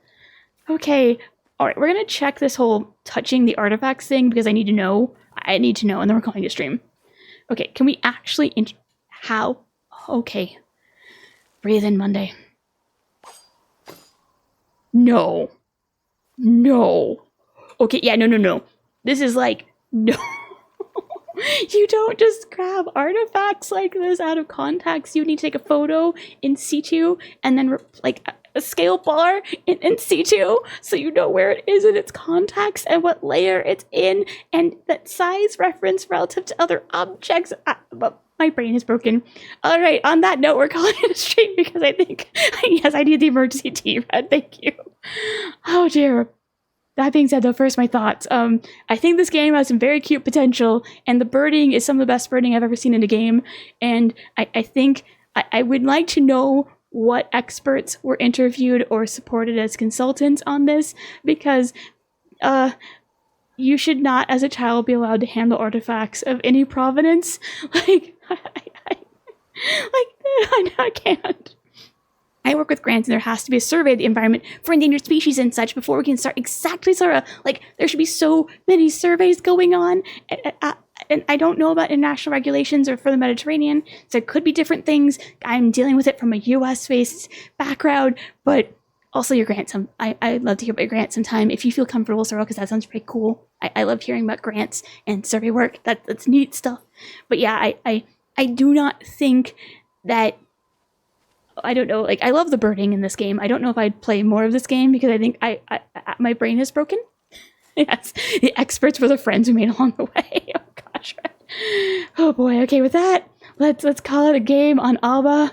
Okay. Alright, we're gonna check this whole touching the artifacts thing because I need to know, and then we're calling a stream. Okay, can we actually... How? Okay. Breathe in, Monday. No. Okay, yeah, no. This is like... No. You don't just grab artifacts like this out of context. You need to take a photo in situ and then like a scale bar in situ so you know where it is in its context and what layer it's in and that size reference relative to other objects. But my brain is broken. All right, on that note, we're calling it a stream because I think, yes, I need the emergency tea, Red. Thank you. Oh, dear. That being said, though, first my thoughts. I think this game has some very cute potential, and the birding is some of the best birding I've ever seen in a game. And I think I would like to know what experts were interviewed or supported as consultants on this, because you should not, as a child, be allowed to handle artifacts of any provenance. Like, I can't. I work with grants, and there has to be a survey of the environment for endangered species and such before we can start exactly sort of like there should be so many surveys going on. And I don't know about international regulations or for the Mediterranean, so it could be different things. I'm dealing with it from a US-based background, but also your grant. I'd love to hear about your grant sometime if you feel comfortable, Sorrel, because that sounds pretty cool. I love hearing about grants and survey work. That's neat stuff. But yeah, I do not think that. I don't know, like, I love the birding in this game. I don't know if I'd play more of this game because I think my brain is broken. Yes, the experts were the friends we made along the way. Oh gosh. Oh boy. Okay, with that, let's call it a game on Alba.